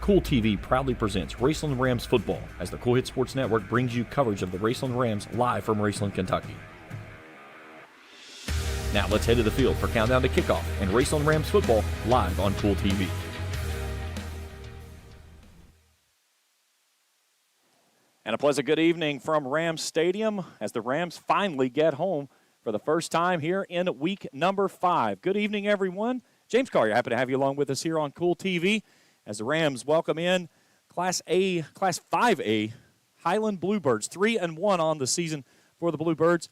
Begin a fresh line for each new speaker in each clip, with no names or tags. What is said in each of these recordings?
Kool TV proudly presents Raceland Rams football as the Kool Hit Sports Network brings you coverage of the Raceland Rams live from Raceland, Kentucky. Now let's head to the field for Countdown to Kickoff and Raceland Rams football live on Kool TV. And a pleasant good evening from Rams Stadium as the Rams finally get home for the first time here in week number 5. Good evening, everyone. James Collier, happy to have you along with us here on Kool TV as the Rams welcome in Class 5A Highlands Bluebirds, 3-1 on the season for the Bluebirds.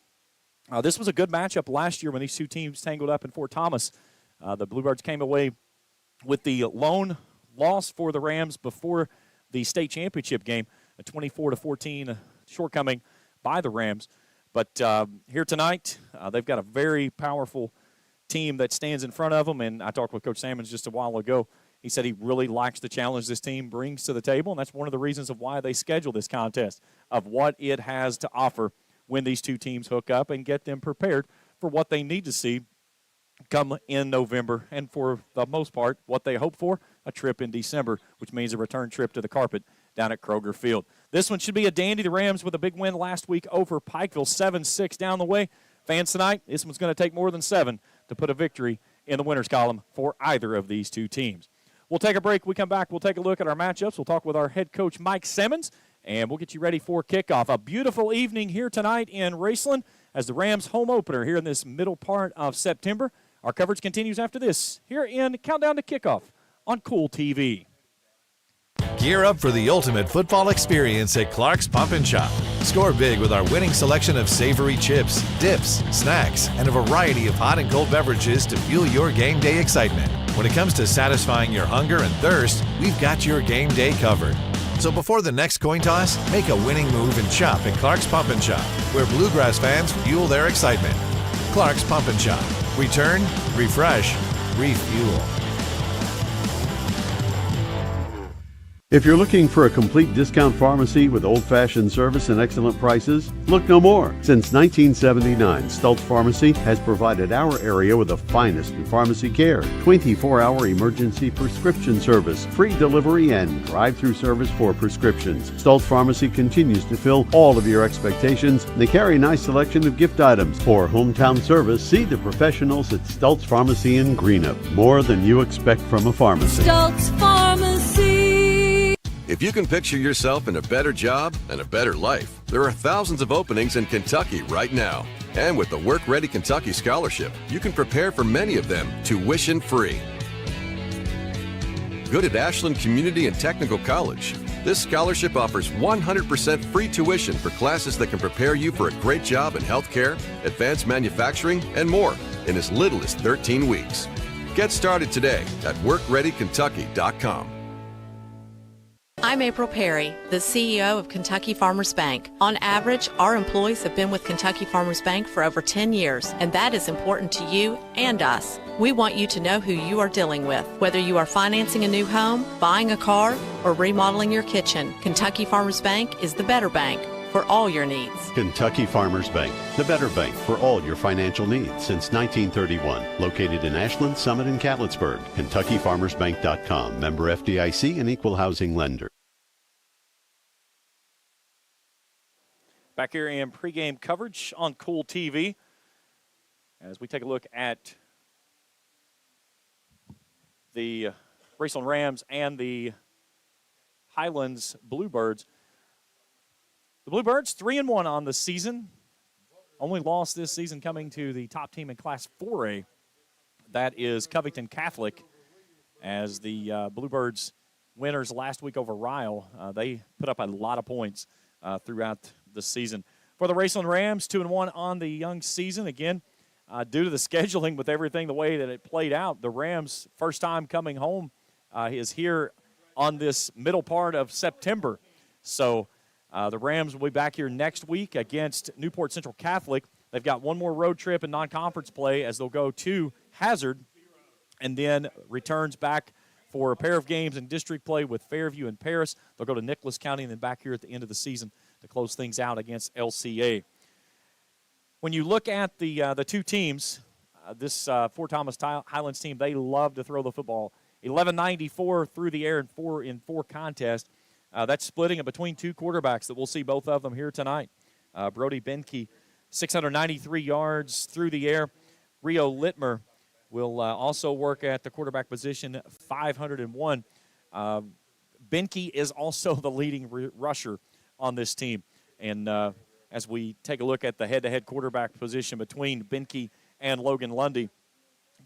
This was a good matchup last year when these two teams tangled up in Fort Thomas. The Bluebirds came away with the lone loss for the Rams before the state championship game, a 24-14 shortcoming by the Rams. But here tonight, they've got a very powerful team that stands in front of them, and I talked with Coach Sammons just a while ago. He said he really likes the challenge this team brings to the table, and that's one of the reasons of why they schedule this contest, of what it has to offer when these two teams hook up and get them prepared for what they need to see come in November, and for the most part, what they hope for, a trip in December, which means a return trip to the carpet down at Kroger Field. This one should be a dandy. The Rams with a big win last week over Pikeville, 7-6 down the way. Fans tonight, this one's going to take more than 7 to put a victory in the winners column for either of these two teams. We'll take a break. We come back, we'll take a look at our matchups. We'll talk with our head coach, Mike Simmons, and we'll get you ready for kickoff. A beautiful evening here tonight in Raceland as the Rams home opener here in this middle part of September. Our coverage continues after this here in Countdown to Kickoff on Kool TV.
Gear up for the ultimate football experience at Clark's Pump and Shop. Score big with our winning selection of savory chips, dips, snacks, and a variety of hot and cold beverages to fuel your game day excitement. When it comes to satisfying your hunger and thirst, we've got your game day covered. So before the next coin toss, make a winning move and shop at Clark's Pump and Shop, where Bluegrass fans fuel their excitement. Clark's Pump and Shop. Return, refresh, refuel.
If you're looking for a complete discount pharmacy with old-fashioned service and excellent prices, look no more. Since 1979, Stultz Pharmacy has provided our area with the finest in pharmacy care, 24-hour emergency prescription service, free delivery, and drive-through service for prescriptions. Stultz Pharmacy continues to fill all of your expectations. They carry a nice selection of gift items. For hometown service, see the professionals at Stultz Pharmacy in Greenup. More than you expect from a pharmacy.
Stultz Pharmacy.
If you can picture yourself in a better job and a better life, there are thousands of openings in Kentucky right now. And with the Work Ready Kentucky Scholarship, you can prepare for many of them tuition-free. Good at Ashland Community and Technical College. This scholarship offers 100% free tuition for classes that can prepare you for a great job in healthcare, advanced manufacturing, and more in as little as 13 weeks. Get started today at WorkReadyKentucky.com.
I'm April Perry, the CEO of Kentucky Farmers Bank. On average, our employees have been with Kentucky Farmers Bank for over 10 years, and that is important to you and us. We want you to know who you are dealing with. Whether you are financing a new home, buying a car, or remodeling your kitchen, Kentucky Farmers Bank is the better bank for all your needs.
Kentucky Farmers Bank, the better bank for all your financial needs since 1931. Located in Ashland, Summit, and Catlettsburg. KentuckyFarmersBank.com. Member FDIC and equal housing lender.
Back here in pregame coverage on Kool TV as we take a look at the Raceland Rams and the Highlands Bluebirds. The Bluebirds 3-1 on the season. Only loss this season coming to the top team in Class 4A. That is Covington Catholic. As the Bluebirds winners last week over Ryle, they put up a lot of points throughout the season. For the Raceland Rams, 2-1 on the young season. Again, due to the scheduling with everything the way that it played out, the Rams' first time coming home is here on this middle part of September. So the Rams will be back here next week against Newport Central Catholic. They've got one more road trip in non-conference play as they'll go to Hazard and then returns back for a pair of games in district play with Fairview and Paris. They'll go to Nicholas County and then back here at the end of the season to close things out against LCA. When you look at the two teams, this Fort Thomas Highlands team, they love to throw the football. 1194 through the air in four contests. That's splitting it between two quarterbacks that we'll see both of them here tonight. Brody Benke, 693 yards through the air. Rio Littmer will also work at the quarterback position, 501. Benke is also the leading rusher on this team. And as we take a look at the head-to-head quarterback position between Benke and Logan Lundy,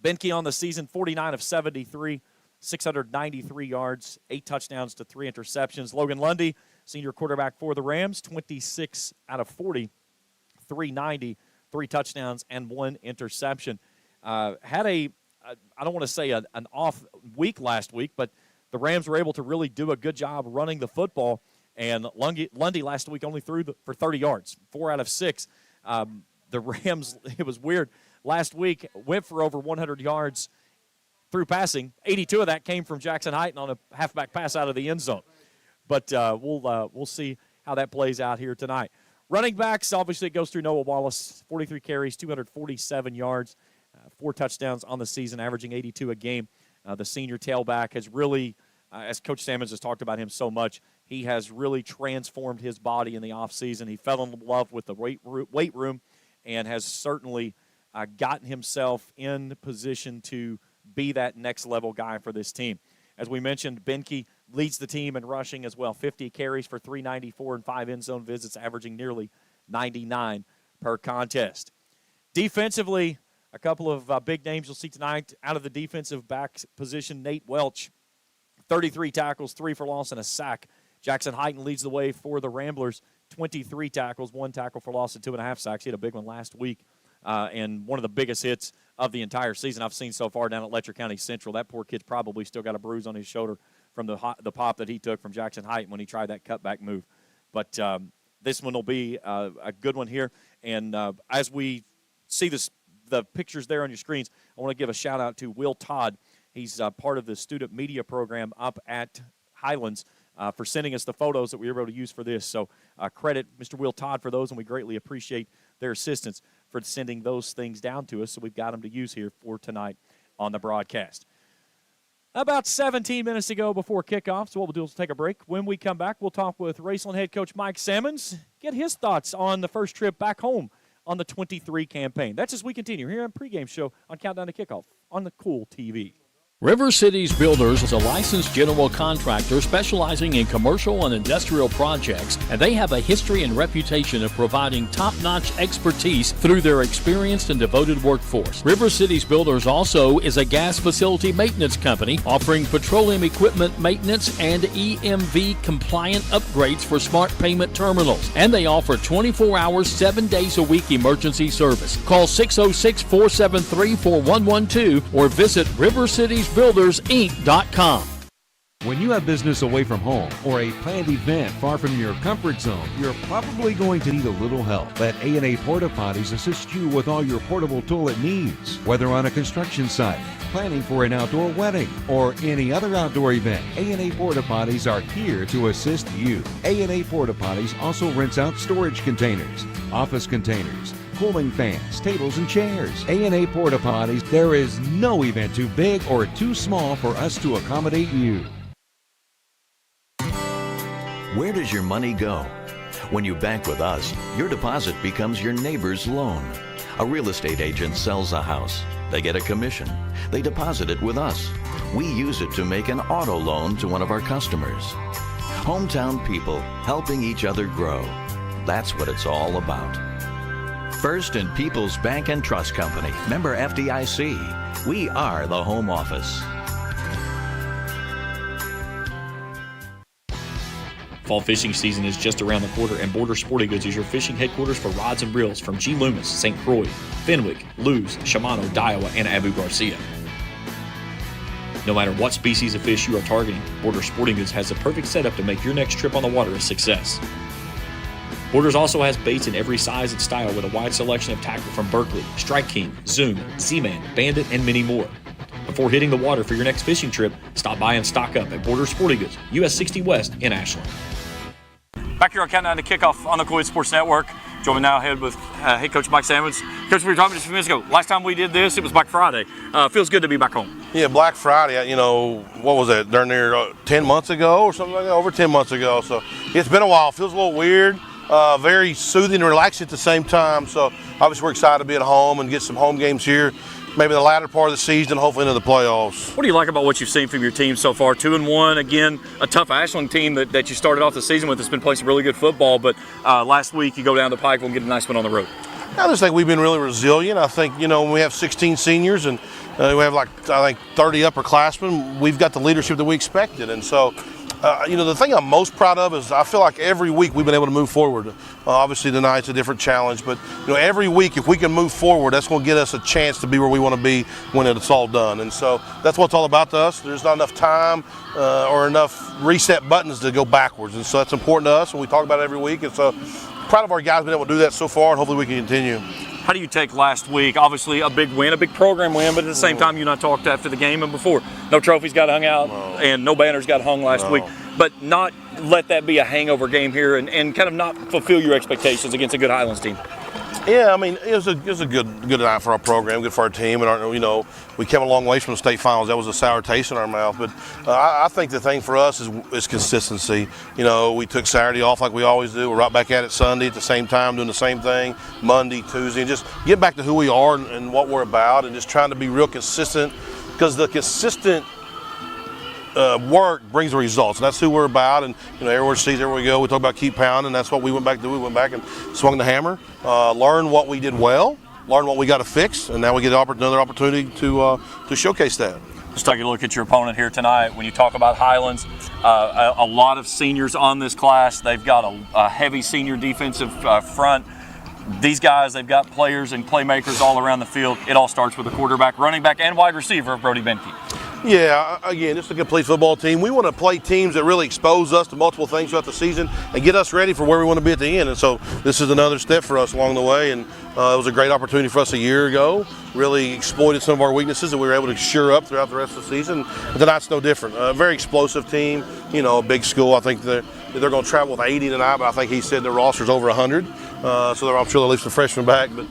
Benke on the season, 49 of 73, 693 yards, 8 touchdowns to 3 interceptions. Logan Lundy, senior quarterback for the Rams, 26 out of 40, 390, 3 touchdowns, and 1 interception. Had I don't want to say an off week last week, but the Rams were able to really do a good job running the football. And Lundy last week only threw for 30 yards, 4 out of 6. The Rams, it was weird. Last week went for over 100 yards through passing. 82 of that came from Jackson Heighton on a halfback pass out of the end zone. But we'll see how that plays out here tonight. Running backs, obviously it goes through Noah Wallace, 43 carries, 247 yards, 4 touchdowns on the season, averaging 82 a game. The senior tailback has really, as Coach Sammons has talked about him so much, he has really transformed his body in the offseason. He fell in love with the weight room and has certainly gotten himself in position to be that next-level guy for this team. As we mentioned, Benke leads the team in rushing as well, 50 carries for 394 and 5 end-zone visits, averaging nearly 99 per contest. Defensively, a couple of big names you'll see tonight out of the defensive back position. Nate Welch, 33 tackles, 3 for loss, and a sack. Jackson Heighton leads the way for the Ramblers, 23 tackles, 1 tackle for loss, and 2.5 sacks. He had a big one last week, and one of the biggest hits of the entire season I've seen so far down at Letcher County Central. That poor kid's probably still got a bruise on his shoulder from the pop that he took from Jackson Heighton when he tried that cutback move. But this one will be a good one here. And as we see the pictures there on your screens, I want to give a shout-out to Will Todd. He's part of the student media program up at Highlands for sending us the photos that we were able to use for this. So credit Mr. Will Todd for those, and we greatly appreciate their assistance for sending those things down to us, so we've got them to use here for tonight on the broadcast. About 17 minutes to go before kickoff, so what we'll do is take a break. When we come back, we'll talk with Raceland head coach Mike Sammons, get his thoughts on the first trip back home on the 23 campaign. That's as we continue here on Pregame Show on Countdown to Kickoff on the Kool TV.
River Cities Builders is a licensed general contractor specializing in commercial and industrial projects, and they have a history and reputation of providing top-notch expertise through their experienced and devoted workforce. River Cities Builders also is a gas facility maintenance company offering petroleum equipment maintenance and EMV compliant upgrades for smart payment terminals, and they offer 24 hours, 7 days a week emergency service. Call 606-473-4112 or visit RiverCitiesBuildersInc.com.
When you have business away from home or a planned event far from your comfort zone, you're probably going to need a little help. Let A&A Porta Potties assist you with all your portable toilet needs. Whether on a construction site, planning for an outdoor wedding, or any other outdoor event, A&A Porta Potties are here to assist you. A&A Porta Potties also rents out storage containers, office containers, cooling fans, tables, and chairs. A&A Porta Potties, there is no event too big or too small for us to accommodate you.
Where does your money go? When you bank with us, your deposit becomes your neighbor's loan. A real estate agent sells a house. They get a commission. They deposit it with us. We use it to make an auto loan to one of our customers. Hometown people helping each other grow. That's what it's all about. First and People's Bank and Trust Company, member FDIC. We are the home office.
Fall fishing season is just around the corner, and Border Sporting Goods is your fishing headquarters for rods and reels from G. Loomis, St. Croix, Fenwick, Lewes, Shimano, Daiwa, and Abu Garcia. No matter what species of fish you are targeting, Border Sporting Goods has the perfect setup to make your next trip on the water a success. Borders also has baits in every size and style with a wide selection of tackle from Berkley, Strike King, Zoom, Z-Man, Bandit, and many more. Before hitting the water for your next fishing trip, stop by and stock up at Border Sporting Goods, US 60 West in Ashland. Back here on Countdown to Kickoff on the Kool Sports Network. Joining now ahead with head coach Mike Sammons. Coach, we were talking just a few minutes ago. Last time we did this, it was Black Friday. Feels good to be back home.
Yeah, Black Friday, you know, what was that, during there 10 months ago or something like that? Over 10 months ago. So it's been a while. Feels a little weird. Very soothing and relaxing at the same time. So obviously we're excited to be at home and get some home games here. Maybe the latter part of the season, hopefully into the playoffs.
What do you like about what you've seen from your team so far? 2-1, again, a tough Ashland team that you started off the season with that's been playing some really good football, but last week you go down to Pikeville and get a nice one on the road.
I just think we've been really resilient. I think, you know, when we have 16 seniors and we have like, I think, 30 upperclassmen, we've got the leadership that we expected. And so, you know, the thing I'm most proud of is I feel like every week we've been able to move forward. Obviously tonight's a different challenge, but you know, every week if we can move forward, that's going to get us a chance to be where we want to be when it's all done. And so that's what it's all about to us. There's not enough time or enough reset buttons to go backwards, and so that's important to us, and we talk about it every week. And so proud of our guys being able to do that so far, and hopefully we can continue.
How do you take last week? Obviously a big win, a big program win, but at the same time you and I talked after the game and before. No trophies got hung out and no banners got hung last week. But not let that be a hangover game here and kind of not fulfill your expectations against a good Highlands team.
Yeah, I mean, it was a good night for our program, good for our team, and you know, we came a long way from the state finals. That was a sour taste in our mouth, but I think the thing for us is consistency. You know, we took Saturday off like we always do. We're right back at it Sunday at the same time, doing the same thing Monday, Tuesday, and just get back to who we are and what we're about, and just trying to be real consistent, because the consistent work brings the results, and that's who we're about. And you know, everywhere sees, everywhere we go, we talk about keep pounding, and that's what we went back to do. We went back and swung the hammer, learn what we did well, learn what we got to fix, and now we get another opportunity to showcase that.
Let's take a look at your opponent here tonight. When you talk about Highlands, a lot of seniors on this class. They've got a heavy senior defensive front. These guys, they've got players and playmakers all around the field. It all starts with a quarterback, running back, and wide receiver, Brody Benke.
Yeah, again, just a complete football team. We want to play teams that really expose us to multiple things throughout the season and get us ready for where we want to be at the end. And so this is another step for us along the way. And it was a great opportunity for us a year ago. Really exploited some of our weaknesses that we were able to shore up throughout the rest of the season. But tonight's no different. A very explosive team. You know, a big school. I think they're going to travel with 80 tonight, but I think he said their roster's over 100. So I'm sure they'll leave some freshmen back. But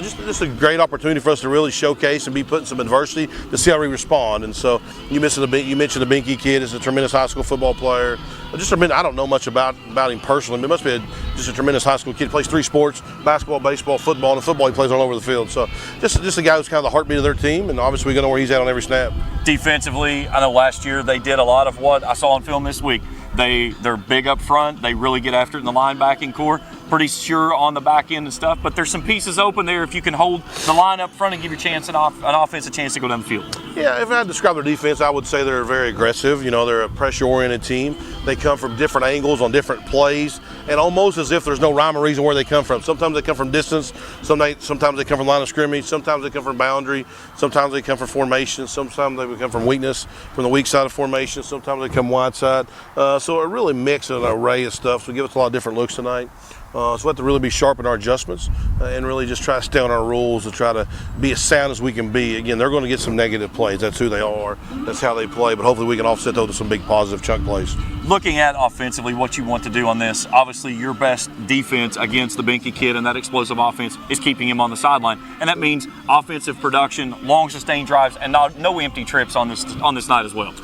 just a great opportunity for us to really showcase and be put in some adversity to see how we respond. And so you mentioned the Benke kid is a tremendous high school football player. I don't know much about him personally, but it must be just a tremendous high school kid. He plays 3 sports: basketball, baseball, football, and football he plays all over the field. So just a guy who's kind of the heartbeat of their team, and obviously we know where he's at on every snap.
Defensively, I know last year they did a lot of what I saw on film this week. They're big up front. They really get after it in the linebacking core. Pretty sure on the back end and stuff, but there's some pieces open there if you can hold the line up front and give your chance an offense a chance to go down the field.
Yeah, if I had to describe their defense, I would say they're very aggressive. You know, they're a pressure-oriented team. They come from different angles on different plays, and almost as if there's no rhyme or reason where they come from. Sometimes they come from distance. Sometimes they come from line of scrimmage. Sometimes they come from boundary. Sometimes they come from formation. Sometimes they come from weakness, from the weak side of formation. Sometimes they come wide side. So it really mix an array of stuff. So give us a lot of different looks tonight. So we have to really be sharp in our adjustments and really just try to stay on our rules to try to be as sound as we can be. Again, they're going to get some negative plays. That's who they are. That's how they play. But hopefully we can offset those to some big positive chunk plays.
Looking at offensively what you want to do on this, obviously your best defense against the Benke kid and that explosive offense is keeping him on the sideline. And that means offensive production, long sustained drives, and no empty trips on this night as well.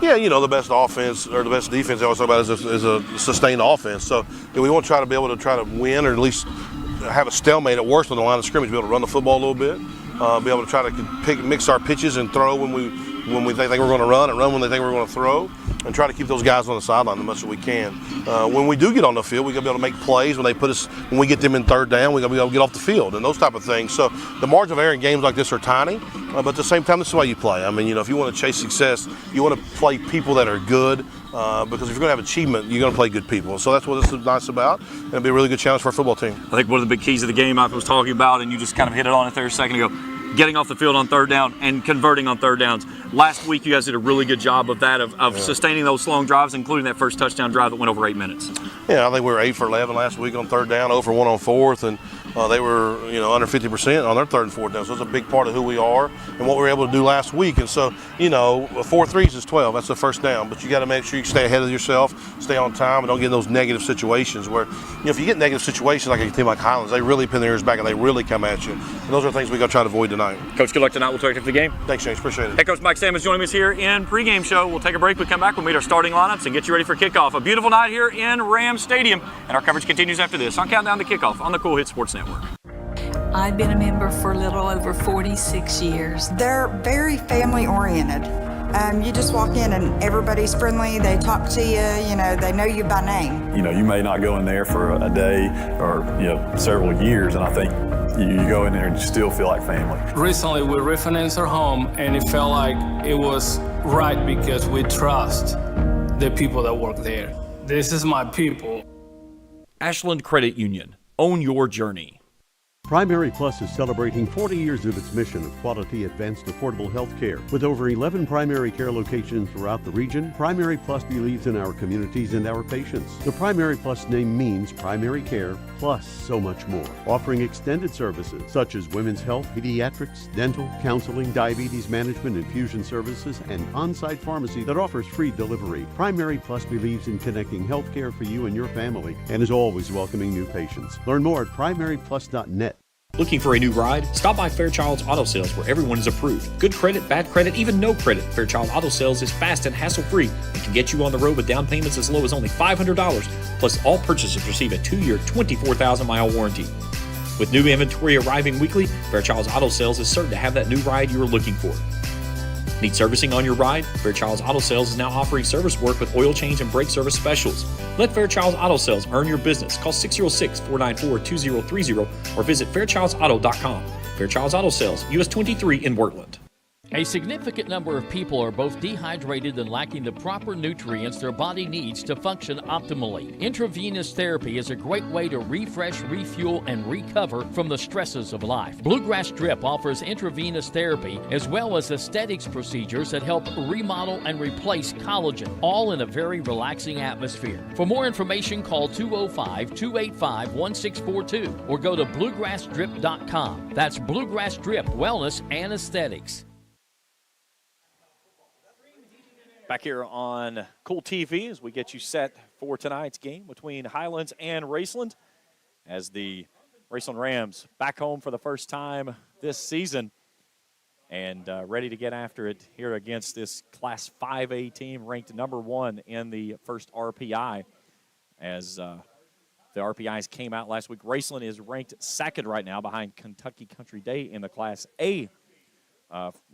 Yeah, you know, the best offense or the best defense I always talk about is a sustained offense. So we want to try to be able to try to win or at least have a stalemate at worst on the line of scrimmage, be able to run the football a little bit, be able to try to mix our pitches and throw when we think we're going to run and run when they think we're going to throw, and try to keep those guys on the sideline as much as we can. When we do get on the field, we got to be able to make plays when we get them in third down. We got to be able to get off the field and those type of things. So the margin of error in games like this are tiny, but at the same time, this is why you play. I mean, you know, if you want to chase success, you want to play people that are good. Because if you're going to have achievement, you're going to play good people. So that's what this is nice about, and it'll be a really good challenge for our football team.
I think one of the big keys of the game I was talking about, and you just kind of hit it on it there a second ago, getting off the field on third down and converting on third downs. Last week, you guys did a really good job of that, of sustaining those long drives, including that first touchdown drive that went over 8 minutes.
Yeah, I think we were 8 for 11 last week on third down, 0 for 1 on fourth, and they were, under 50% on their third and fourth down. So it's a big part of who we are and what we were able to do last week. And so, 4 threes is 12. That's the first down. But you got to make sure you stay ahead of yourself, stay on time, and don't get in those negative situations where, if you get negative situations like a team like Highlands, they really pin their ears back and they really come at you. And those are things we got to try to avoid tonight.
Coach, good luck tonight. We'll take you to the game.
Thanks, James. Appreciate it.
Hey, Coach Mike Sammons joining us here in Pregame Show. We'll take a break. We come back. We'll meet our starting lineups and get you ready for kickoff. A beautiful night here in Rams Stadium. And our coverage continues after this on Countdown to Kickoff on the Kool Sports Network.
I've been a member for a little over 46 years.
They're very family oriented. You just walk in and everybody's friendly. They talk to you, they know you by name.
You may not go in there for a day or, several years, and I think you go in there and you still feel like family.
Recently, we refinanced our home, and it felt like it was right because we trust the people that work there. This is my people.
Ashland Credit Union. Own your journey.
Primary Plus is celebrating 40 years of its mission of quality, advanced, affordable health care. With over 11 primary care locations throughout the region, Primary Plus believes in our communities and our patients. The Primary Plus name means primary care plus so much more. Offering extended services such as women's health, pediatrics, dental, counseling, diabetes management, infusion services, and on-site pharmacy that offers free delivery. Primary Plus believes in connecting health care for you and your family and is always welcoming new patients. Learn more at primaryplus.net.
Looking for a new ride? Stop by Fairchild's Auto Sales where everyone is approved. Good credit, bad credit, even no credit. Fairchild Auto Sales is fast and hassle-free and can get you on the road with down payments as low as only $500. Plus, all purchases receive a 2-year, 24,000-mile warranty. With new inventory arriving weekly, Fairchild's Auto Sales is certain to have that new ride you are looking for. Need servicing on your ride? Fairchild's Auto Sales is now offering service work with oil change and brake service specials. Let Fairchild's Auto Sales earn your business. Call 606-494-2030 or visit fairchildsauto.com. Fairchild's Auto Sales, US 23 in Wordland.
A significant number of people are both dehydrated and lacking the proper nutrients their body needs to function optimally. Intravenous therapy is a great way to refresh, refuel, and recover from the stresses of life. Bluegrass Drip offers intravenous therapy as well as aesthetics procedures that help remodel and replace collagen, all in a very relaxing atmosphere. For more information, call 205-285-1642 or go to bluegrassdrip.com. That's Bluegrass Drip Wellness and Aesthetics.
Back here on Kool TV as we get you set for tonight's game between Highlands and Raceland as the Raceland Rams back home for the first time this season and ready to get after it here against this Class 5A team ranked number 1 in the first RPI as the RPIs came out last week. Raceland is ranked second right now behind Kentucky Country Day in the Class A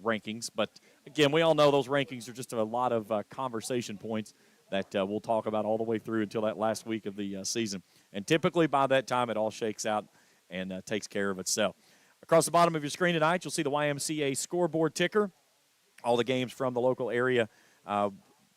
rankings. But, again, we all know those rankings are just a lot of conversation points that we'll talk about all the way through until that last week of the season. And typically by that time it all shakes out and takes care of itself. Across the bottom of your screen tonight, you'll see the YMCA scoreboard ticker. All the games from the local area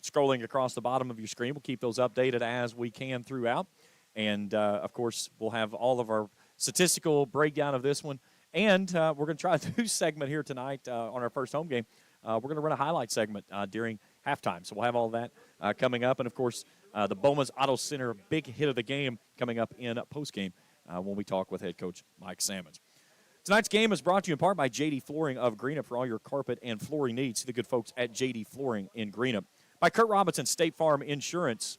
scrolling across the bottom of your screen. We'll keep those updated as we can throughout. And, of course, we'll have all of our statistical breakdown of this one. And we're going to try a new segment here tonight on our first home game. We're going to run a highlight segment during halftime. So we'll have all that coming up. And, of course, the Bowman's Auto Center big hit of the game coming up in postgame when we talk with head coach Mike Sammons. Tonight's game is brought to you in part by J.D. Flooring of Greenup for all your carpet and flooring needs. See the good folks at J.D. Flooring in Greenup. By Kurt Robinson, State Farm Insurance.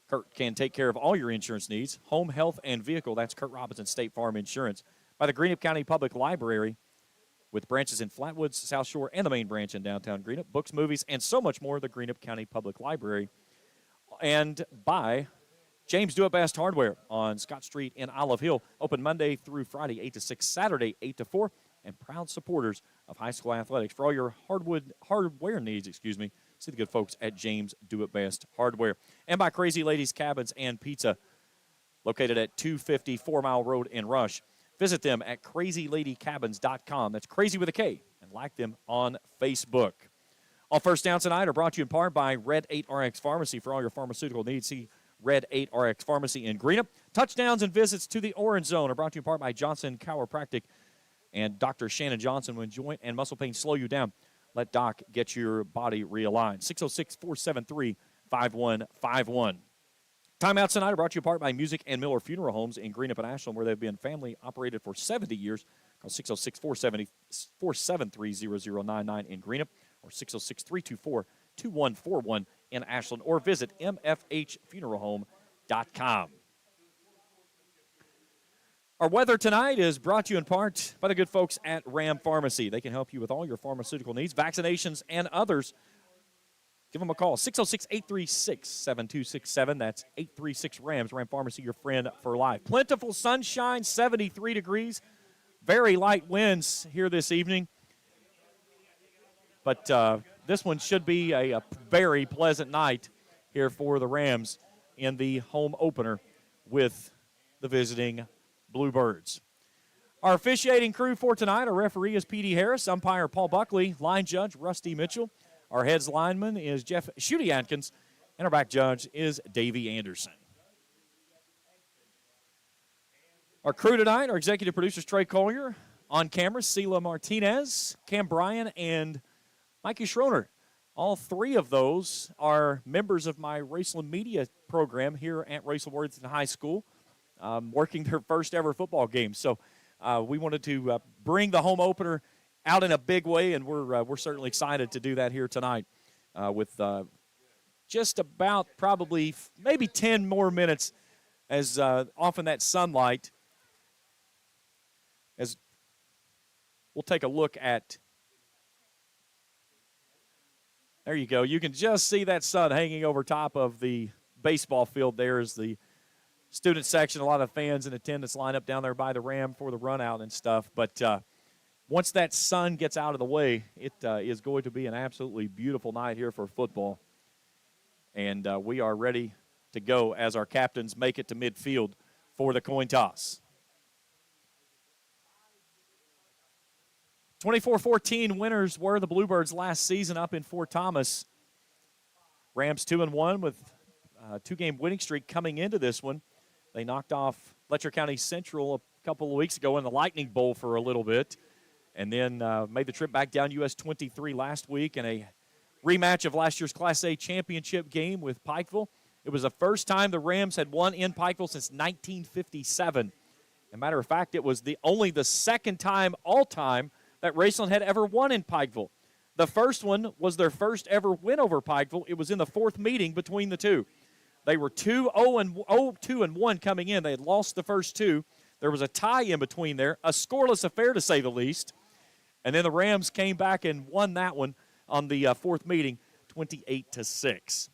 Kurt can take care of all your insurance needs, home, health, and vehicle. That's Kurt Robinson State Farm Insurance. By the Greenup County Public Library with branches in Flatwoods, South Shore, and the main branch in downtown Greenup. Books, movies, and so much more, the Greenup County Public Library. And by James Do It Best Hardware on Scott Street in Olive Hill. Open Monday through Friday, 8 to 6, Saturday, 8 to 4. And proud supporters of high school athletics. For all your hardware needs, see the good folks at James Do It Best Hardware. And by Crazy Ladies Cabins and Pizza, located at 250 4 Mile Road in Rush. Visit them at crazyladycabins.com. That's crazy with a K. And like them on Facebook. All first downs tonight are brought to you in part by Red 8 RX Pharmacy. For all your pharmaceutical needs, see Red 8 RX Pharmacy in Greenup. Touchdowns and visits to the Orange Zone are brought to you in part by Johnson Chiropractic. And Dr. Shannon Johnson, when joint and muscle pain slow you down, let Doc get your body realigned. 606-473-5151. Timeouts tonight are brought to you apart by Music and Miller Funeral Homes in Greenup and Ashland, where they've been family operated for 70 years. Call 606-473-0099 in Greenup or 606-324-2141 in Ashland, or visit mfhfuneralhome.com. Our weather tonight is brought to you in part by the good folks at Ram Pharmacy. They can help you with all your pharmaceutical needs, vaccinations, and others. Give them a call, 606-836-7267. That's 836-RAMS. Ram Pharmacy, your friend for life. Plentiful sunshine, 73 degrees. Very light winds here this evening. But this one should be a very pleasant night here for the Rams in the home opener with the visiting Bluebirds. Our officiating crew for tonight, our referee is P.D. Harris, umpire Paul Buckley, line judge Rusty Mitchell. Our heads lineman is Jeff Shooty-Atkins, and our back judge is Davey Anderson. Our crew tonight, our executive producers Trey Collier, on camera Sela Martinez, Cam Bryan, and Mikey Schroner. All three of those are members of my Raceland Media program here at Raceland Worthington High School, working their first ever football game. So we wanted to bring the home opener out in a big way, and we're certainly excited to do that here tonight with just about probably maybe 10 more minutes as off in that sunlight, as we'll take a look at. There you go. You can just see that sun hanging over top of the baseball field there as the student section, a lot of fans in attendance line up down there by the Ram for the run out and stuff. But once that sun gets out of the way, it is going to be an absolutely beautiful night here for football. And we are ready to go as our captains make it to midfield for the coin toss. 24-14 winners were the Bluebirds last season up in Fort Thomas. Rams 2-1 with a two-game winning streak coming into this one. They knocked off Letcher County Central a couple of weeks ago in the Lightning Bowl for a little bit, and then made the trip back down US 23 last week in a rematch of last year's Class A championship game with Pikeville. It was the first time the Rams had won in Pikeville since 1957. As a matter of fact, it was only the second time all-time that Raceland had ever won in Pikeville. The first one was their first ever win over Pikeville. It was in the fourth meeting between the two. They were 2-1 coming in. They had lost the first two. There was a tie in between there, a scoreless affair to say the least. And then the Rams came back and won that one on the fourth meeting, 28-6.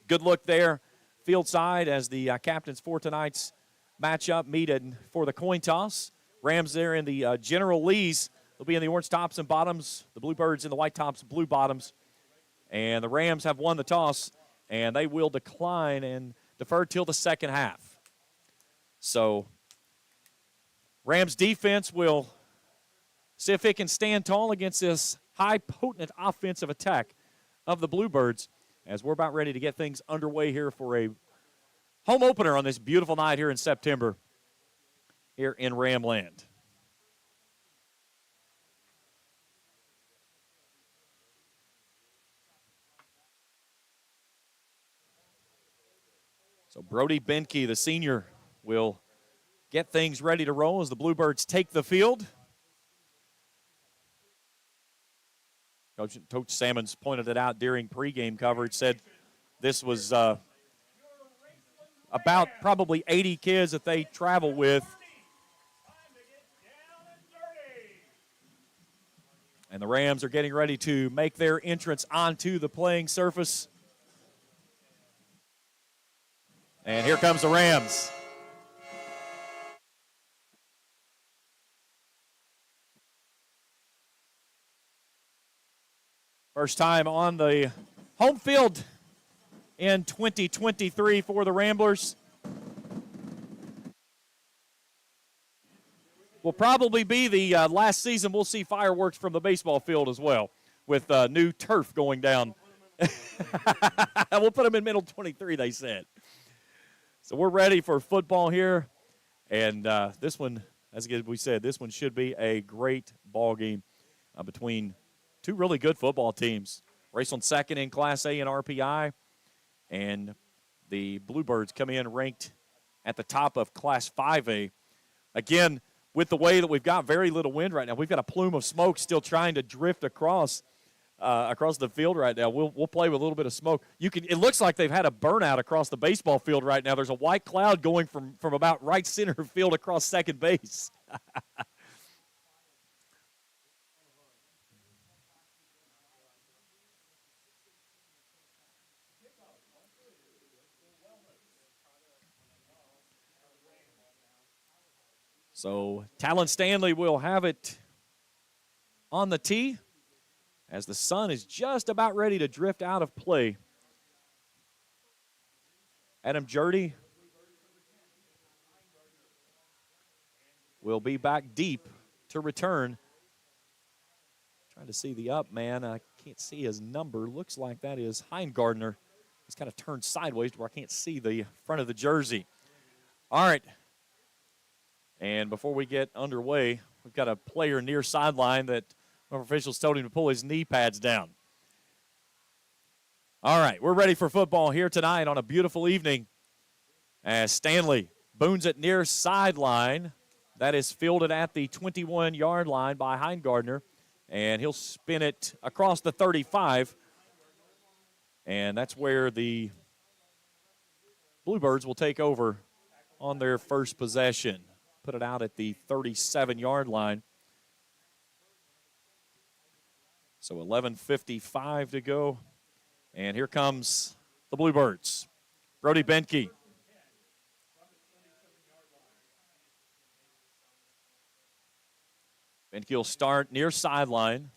Good look there, field side, as the captains for tonight's matchup meet for the coin toss. Rams there in the General Lee's. They'll be in the orange tops and bottoms. The Bluebirds in the white tops, blue bottoms. And the Rams have won the toss, and they will decline and defer till the second half. So Rams defense will see if it can stand tall against this high, potent offensive attack of the Bluebirds, as we're about ready to get things underway here for a home opener on this beautiful night here in September here in Ramland. So Brody Benke, the senior, will get things ready to roll as the Bluebirds take the field. Coach Sammons pointed it out during pregame coverage, said this was about probably 80 kids that they travel with. And the Rams are getting ready to make their entrance onto the playing surface. And here comes the Rams. First time on the home field in 2023 for the Ramblers. Will probably be the last season we'll see fireworks from the baseball field as well, with new turf going down. We'll put them in middle 23, they said. So we're ready for football here, and this one as we said, this one should be a great ball game between two really good football teams. Raceland second in Class A and RPI, and the Bluebirds come in ranked at the top of Class 5A. Again, with the way that we've got very little wind right now, we've got a plume of smoke still trying to drift across the field right now. We'll play with a little bit of smoke. It looks like they've had a burnout across the baseball field right now. There's a white cloud going from about right center field across second base. So Talon Stanley will have it on the tee as the sun is just about ready to drift out of play. Adam Jurdy will be back deep to return. Trying to see the up man. I can't see his number. Looks like that is Heingardner. He's kind of turned sideways to where I can't see the front of the jersey. All right. And before we get underway, we've got a player near sideline that our officials told him to pull his knee pads down. All right, we're ready for football here tonight on a beautiful evening as Stanley boons it near sideline. That is fielded at the 21-yard line by Heingardner, and he'll spin it across the 35, and that's where the Bluebirds will take over on their first possession. Put it out at the 37-yard line. So 11:55 to go. And here comes the Bluebirds. Brody Benke. Benke will start near sideline.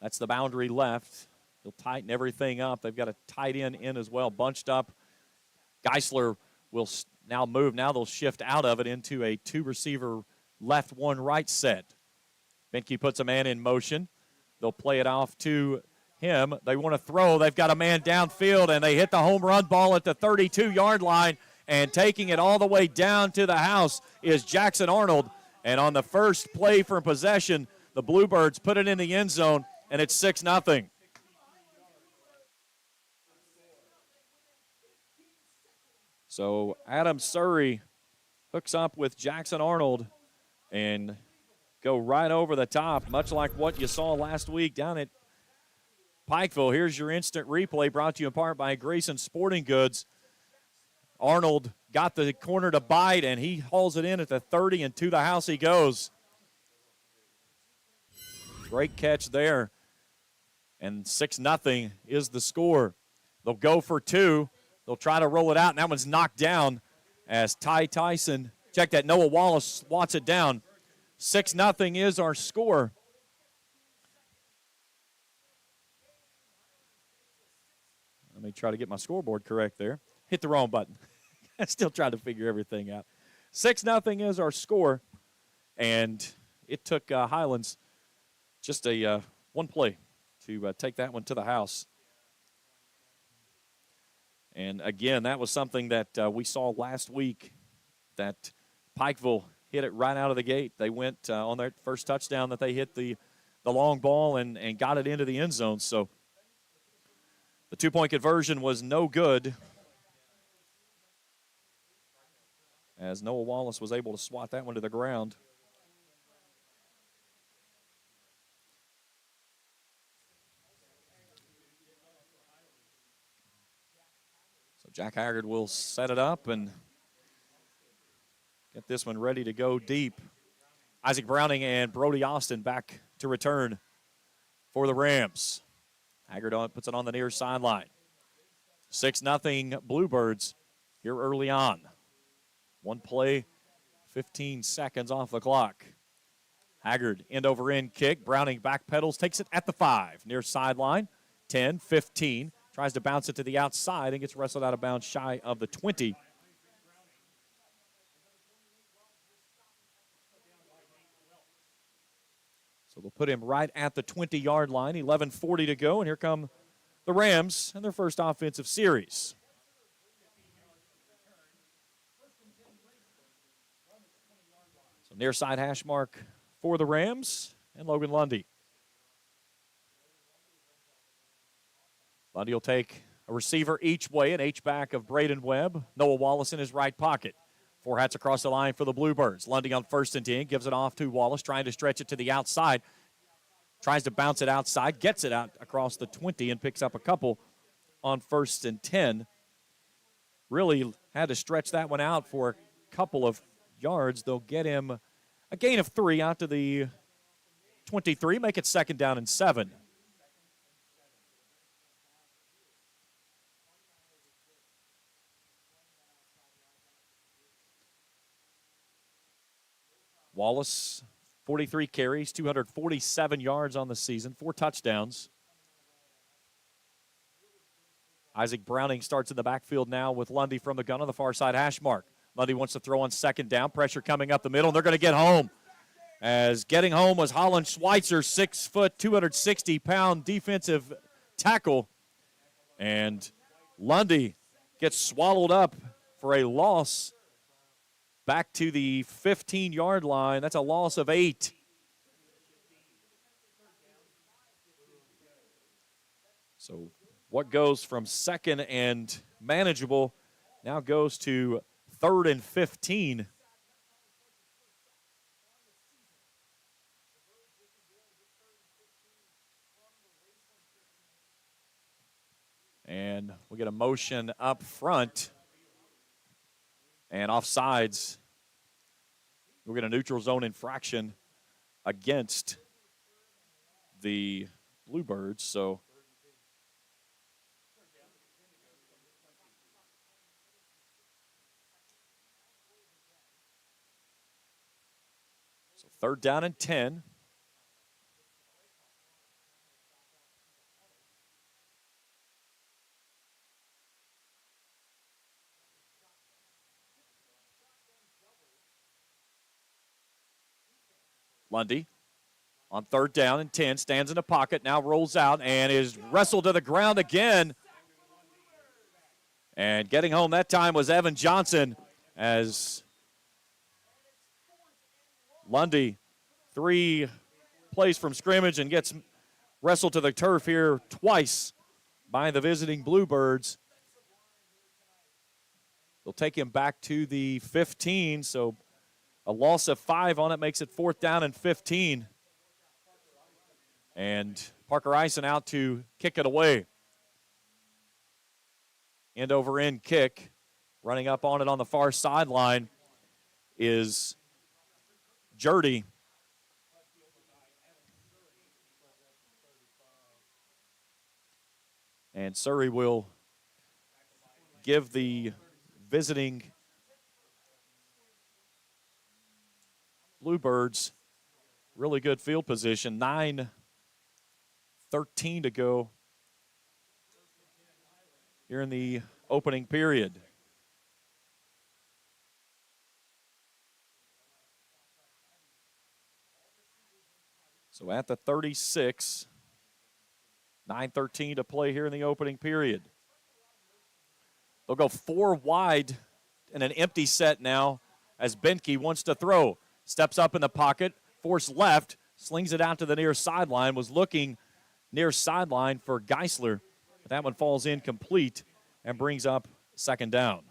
That's the boundary left. He'll tighten everything up. They've got a tight end in as well, bunched up. Geisler will now move. Now they'll shift out of it into a two-receiver left, one right set. Benke puts a man in motion. They'll play it off to him. They want to throw. They've got a man downfield, and they hit the home run ball at the 32-yard line. And taking it all the way down to the house is Jackson Arnold. And on the first play for possession, the Bluebirds put it in the end zone, and it's 6-0. So Adam Surrey hooks up with Jackson Arnold and go right over the top, much like what you saw last week down at Pikeville. Here's your instant replay brought to you in part by Grayson Sporting Goods. Arnold got the corner to bite, and he hauls it in at the 30, and to the house he goes. Great catch there. And 6-0 is the score. They'll go for two. They'll try to roll it out, and that one's knocked down as Ty Tyson, check that, Noah Wallace swats it down. 6-0 is our score. Let me try to get my scoreboard correct there. Hit the wrong button. I still trying to figure everything out. 6-0 is our score, and it took Highlands just a one play to take that one to the house. And, again, that was something that we saw last week, that Pikeville hit it right out of the gate. They went on their first touchdown that they hit the long ball and got it into the end zone. So the two-point conversion was no good as Noah Wallace was able to swat that one to the ground. Jack Haggard will set it up and get this one ready to go deep. Isaac Browning and Brody Austin back to return for the Rams. Haggard puts it on the near sideline. 6-0 Bluebirds here early on. One play, 15 seconds off the clock. Haggard end-over-end kick. Browning back pedals, takes it at the 5. Near sideline, 10, 15. Tries to bounce it to the outside and gets wrestled out of bounds shy of the 20. So they'll put him right at the 20-yard line. 11:40 to go, and here come the Rams and their first offensive series. So near side hash mark for the Rams and Logan Lundy. Lundy will take a receiver each way, an H-back of Braden Webb. Noah Wallace in his right pocket. 4 hats across the line for the Bluebirds. Lundy on 1st and 10, gives it off to Wallace, trying to stretch it to the outside. Tries to bounce it outside, gets it out across the 20 and picks up a couple on 1st and 10. Really had to stretch that one out for a couple of yards. They'll get him a gain of 3 out to the 23, make it 2nd down and 7. Wallace, 43 carries, 247 yards on the season, 4 touchdowns. Isaac Browning starts in the backfield now with Lundy from the gun on the far side hash mark. Lundy wants to throw on 2nd down. Pressure coming up the middle, and they're going to get home. As getting home was Holland Schweitzer, 6 foot, 260-pound defensive tackle. And Lundy gets swallowed up for a loss back to the 15-yard line. That's a loss of 8. So what goes from 2nd and manageable now goes to 3rd and 15. And we get a motion up front. And offsides. We'll get a neutral zone infraction against the Bluebirds. So 3rd down and 10. Lundy on 3rd down and 10, stands in the pocket, now rolls out and is wrestled to the ground again. And getting home that time was Evan Johnson as Lundy 3 plays from scrimmage and gets wrestled to the turf here twice by the visiting Bluebirds. They'll take him back to the 15, so a loss of 5 on it makes it 4th down and 15. And Parker Eisen out to kick it away. End over end kick. Running up on it on the far sideline is Jurdy. And Surrey will give the visiting Bluebirds really good field position. 9:13 to go here in the opening period. So at the 36, 9:13 to play here in the opening period. They'll go 4 wide in an empty set now as Benke wants to throw. Steps up in the pocket, force left, slings it out to the near sideline, was looking near sideline for Geisler. But that one falls incomplete and brings up 2nd down.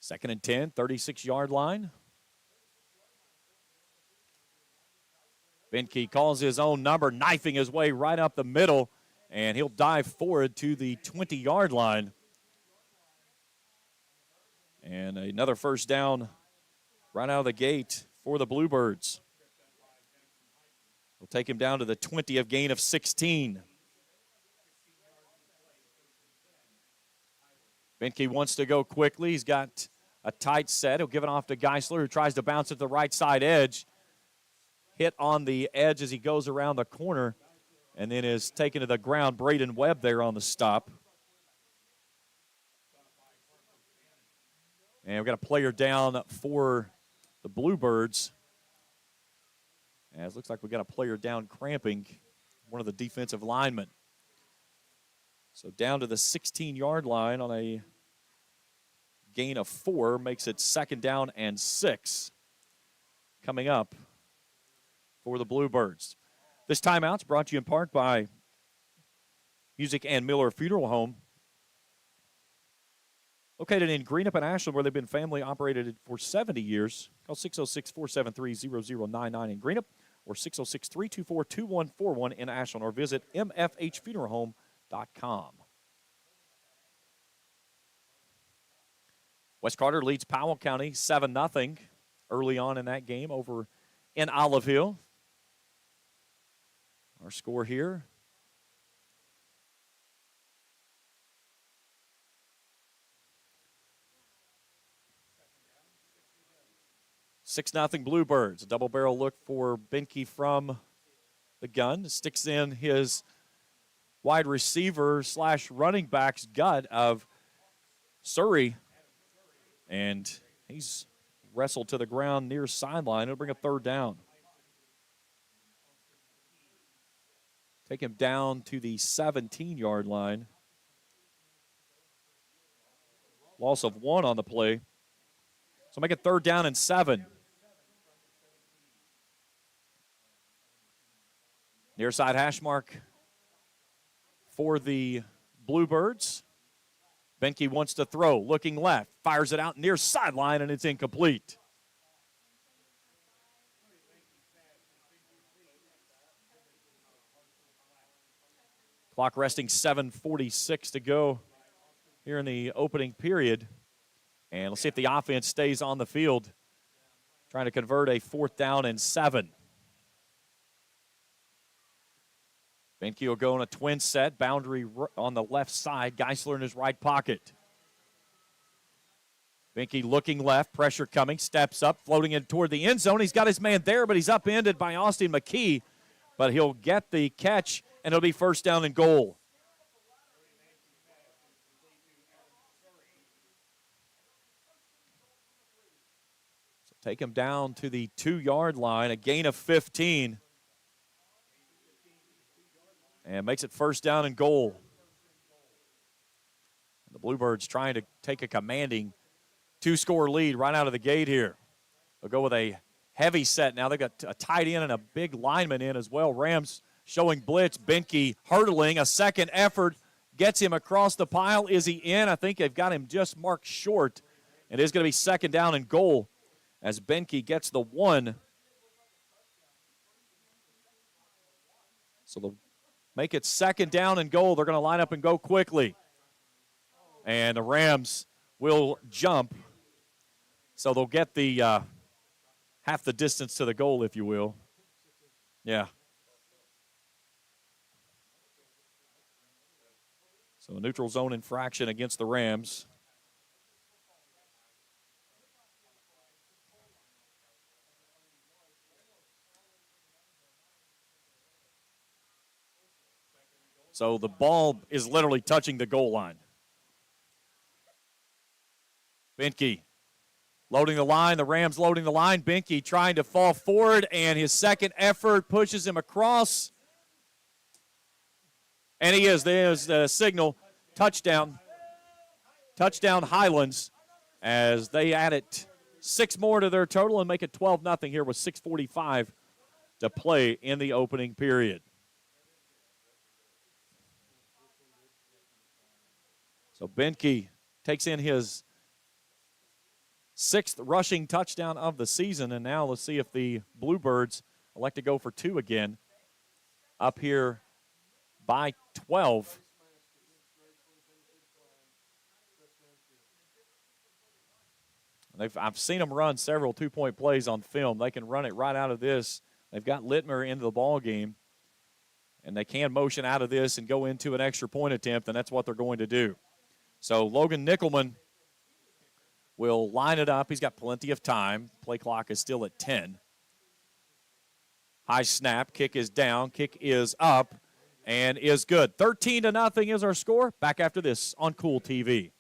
Second and 10, 36-yard line. Benke calls his own number, knifing his way right up the middle, and he'll dive forward to the 20-yard line. And another 1st down right out of the gate for the Bluebirds. We'll take him down to the 20 of gain of 16. Benke wants to go quickly. He's got a tight set. He'll give it off to Geisler, who tries to bounce it to the right side edge. Hit on the edge as he goes around the corner and then is taken to the ground. Braden Webb there on the stop. And we've got a player down for the Bluebirds. As looks like we got a player down cramping, one of the defensive linemen. So down to the 16-yard line on a gain of 4 makes it 2nd down and 6 coming up for the Bluebirds. This timeout's brought to you in part by Music and Miller Funeral Home, located in Greenup and Ashland, where they've been family operated for 70 years. Call 606-473-0099 in Greenup or 606-324-2141 in Ashland, or visit mfhfuneralhome.com. West Carter leads Powell County 7-0 early on in that game over in Olive Hill. Our score here. (6-0) Bluebirds. A double barrel look for Benke from the gun. Sticks in his wide receiver / running back's gut of Surrey. And he's wrestled to the ground near sideline. It'll bring a 3rd down. Take him down to the 17-yard line. Loss of 1 on the play. So make it 3rd down and 7. Near side hash mark for the Bluebirds. Benke wants to throw, looking left, fires it out near sideline, and it's incomplete. Clock resting, 7:46 to go here in the opening period. And let's see if the offense stays on the field, trying to convert a 4th down and 7. Benke will go in a twin set, boundary on the left side, Geisler in his right pocket. Benke looking left, pressure coming, steps up, floating in toward the end zone. He's got his man there, but he's upended by Austin McKee. But he'll get the catch, and it'll be 1st down and goal. So take him down to the 2-yard line, a gain of 15. And makes it 1st down and goal. The Bluebirds trying to take a commanding 2-score lead right out of the gate here. They'll go with a heavy set now. They've got a tight end and a big lineman in as well. Rams showing blitz. Benke hurdling. A second effort gets him across the pile. Is he in? I think they've got him just marked short. It is going to be 2nd down and goal as Benke gets the 1. So they'll make it 2nd down and goal. They're going to line up and go quickly. And the Rams will jump. So they'll get the half the distance to the goal, if you will. Yeah. So a neutral zone infraction against the Rams. So the ball is literally touching the goal line. Benke loading the line. The Rams loading the line. Benke trying to fall forward, and his second effort pushes him across. And he is. There's the signal. Touchdown. Touchdown Highlands as they added 6 more to their total and make it 12-0 here with 6:45 to play in the opening period. So Benke takes in his 6th rushing touchdown of the season, and now let's see if the Bluebirds elect to go for 2 again. Up here by 12. I've seen them run several 2-point plays on film. They can run it right out of this. They've got Littmer into the ball game, and they can motion out of this and go into an extra point attempt, and that's what they're going to do. So Logan Nickelman will line it up. He's got plenty of time. Play clock is still at 10. High snap. Kick is down. Kick is up and is good. 13-0 is our score. Back after this on Kool TV.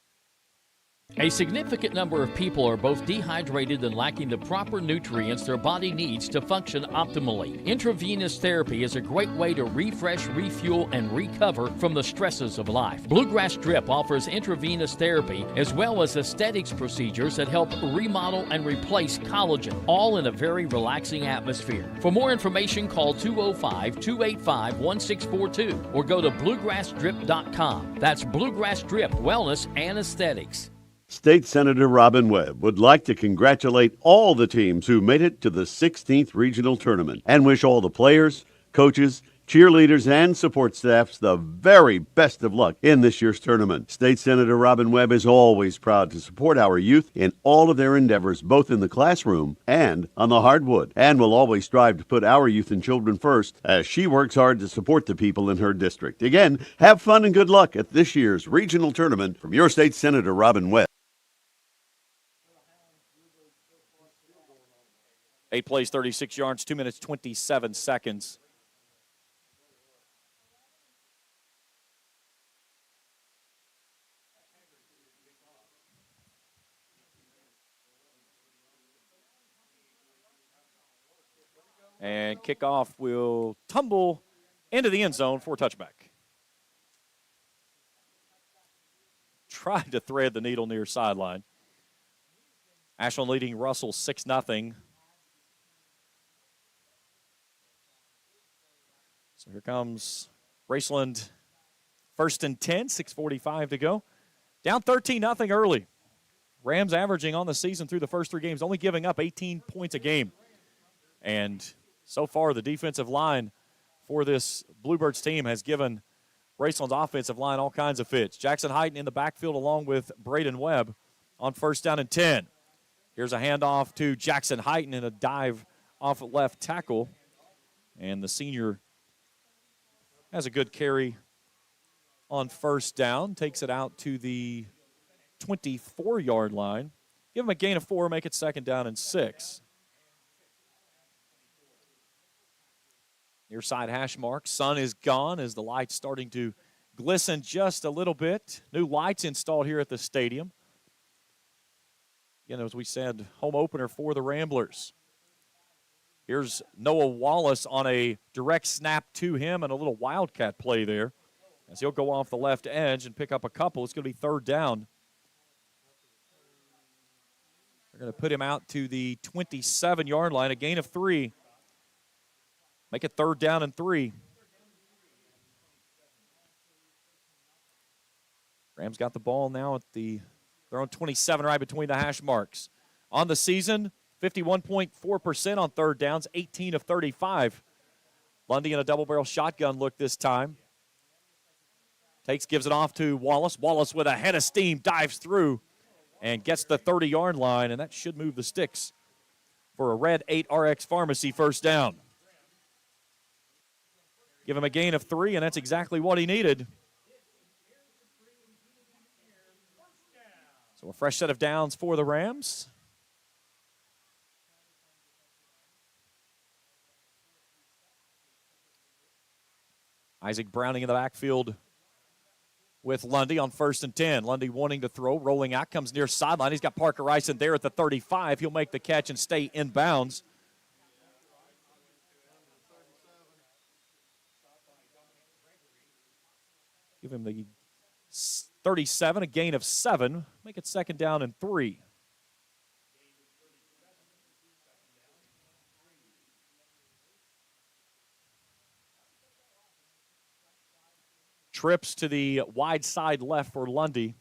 A significant number of people are both dehydrated and lacking the proper nutrients their body needs to function optimally. Intravenous therapy is a great way to refresh, refuel, and recover from the stresses of life. Bluegrass Drip offers intravenous therapy as well as aesthetics procedures that help remodel and replace collagen, all in a very relaxing atmosphere. For more information, call 205-285-1642 or go to bluegrassdrip.com. That's Bluegrass Drip Wellness and Aesthetics.
State Senator Robin Webb would like to congratulate all the teams who made it to the 16th Regional Tournament and wish all the players, coaches, cheerleaders, and support staffs the very best of luck in this year's tournament. State Senator Robin Webb is always proud to support our youth in all of their endeavors, both in the classroom and on the hardwood, and will always strive to put our youth and children first as she works hard to support the people in her district. Again, have fun and good luck at this year's regional tournament from your State Senator Robin Webb.
8 plays, 36 yards, 2 minutes, 27 seconds. And kickoff will tumble into the end zone for a touchback. Tried to thread the needle near sideline. Ashland leading Russell 6-0. So here comes Raceland, 1st and 10, 6:45 to go. Down 13-0 early. Rams averaging on the season through the first 3 games, only giving up 18 points a game. And so far, the defensive line for this Bluebirds team has given Raceland's offensive line all kinds of fits. Jackson Heighton in the backfield along with Braden Webb on 1st down and 10. Here's a handoff to Jackson Heighton and a dive off left tackle. And the senior has a good carry on 1st down. Takes it out to the 24-yard line. Give him a gain of 4, make it 2nd down and 6. Near side hash mark. Sun is gone as the light's starting to glisten just a little bit. New lights installed here at the stadium. Again, as we said, home opener for the Ramblers. Here's Noah Wallace on a direct snap to him and a little wildcat play there as he'll go off the left edge and pick up a couple. It's going to be 3rd down. They're going to put him out to the 27-yard line, a gain of 3. Make it 3rd down and 3. Rams got the ball now at they're on 27 right between the hash marks. On the season, 51.4% on 3rd downs, 18 of 35. Lundy in a double-barrel shotgun look this time. Gives it off to Wallace. Wallace with a head of steam dives through and gets the 30-yard line, and that should move the sticks for a Red 8 RX Pharmacy 1st down. Give him a gain of 3, and that's exactly what he needed. So a fresh set of downs for the Rams. Isaac Browning in the backfield with Lundy on 1st and 10. Lundy wanting to throw, rolling out, comes near sideline. He's got Parker Ison there at the 35. He'll make the catch and stay in bounds. Give him the 37, a gain of 7. Make it 2nd down and 3. Trips to the wide side left for Lundy.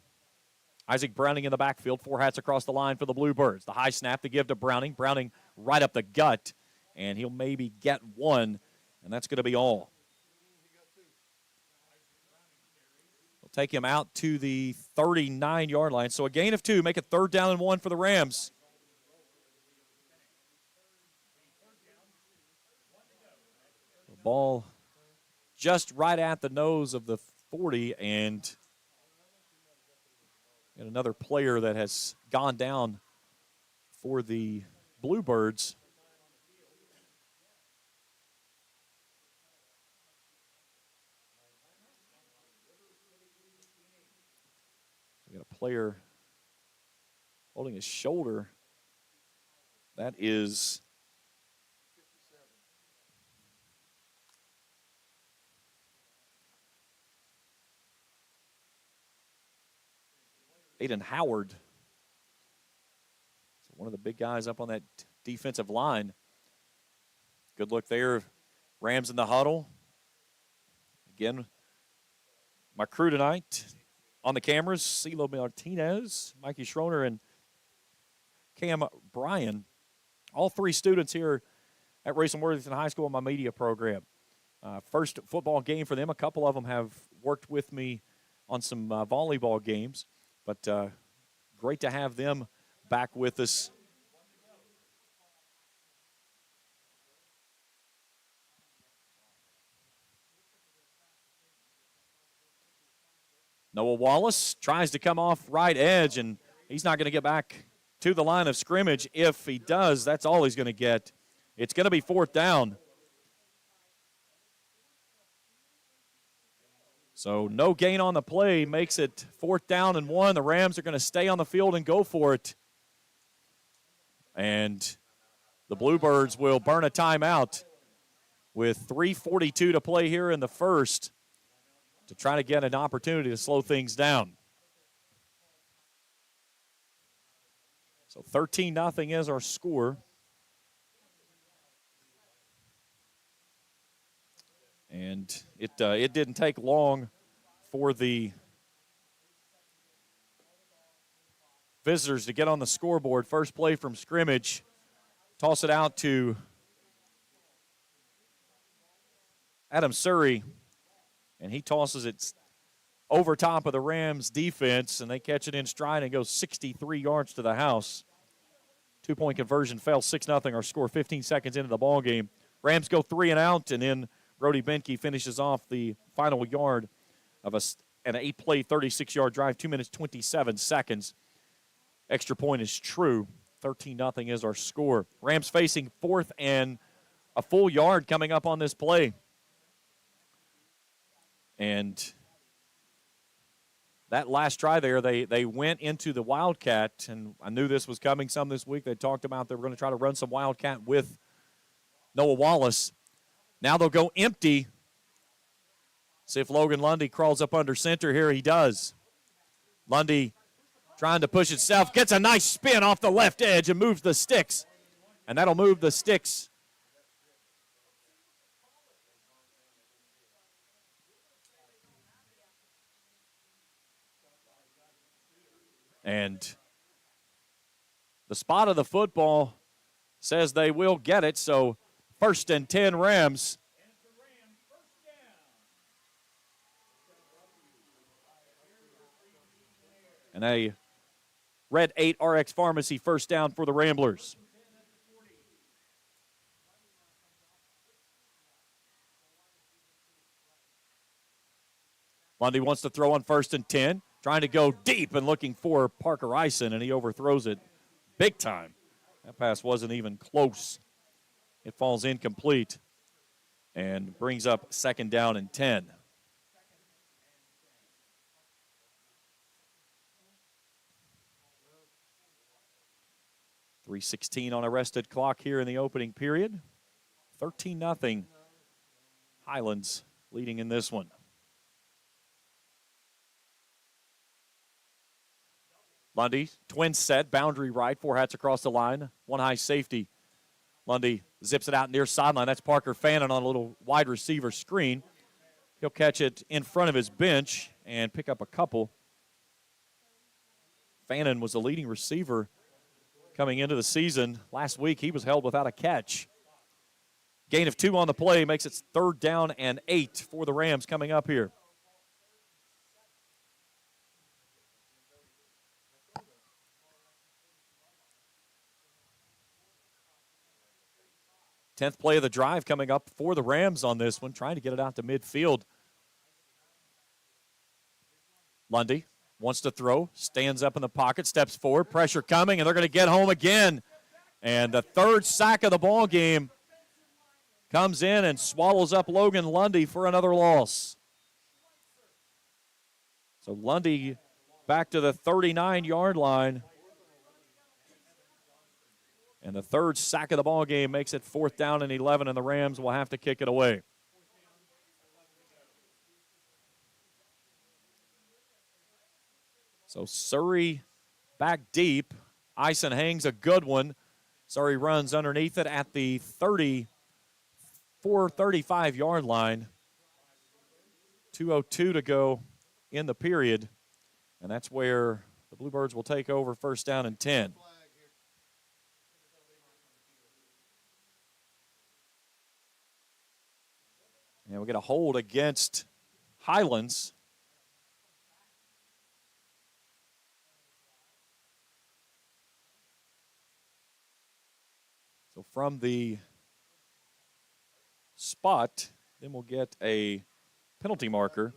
Isaac Browning in the backfield. 4 hats across the line for the Bluebirds. The high snap to give to Browning. Browning right up the gut, and he'll maybe get 1, and that's going to be all. Take him out to the 39-yard line. So a gain of 2, make it 3rd down and 1 for the Rams. The ball just right at the nose of the 40, and another player that has gone down for the Bluebirds. We got a player holding his shoulder. That is Aiden Howard. So one of the big guys up on that defensive line. Good look there. Rams in the huddle. Again, my crew tonight on the cameras, CeeLo Martinez, Mikey Schroner, and Cam Bryan. All three students here at Raceland Worthington High School in my media program. First football game for them. A couple of them have worked with me on some volleyball games, but great to have them back with us. Noah Wallace tries to come off right edge, and he's not going to get back to the line of scrimmage. If he does, that's all he's going to get. It's going to be 4th down. So no gain on the play makes it 4th down and 1. The Rams are going to stay on the field and go for it. And the Bluebirds will burn a timeout with 3:42 to play here in the first to try to get an opportunity to slow things down. So 13-0 is our score. And it didn't take long for the visitors to get on the scoreboard. First play from scrimmage. Toss it out to Adam Surrey. And he tosses it over top of the Rams defense, and they catch it in stride and go 63 yards to the house. 2-point conversion fell 6-0. Our score 15 seconds into the ball game. Rams go 3 and out, and then Brody Benke finishes off the final yard of an 8-play, 36-yard drive, 2 minutes, 27 seconds. Extra point is true. 13-0 is our score. Rams facing 4th and a full yard coming up on this play. And that last try there, they went into the Wildcat, and I knew this was coming some this week. They talked about they were going to try to run some Wildcat with Noah Wallace. Now they'll go empty. See if Logan Lundy crawls up under center. Here he does. Lundy trying to push itself, gets a nice spin off the left edge and moves the sticks. And that'll move the sticks. And the spot of the football says they will get it, so 1st and 10 Rams. And a Red 8 RX Pharmacy first down for the Ramblers. Lundy wants to throw on 1st and 10. Trying to go deep and looking for Parker Eisen, and he overthrows it big time. That pass wasn't even close. It falls incomplete and brings up 2nd down and 10. .316 on arrested clock here in the opening period. 13-0. Highlands leading in this one. Lundy, twin set, boundary right, 4 hats across the line, 1 high safety. Lundy zips it out near sideline. That's Parker Fannin on a little wide receiver screen. He'll catch it in front of his bench and pick up a couple. Fannin was the leading receiver coming into the season. Last week he was held without a catch. Gain of 2 on the play makes it 3rd down and 8 for the Rams coming up here. 10th play of the drive coming up for the Rams on this one, trying to get it out to midfield. Lundy wants to throw, stands up in the pocket, steps forward, pressure coming, and they're going to get home again. And the 3rd sack of the ball game comes in and swallows up Logan Lundy for another loss. So Lundy back to the 39-yard line. And the third sack of the ball game makes it 4th down and 11, and the Rams will have to kick it away. So Surrey back deep. Ison hangs a good one. Surrey runs underneath it at the 35-yard line. 2:02 to go in the period. And that's where the Bluebirds will take over 1st down and 10. And we get a hold against Highlands. So from the spot, then we'll get a penalty marker.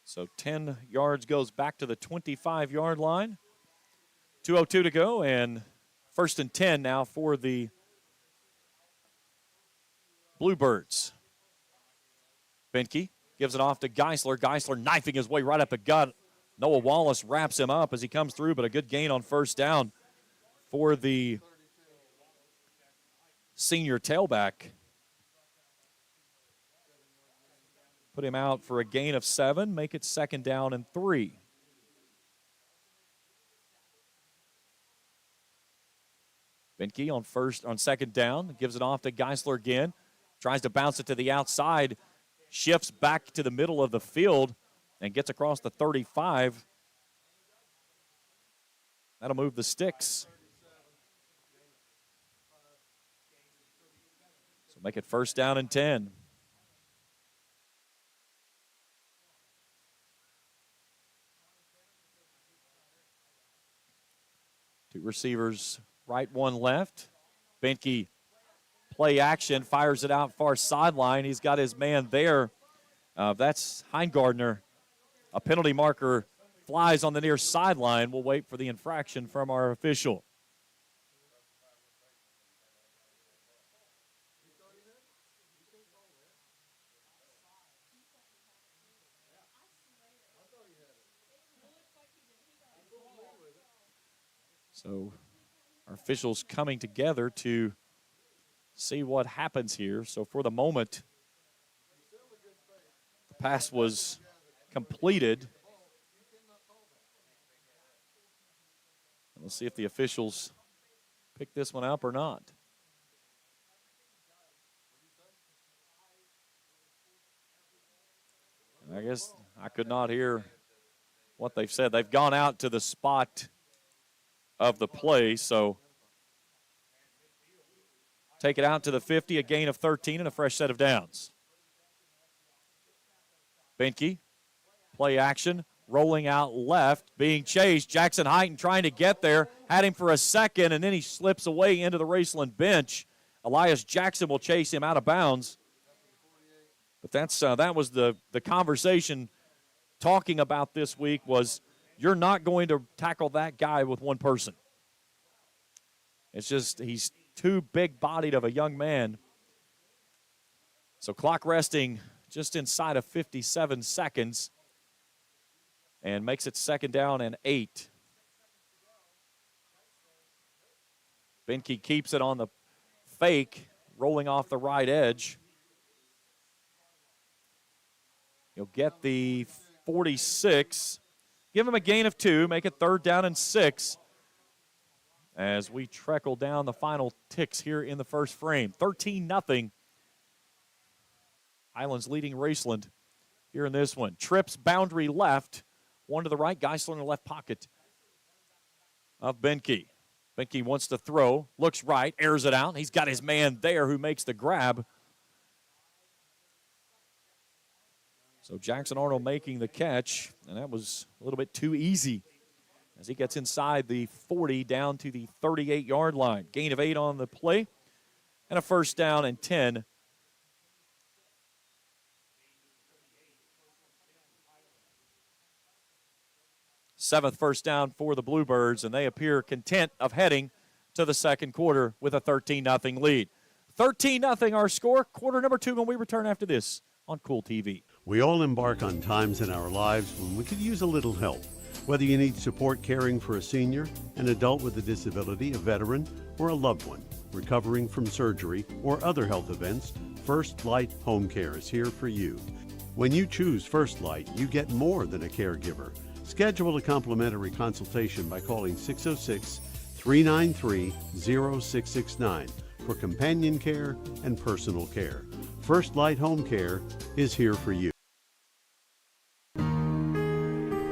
So 10 yards goes back to the 25-yard line. 2:02 to go, and 1st and 10 now for the Bluebirds. Benke gives it off to Geisler. Geisler knifing his way right up the gut. Noah Wallace wraps him up as he comes through, but a good gain on 1st down for the senior tailback. Put him out for a gain of 7, make it 2nd down and 3. Benke on 2nd down, gives it off to Geisler again. Tries to bounce it to the outside, shifts back to the middle of the field, and gets across the 35. That'll move the sticks. So make it 1st down and 10. Two receivers, right, one left. Benke, play action, fires it out far sideline. He's got his man there. That's Heingardner. A penalty marker flies on the near sideline. We'll wait for the infraction from our official. So our officials coming together to see what happens here. So for the moment, the pass was completed. And we'll see if the officials pick this one up or not. And I guess I could not hear what they've said. They've gone out to the spot of the play, so take it out to the 50, a gain of 13 and a fresh set of downs. Benke, play action, rolling out left, being chased. Jackson Heighton trying to get there, had him for a second, and then he slips away into the Raceland bench. Elias Jackson will chase him out of bounds. But that was the conversation talking about this week was you're not going to tackle that guy with one person. It's just he's too big-bodied of a young man. So clock resting just inside of 57 seconds and makes it 2nd down and 8. Benke keeps it on the fake, rolling off the right edge. He'll get the 46. Give him a gain of 2, make it 3rd down and 6 as we trickle down the final ticks here in the first frame. 13-0. Highlands leading Raceland here in this one. Trips boundary left, one to the right. Geisler in the left pocket of Benke. Benke wants to throw, looks right, airs it out. He's got his man there who makes the grab. So Jackson Arnold making the catch, and that was a little bit too easy as he gets inside the 40 down to the 38-yard line. Gain of 8 on the play and a 1st down and 10. Seventh 1st down for the Bluebirds, and they appear content of heading to the second quarter with a 13-0 lead. 13-0 our score. Quarter number 2 when we return after this on Kool TV.
We all embark on times in our lives when we could use a little help. Whether you need support caring for a senior, an adult with a disability, a veteran, or a loved one recovering from surgery or other health events, First Light Home Care is here for you. When you choose First Light, you get more than a caregiver. Schedule a complimentary consultation by calling 606-393-0669 for companion care and personal care. First Light Home Care is here for you.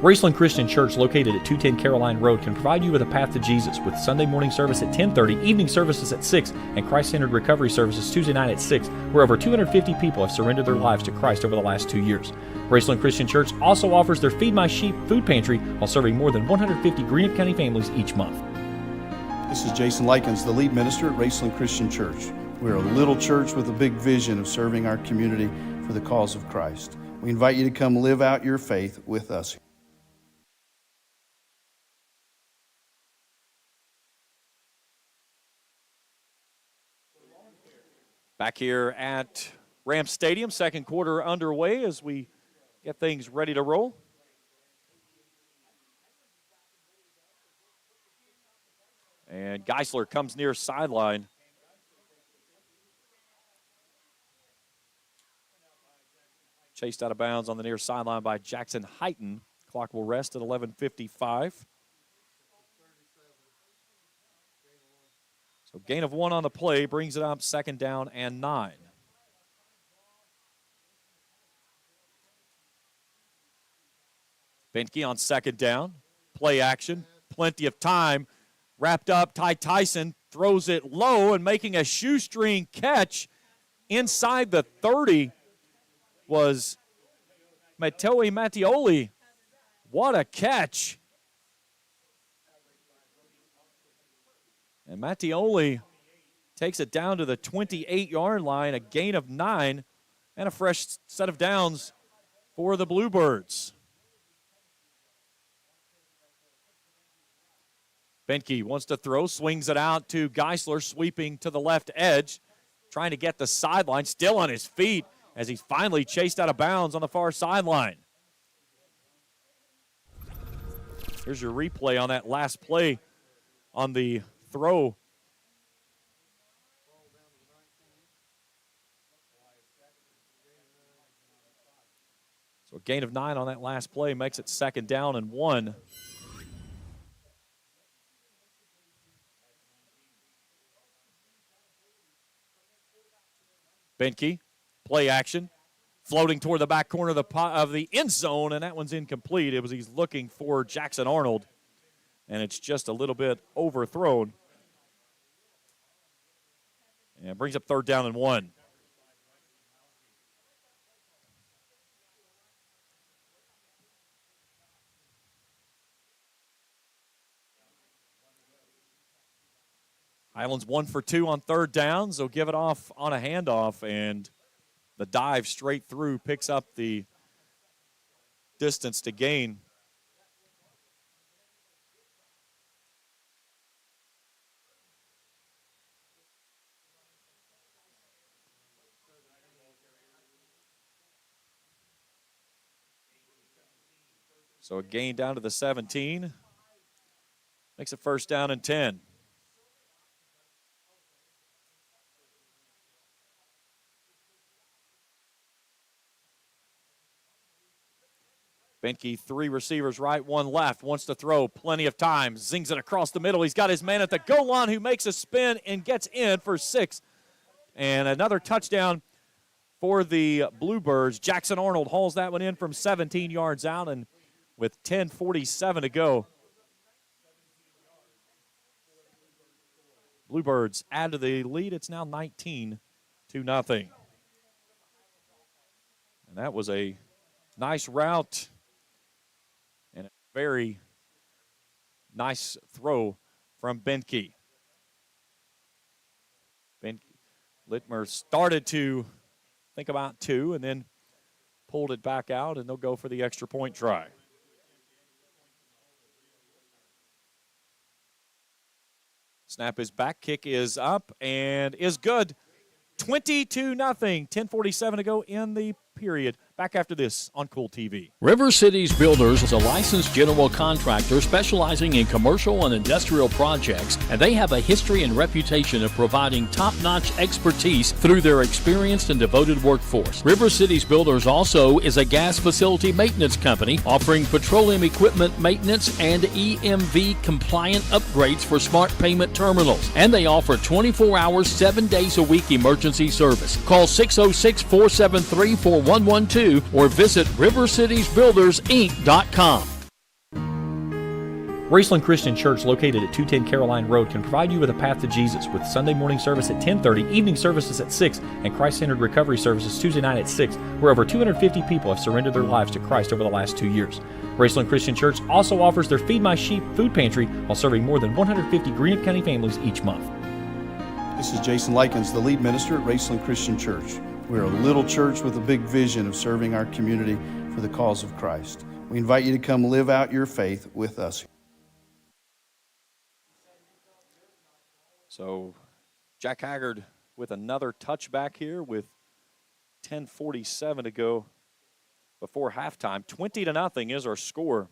Raceland Christian Church, located at 210 Caroline Road, can provide you with a path to Jesus with Sunday morning service at 10:30, evening services at 6, and Christ-centered recovery services Tuesday night at 6, where over 250 people have surrendered their lives to Christ over the last 2 years. Raceland Christian Church also offers their Feed My Sheep food pantry while serving more than 150 Greenup County families each month.
This is Jason Likens, the lead minister at Raceland Christian Church. We're a little church with a big vision of serving our community for the cause of Christ. We invite you to come live out your faith with us.
Back here at Rams Stadium, second quarter underway as we get things ready to roll. And Geisler comes near sideline. Chased out of bounds on the near sideline by Jackson Heighton. Clock will rest at 11:55. So gain of 1 on the play brings it up 2nd down and 9. Benke on 2nd down. Play action. Plenty of time. Wrapped up. Ty Tyson throws it low and making a shoestring catch inside the 30 was Matteo Mattioli. What a catch. And Mattioli takes it down to the 28-yard line, a gain of 9, and a fresh set of downs for the Bluebirds. Benke wants to throw, swings it out to Geisler, sweeping to the left edge, trying to get the sideline, still on his feet as he's finally chased out of bounds on the far sideline. Here's your replay on that last play on the throw. So a gain of 9 on that last play makes it 2nd down and 1. Benke, play action, floating toward the back corner of the end zone, and that one's incomplete. He's looking for Jackson Arnold, and it's just a little bit overthrown. And it brings up 3rd down and 1. Highlands 1 for 2 on 3rd downs. They'll give it off on a handoff, and the dive straight through picks up the distance to gain. So a gain down to the 17. Makes it 1st down and 10. Benke, 3 receivers right, 1 left. Wants to throw, plenty of time. Zings it across the middle. He's got his man at the goal line who makes a spin and gets in for 6. And another touchdown for the Bluebirds. Jackson Arnold hauls that one in from 17 yards out, and with 10:47 to go, Bluebirds add to the lead. It's now 19-0. And that was a nice route and a very nice throw from Benke. Littmer started to think about 2 and then pulled it back out, and they'll go for the extra point try. Snap is back, kick is up, and is good. 20-0. 10:47 to go in the period. Back after this on Kool TV.
River Cities Builders is a licensed general contractor specializing in commercial and industrial projects, and they have a history and reputation of providing top-notch expertise through their experienced and devoted workforce. River Cities Builders also is a gas facility maintenance company offering petroleum equipment maintenance and EMV-compliant upgrades for smart payment terminals, and they offer 24 hours, 7 days a week emergency service. Call 606-473-4112 or visit rivercitiesbuildersinc.com.
Raceland Christian Church, located at 210 Caroline Road, can provide you with a path to Jesus with Sunday morning service at 10:30, evening services at 6, and Christ-centered recovery services Tuesday night at 6, where over 250 people have surrendered their lives to Christ over the last 2 years. Raceland Christian Church also offers their Feed My Sheep food pantry while serving more than 150 Greenup County families each month.
This is Jason Likens, the lead minister at Raceland Christian Church. We're a little church with a big vision of serving our community for the cause of Christ. We invite you to come live out your faith with us.
So Jack Haggard with another touchback here with 10:47 to go before halftime. 20-0 is our score.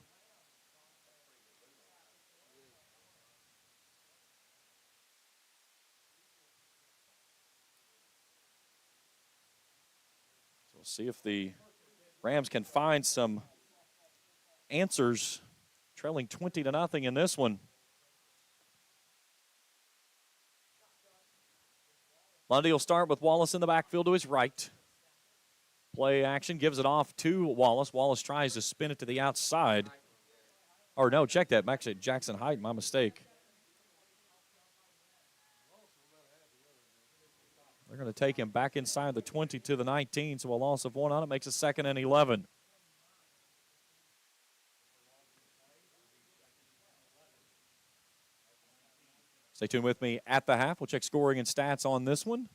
We'll see if the Rams can find some answers, trailing 20-0 in this one. Lundy will start with Wallace in the backfield to his right. Play action, gives it off to Wallace. Wallace tries to spin it to the outside. Or no, check that. Actually, Jackson Height, my mistake. They're going to take him back inside the 20 to the 19, so a loss of 1 on it makes it 2nd and 11. Stay tuned with me at the half. We'll check scoring and stats on this one.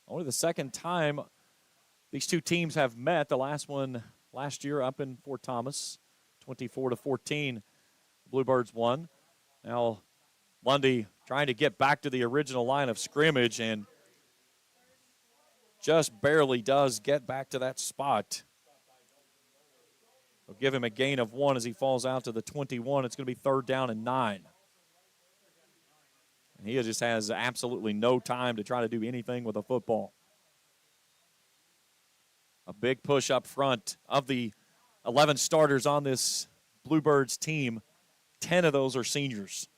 Only the second time these two teams have met. The last one last year up in Fort Thomas, 24-14. Bluebirds won. Now Lundy trying to get back to the original line of scrimmage and just barely does get back to that spot. They'll give him a gain of 1 as he falls out to the 21. It's going to be 3rd down and 9. And he just has absolutely no time to try to do anything with a football. A big push up front. Of the 11 starters on this Bluebirds team, 10 of those are seniors.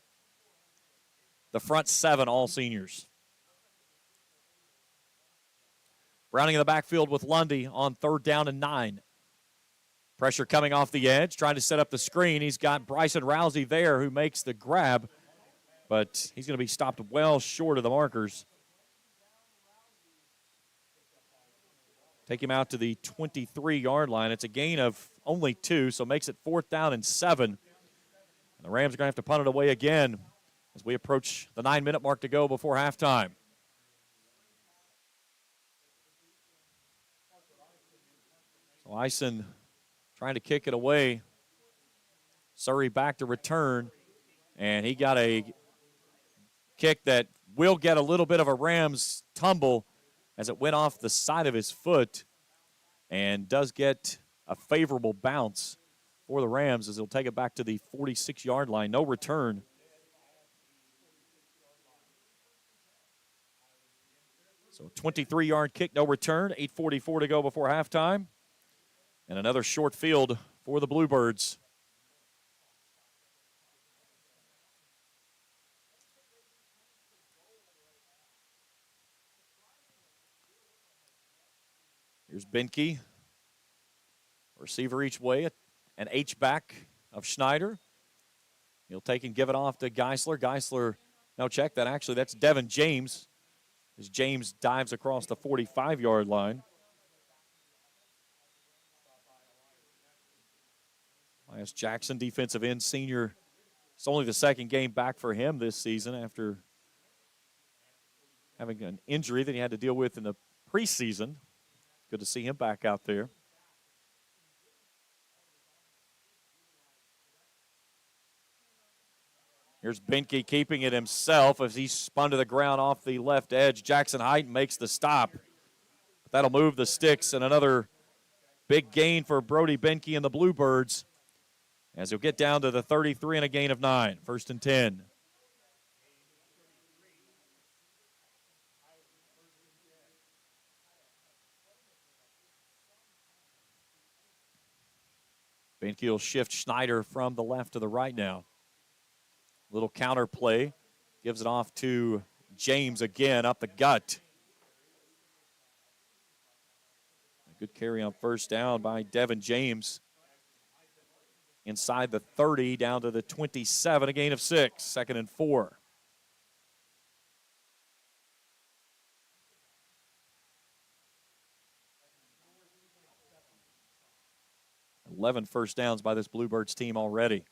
The front 7 all seniors. Browning in the backfield with Lundy on 3rd down and 9. Pressure coming off the edge, trying to set up the screen. He's got Bryson Rousey there who makes the grab, but he's going to be stopped well short of the markers. Take him out to the 23-yard line. It's a gain of only 2, so makes it 4th down and 7. And the Rams are going to have to punt it away again as we approach the 9-minute mark to go before halftime. So Ison trying to kick it away. Surrey back to return, and he got a kick that will get a little bit of a Rams tumble as it went off the side of his foot and does get a favorable bounce for the Rams as he'll take it back to the 46-yard line. No return. So 23-yard kick, no return. 8:44 to go before halftime. And another short field for the Bluebirds. Here's Benke. Receiver each way, an H-back of Schneider. He'll take and give it off to Geisler. Geisler, no, check that. Actually, that's Devin James as James dives across the 45-yard line. Elias Jackson, defensive end senior. It's only the second game back for him this season after having an injury that he had to deal with in the preseason. Good to see him back out there. Here's Benke keeping it himself as he spun to the ground off the left edge. Jackson Hyden makes the stop. That'll move the sticks, and another big gain for Brody Benke and the Bluebirds as he'll get down to the 33 and a gain of 9. 1st and 10. Benke will shift Schneider from the left to the right now. Little counter play. Gives it off to James again up the gut. A good carry on 1st down by Devin James. Inside the 30 down to the 27, a gain of 6. 2nd and 4. 11 first downs by this Bluebirds team already.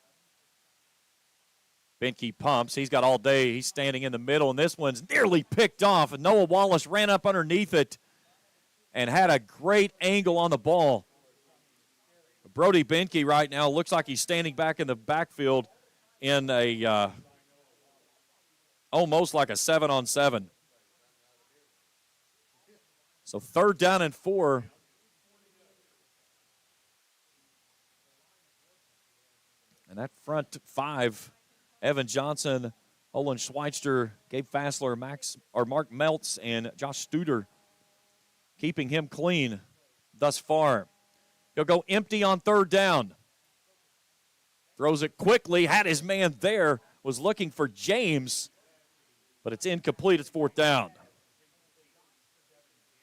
Benke pumps. He's got all day. He's standing in the middle, and this one's nearly picked off. And Noah Wallace ran up underneath it and had a great angle on the ball. Brody Benke right now looks like he's standing back in the backfield in a almost like a 7-on-7. So 3rd down and 4. And that front 5, Evan Johnson, Olin Schweitzer, Gabe Fassler, Mark Meltz, and Josh Studer, keeping him clean thus far. He'll go empty on 3rd down. Throws it quickly, had his man there, was looking for James, but it's incomplete. It's 4th down.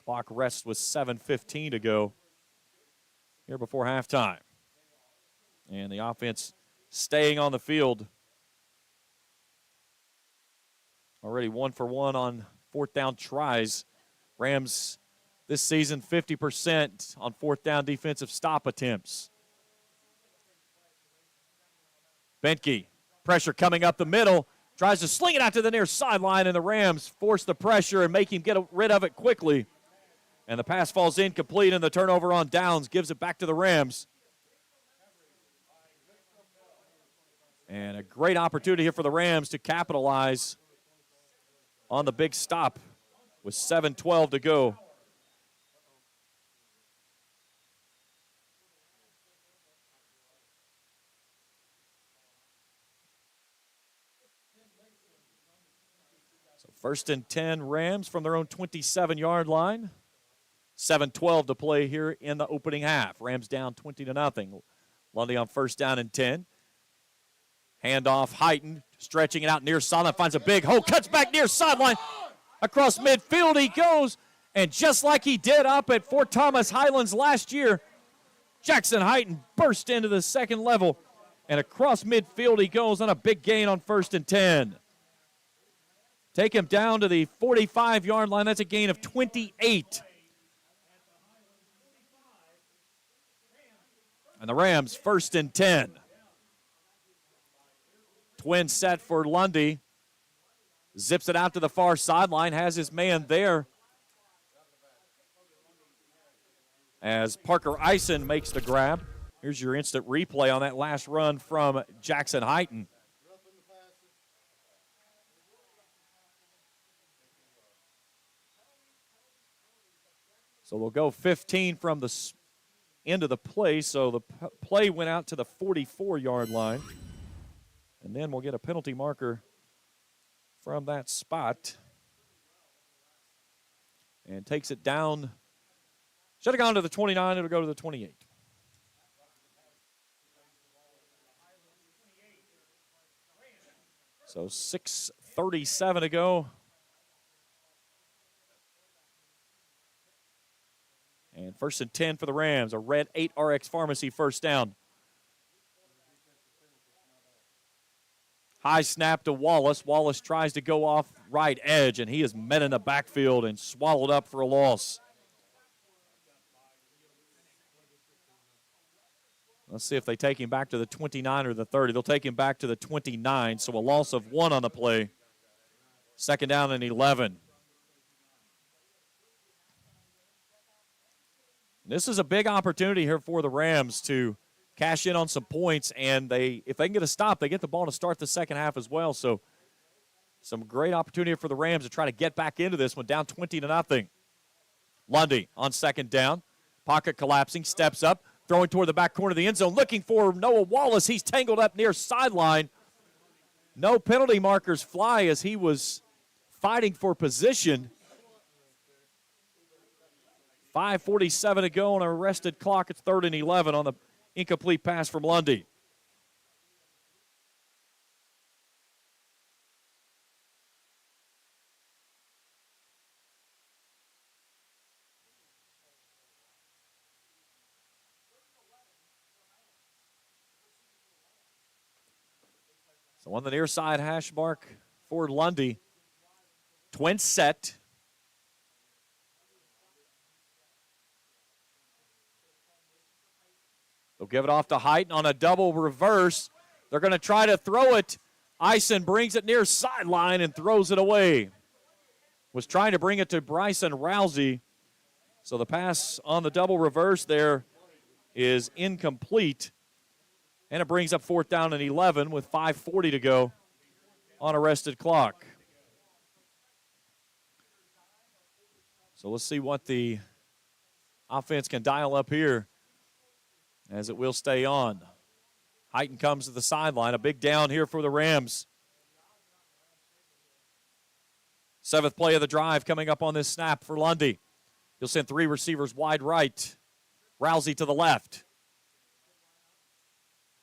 Clock rests with 7:15 to go here before halftime. And the offense staying on the field. Already 1 for 1 on 4th down tries. Rams this season 50% on 4th down defensive stop attempts. Benke, pressure coming up the middle, tries to sling it out to the near sideline, and the Rams force the pressure and make him get rid of it quickly. And the pass falls incomplete, and the turnover on downs gives it back to the Rams. And a great opportunity here for the Rams to capitalize on the big stop with 7:12 to go. So 1st and 10 Rams from their own 27-yard line. 7:12 to play here in the opening half. Rams down 20-0. Lundy on 1st down and 10. Handoff, Hyten, stretching it out near sideline, finds a big hole, cuts back near sideline. Across midfield he goes, and just like he did up at Fort Thomas Highlands last year, Jackson Hyten burst into the 2nd level, and across midfield he goes on a big gain on 1st and 10. Take him down to the 45-yard line. That's a gain of 28. And the Rams 1st and 10. Twin set for Lundy. Zips it out to the far sideline, has his man there. As Parker Eisen makes the grab. Here's your instant replay on that last run from Jackson Hyten. So they'll go 15 from the end of the play. So the play went out to the 44-yard line. And then we'll get a penalty marker from that spot. And takes it down. Should have gone to the 29. It'll go to the 28. So 6:37 to go. And 1st and 10 for the Rams. A red 8RX Pharmacy 1st down. High snap to Wallace. Wallace tries to go off right edge, and he is met in the backfield and swallowed up for a loss. Let's see if they take him back to the 29 or the 30. They'll take him back to the 29, so a loss of 1 on the play. 2nd down and 11. This is a big opportunity here for the Rams to cash in on some points, and if they can get a stop, they get the ball to start the second half as well. So some great opportunity for the Rams to try to get back into this one, down 20-0. Lundy on second down. Pocket collapsing, steps up, throwing toward the back corner of the end zone, looking for Noah Wallace. He's tangled up near sideline. No penalty markers fly as he was fighting for position. 5:47 to go on an arrested clock. It's 3rd and 11 on the incomplete pass from Lundy. So on the near side hash mark for Lundy. Twin set. They'll give it off to Heighton on a double reverse. They're going to try to throw it. Ison brings it near sideline and throws it away. Was trying to bring it to Bryson Rousey. So the pass on the double reverse there is incomplete. And it brings up 4th down and 11 with 5:40 to go on arrested clock. So let's see what the offense can dial up here, as it will stay on. Heighton comes to the sideline. A big down here for the Rams. 7th play of the drive coming up on this snap for Lundy. He'll send 3 receivers wide right. Rousey to the left.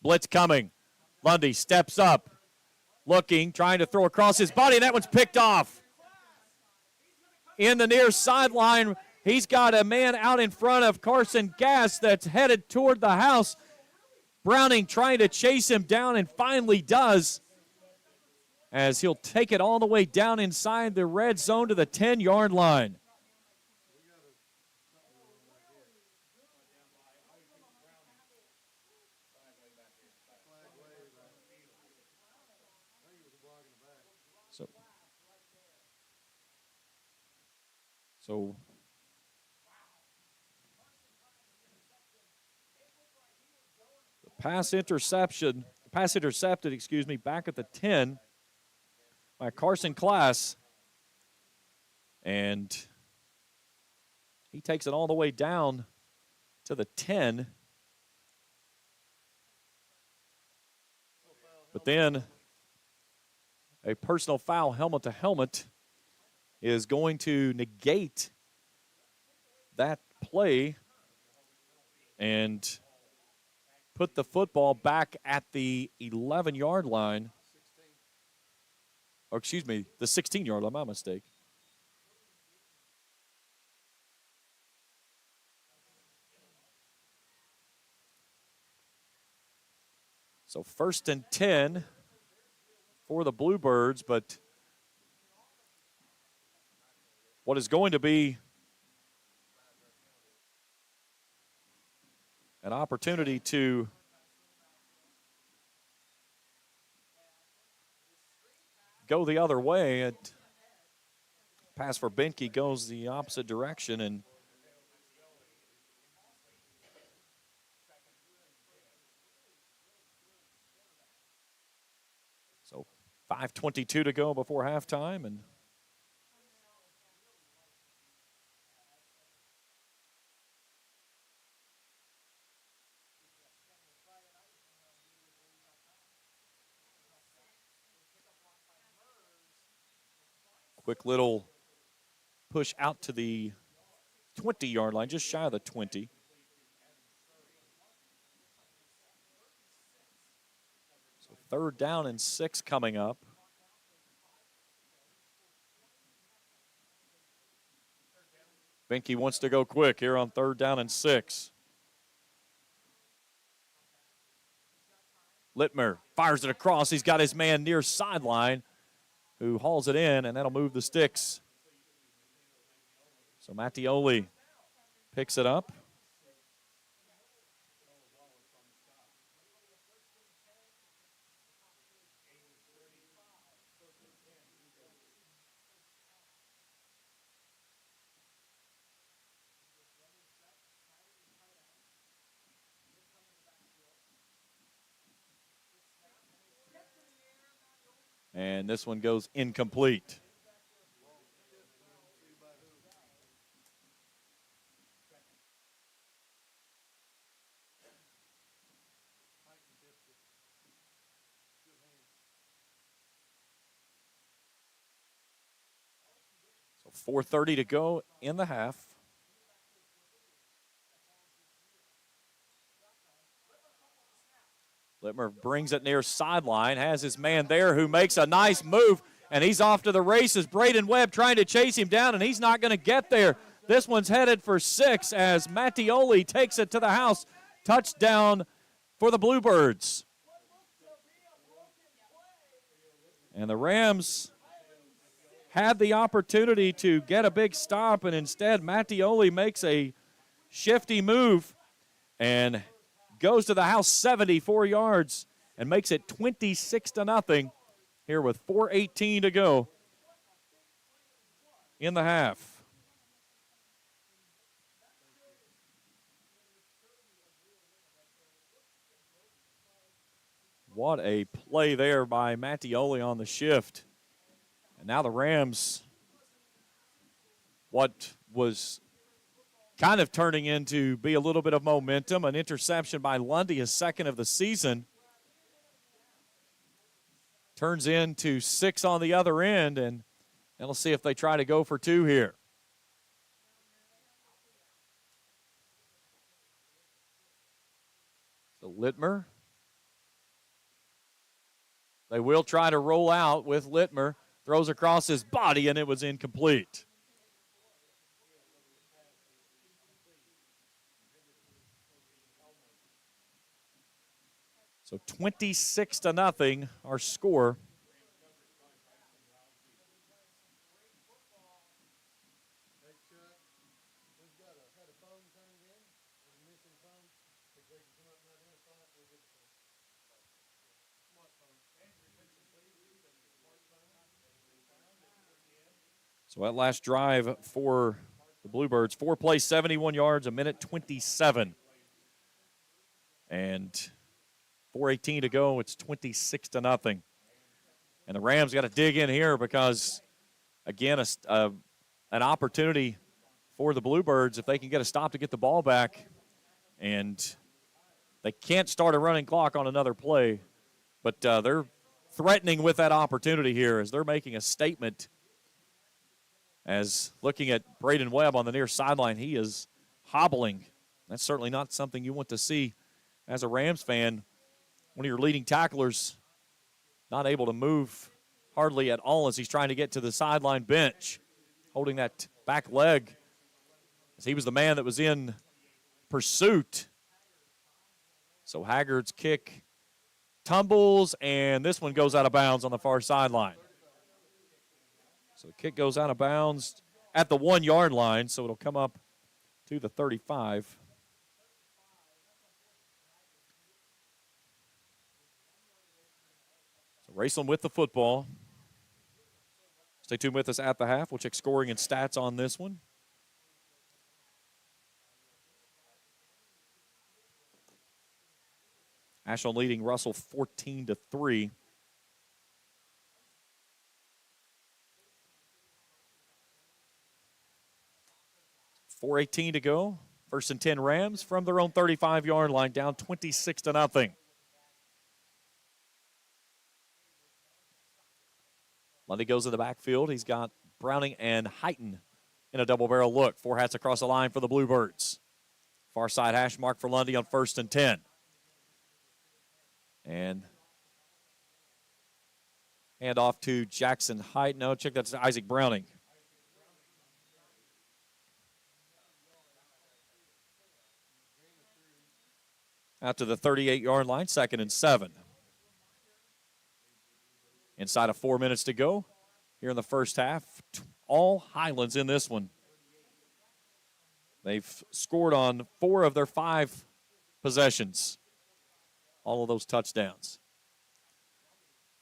Blitz coming. Lundy steps up. Looking, trying to throw across his body, and that one's picked off. In the near sideline, he's got a man out in front of Carson Gass that's headed toward the house. Browning trying to chase him down and finally does, as he'll take it all the way down inside the red zone to the 10-yard line. So the pass intercepted, back at the 10 by Carson Class. And he takes it all the way down to the 10. But then a personal foul, helmet to helmet, is going to negate that play and put the football back at the 11-yard line. Or excuse me, the 16-yard line, my mistake. So 1st and 10 for the Bluebirds, but what is going to be an opportunity to go the other way. Pass for Benke goes the opposite direction, and so 5:22 to go before halftime, and quick little push out to the 20-yard line, just shy of the 20. So 3rd down and 6 coming up. Benke wants to go quick here on 3rd down and 6. Littmer fires it across. He's got his man near sideline, who hauls it in, and that'll move the sticks. So Mattioli picks it up. And this one goes incomplete. So 4:30 to go in the half. Littmer brings it near sideline, has his man there who makes a nice move, and he's off to the races. Braden Webb trying to chase him down, and he's not going to get there. This one's headed for 6 as Mattioli takes it to the house. Touchdown for the Bluebirds. And the Rams had the opportunity to get a big stop, and instead Mattioli makes a shifty move and goes to the house 74 yards and makes it 26-0 here with 4:18 to go in the half. What a play there by Mattioli on the shift. And now the Rams, what was kind of turning into be a little bit of momentum, an interception by Lundy, his second of the season, turns into 6 on the other end, and we'll see if they try to go for 2 here. So Littmer, they will try to roll out with Littmer, throws across his body, and it was incomplete. So 26-0, our score. So that last drive for the Bluebirds, 4 plays, 71 yards, a minute 27. And 4:18 to go. It's 26-0. And the Rams got to dig in here because, again, an opportunity for the Bluebirds if they can get a stop to get the ball back. And they can't start a running clock on another play. But they're threatening with that opportunity here as they're making a statement. As looking at Braden Webb on the near sideline, he is hobbling. That's certainly not something you want to see as a Rams fan. One of your leading tacklers not able to move hardly at all as he's trying to get to the sideline bench, holding that back leg as he was the man that was in pursuit. So Haggard's kick tumbles, and this one goes out of bounds on the far sideline. So the kick goes out of bounds at the 1-yard line, so it'll come up to the 35. Raceland with the football. Stay tuned with us at the half. We'll check scoring and stats on this one. Ashland leading Russell 14-3. .418 to go. 1st and 10 Rams from their own 35-yard line, down 26-0. Lundy goes in the backfield. He's got Browning and Heighton in a double-barrel look. 4 hats across the line for the Bluebirds. Far side hash mark for Lundy on 1st and 10. And hand off to Jackson Heighton. No, check that's Isaac Browning. Out to the 38-yard line, 2nd and 7. Inside of 4 minutes to go here in the first half. All Highlands in this one. They've scored on 4 of their 5 possessions. All of those touchdowns.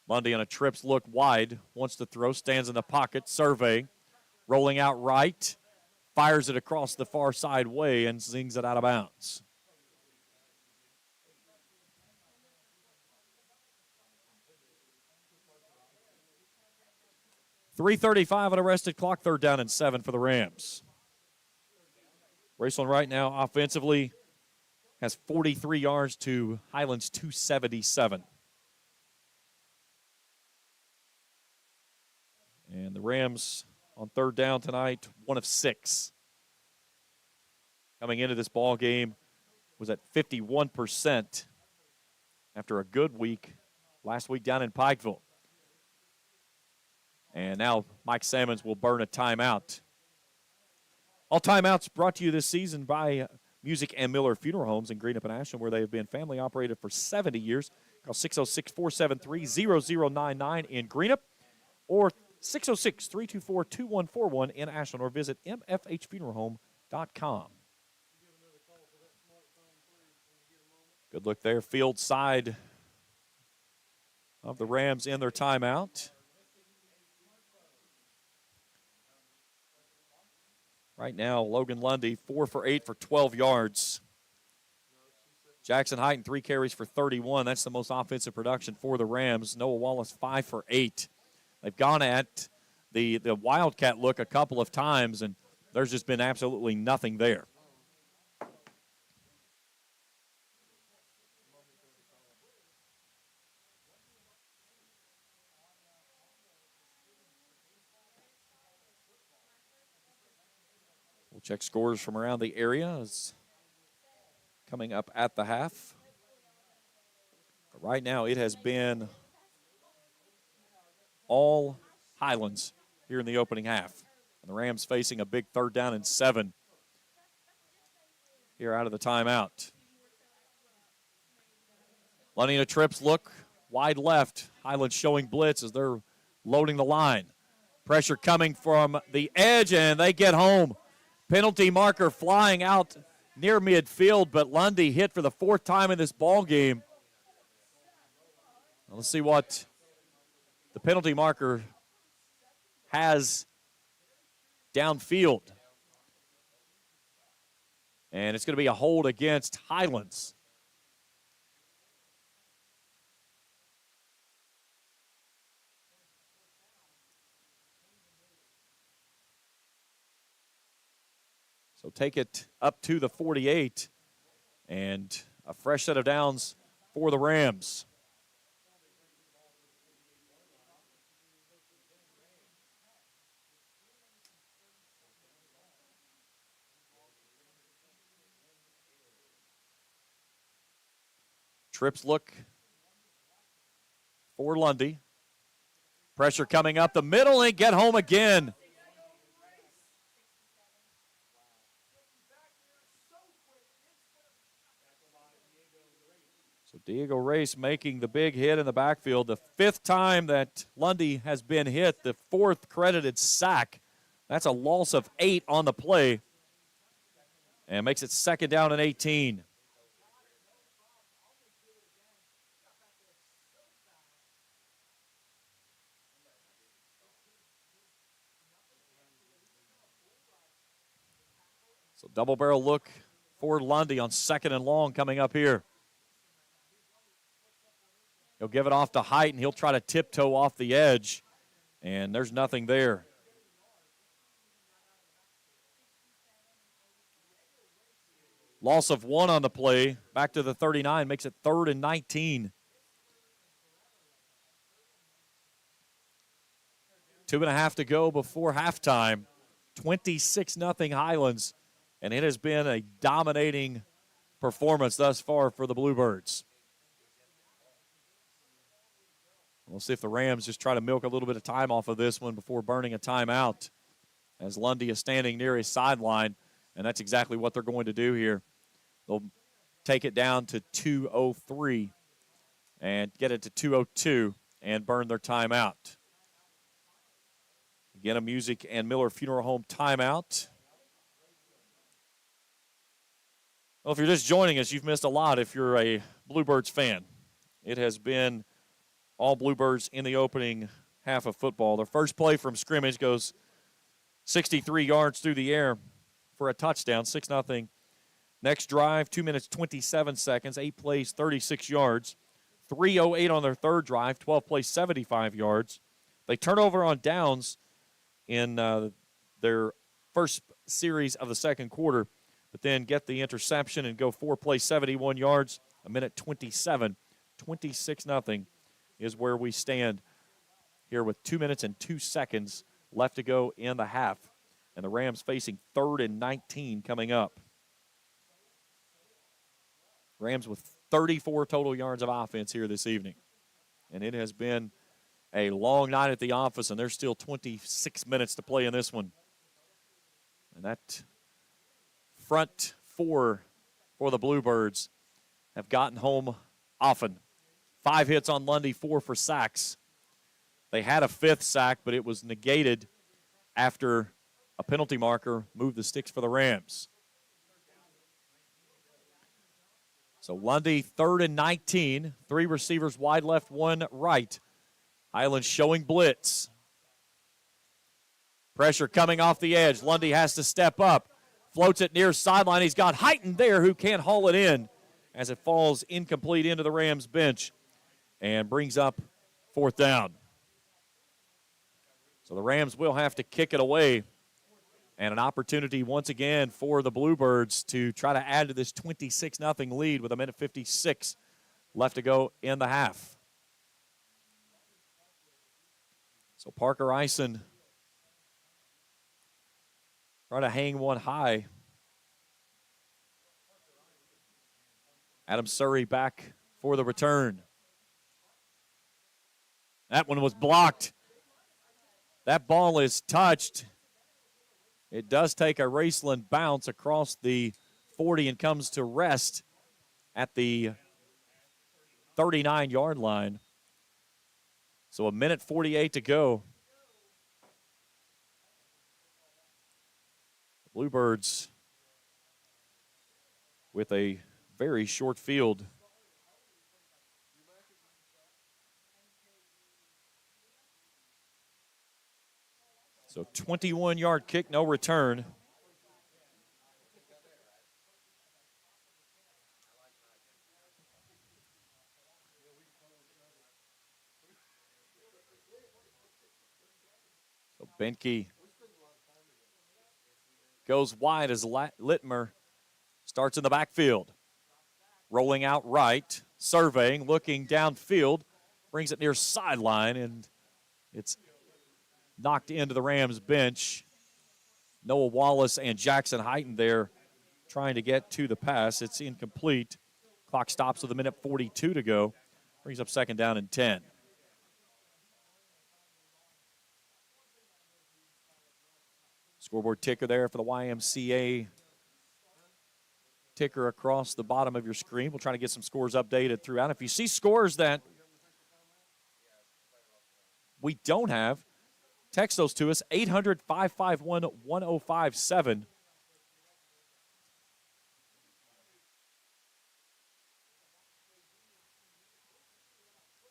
Lundy on a trips look wide. Wants to throw, stands in the pocket, survey. Rolling out right. Fires it across the far side way and zings it out of bounds. 3:35 on arrested clock, 3rd down and 7 for the Rams. Raceland right now offensively has 43 yards to Highlands 277. And the Rams on 3rd down tonight, 1 of 6. Coming into this ball game was at 51% after a good week last week down in Pikeville. And now Mike Sammons will burn a timeout. All timeouts brought to you this season by Music and Miller Funeral Homes in Greenup and Ashland, where they have been family operated for 70 years. Call 606-473-0099 in Greenup or 606-324-2141 in Ashland, or visit mfhfuneralhome.com. Good look there, field side of the Rams in their timeout. Right now, Logan Lundy, 4 for 8 for 12 yards. Jackson Heighton, 3 carries for 31. That's the most offensive production for the Rams. Noah Wallace, 5 for 8. They've gone at the Wildcat look a couple of times, and there's just been absolutely nothing there. We'll check scores from around the area as coming up at the half. But right now it has been all Highlands here in the opening half. And the Rams facing a big 3rd down and 7 here out of the timeout. Lundy and a trips look wide left. Highlands showing blitz as they're loading the line. Pressure coming from the edge, and they get home. Penalty marker flying out near midfield, but Lundy hit for the 4th time in this ball game. Let's see what the penalty marker has downfield. And it's going to be a hold against Highlands. So take it up to the 48, and a fresh set of downs for the Rams. Trips look for Lundy. Pressure coming up the middle, and get home again. So Diego Race making the big hit in the backfield. The 5th time that Lundy has been hit, the 4th credited sack. That's a loss of 8 on the play. And makes it 2nd down and 18. So double barrel look for Lundy on 2nd and long coming up here. He'll give it off to Height, and he'll try to tiptoe off the edge, and there's nothing there. Loss of 1 on the play. Back to the 39, makes it 3rd and 19. 2.5 to go before halftime. 26-0 Highlands, and it has been a dominating performance thus far for the Bluebirds. We'll see if the Rams just try to milk a little bit of time off of this one before burning a timeout, as Lundy is standing near his sideline, and that's exactly what they're going to do here. They'll take it down to 2:03 and get it to 2:02 and burn their timeout. Again, a Music and Miller Funeral Home timeout. Well, if you're just joining us, you've missed a lot if you're a Bluebirds fan. It has been all Bluebirds in the opening half of football. Their first play from scrimmage goes 63 yards through the air for a touchdown, 6-0. Next drive, 2 minutes, 27 seconds, 8 plays, 36 yards. 3:08 on their third drive, 12 plays, 75 yards. They turn over on downs in their first series of the second quarter, but then get the interception and go 4 plays, 71 yards, a minute 27. 26-0 is where we stand here with 2 minutes and 2 seconds left to go in the half. And the Rams facing 3rd and 19 coming up. Rams with 34 total yards of offense here this evening. And it has been a long night at the office, and there's still 26 minutes to play in this one. And that front four for the Bluebirds have gotten home often. 5 hits on Lundy, 4 for sacks. They had a 5th sack, but it was negated after a penalty marker moved the sticks for the Rams. So Lundy, 3rd and 19. 3 receivers wide left, 1 right. Highlands showing blitz. Pressure coming off the edge. Lundy has to step up. Floats it near sideline. He's got Heighton there who can't haul it in as it falls incomplete into the Rams bench and brings up 4th down. So the Rams will have to kick it away. And an opportunity once again for the Bluebirds to try to add to this 26-0 lead with a minute 56 left to go in the half. So Parker Eisen trying to hang one high. Adam Surrey back for the return. That one was blocked. That ball is touched. It does take a Raceland bounce across the 40 and comes to rest at the 39-yard line. So a minute 48 to go. The Bluebirds with a very short field. So 21-yard kick, no return. So Benke goes wide as Littmer starts in the backfield. Rolling out right, surveying, looking downfield, brings it near sideline, and it's knocked into the Rams bench. Noah Wallace and Jackson Heighton there trying to get to the pass. It's incomplete. Clock stops with a minute 42 to go. Brings up 2nd down and 10. Scoreboard ticker there for the YMCA. Ticker across the bottom of your screen. We'll try to get some scores updated throughout. If you see scores that we don't have, text those to us, 800-551-1057. And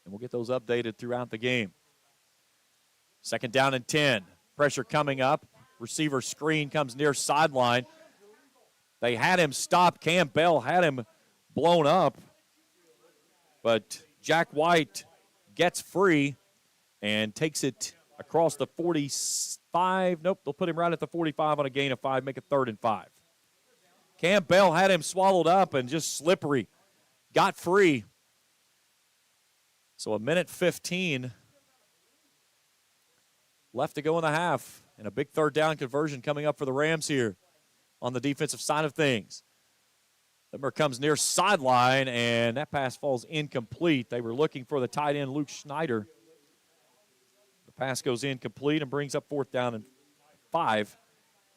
we'll get those updated throughout the game. 2nd down and 10. Pressure coming up. Receiver screen comes near sideline. They had him stopped. Cam Bell had him blown up. But Jack White gets free and takes it across the 45. Nope, they'll put him right at the 45 on a gain of 5, make it 3rd and 5. Cam Bell had him swallowed up and just slippery. Got free. So a minute 15 left to go in the half. And a big 3rd down conversion coming up for the Rams here on the defensive side of things. Littmer comes near sideline, and that pass falls incomplete. They were looking for the tight end, Luke Schneider. The pass goes incomplete and brings up 4th down and 5.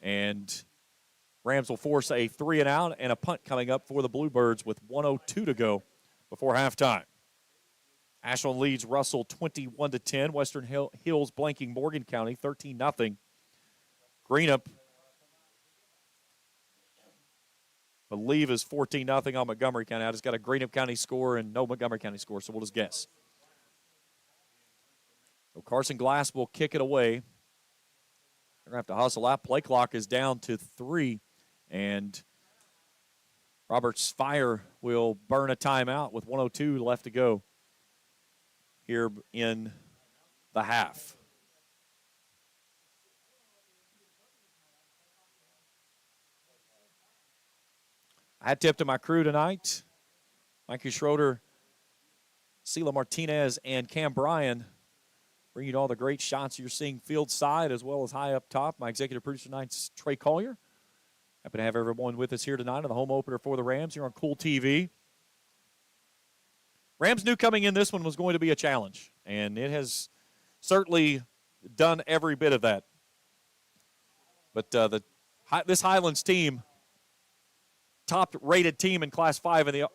And Rams will force a 3-and-out and a punt coming up for the Bluebirds with 1:02 to go before halftime. Ashland leads Russell 21-10. Western Hills blanking Morgan County 13-0. Greenup, believe, is 14-0 on Montgomery County. I just got a Greenup County score and no Montgomery County score, so we'll just guess. So Carson Glass will kick it away. They're going to have to hustle out. Play clock is down to 3, and Robert Spire will burn a timeout with 1:02 left to go here in the half. Hat tip to my crew tonight. Mikey Schroeder, Sela Martinez, and Cam Bryan bringing you all the great shots you're seeing field side as well as high up top. My executive producer tonight's Trey Collier. Happy to have everyone with us here tonight on the home opener for the Rams here on Kool TV. Rams knew coming in this one was going to be a challenge, and it has certainly done every bit of that. But this Highlands team, top-rated team in Class 5 in the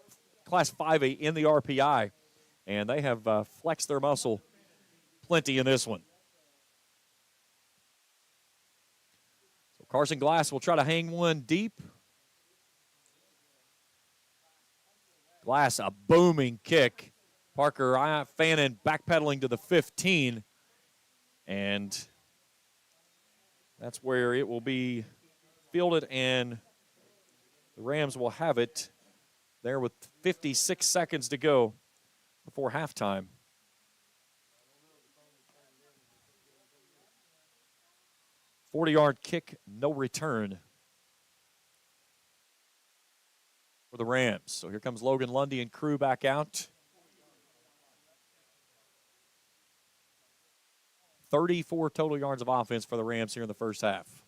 Class 5A in the RPI, and they have flexed their muscle plenty in this one. So Carson Glass will try to hang one deep. Glass, a booming kick. Parker Fannin backpedaling to the 15. And that's where it will be fielded, and the Rams will have it there with 56 seconds to go before halftime. "40-yard kick, no return for the Rams. So here comes Logan Lundy and crew back out. 34 total yards of offense for the Rams here in the first half.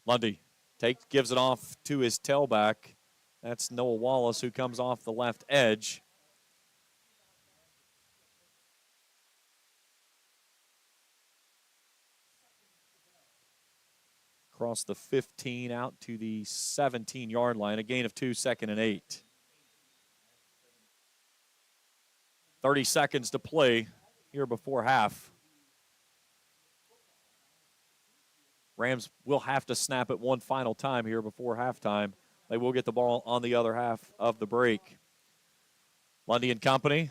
Lundy gives it off to his tailback. That's Noah Wallace, who comes off the left edge. Across the 15 out to the 17-yard line. A gain of 2, 2nd and 8. 30 seconds to play here before half. Rams will have to snap it one final time here before halftime. They will get the ball on the other half of the break. Lundy and company.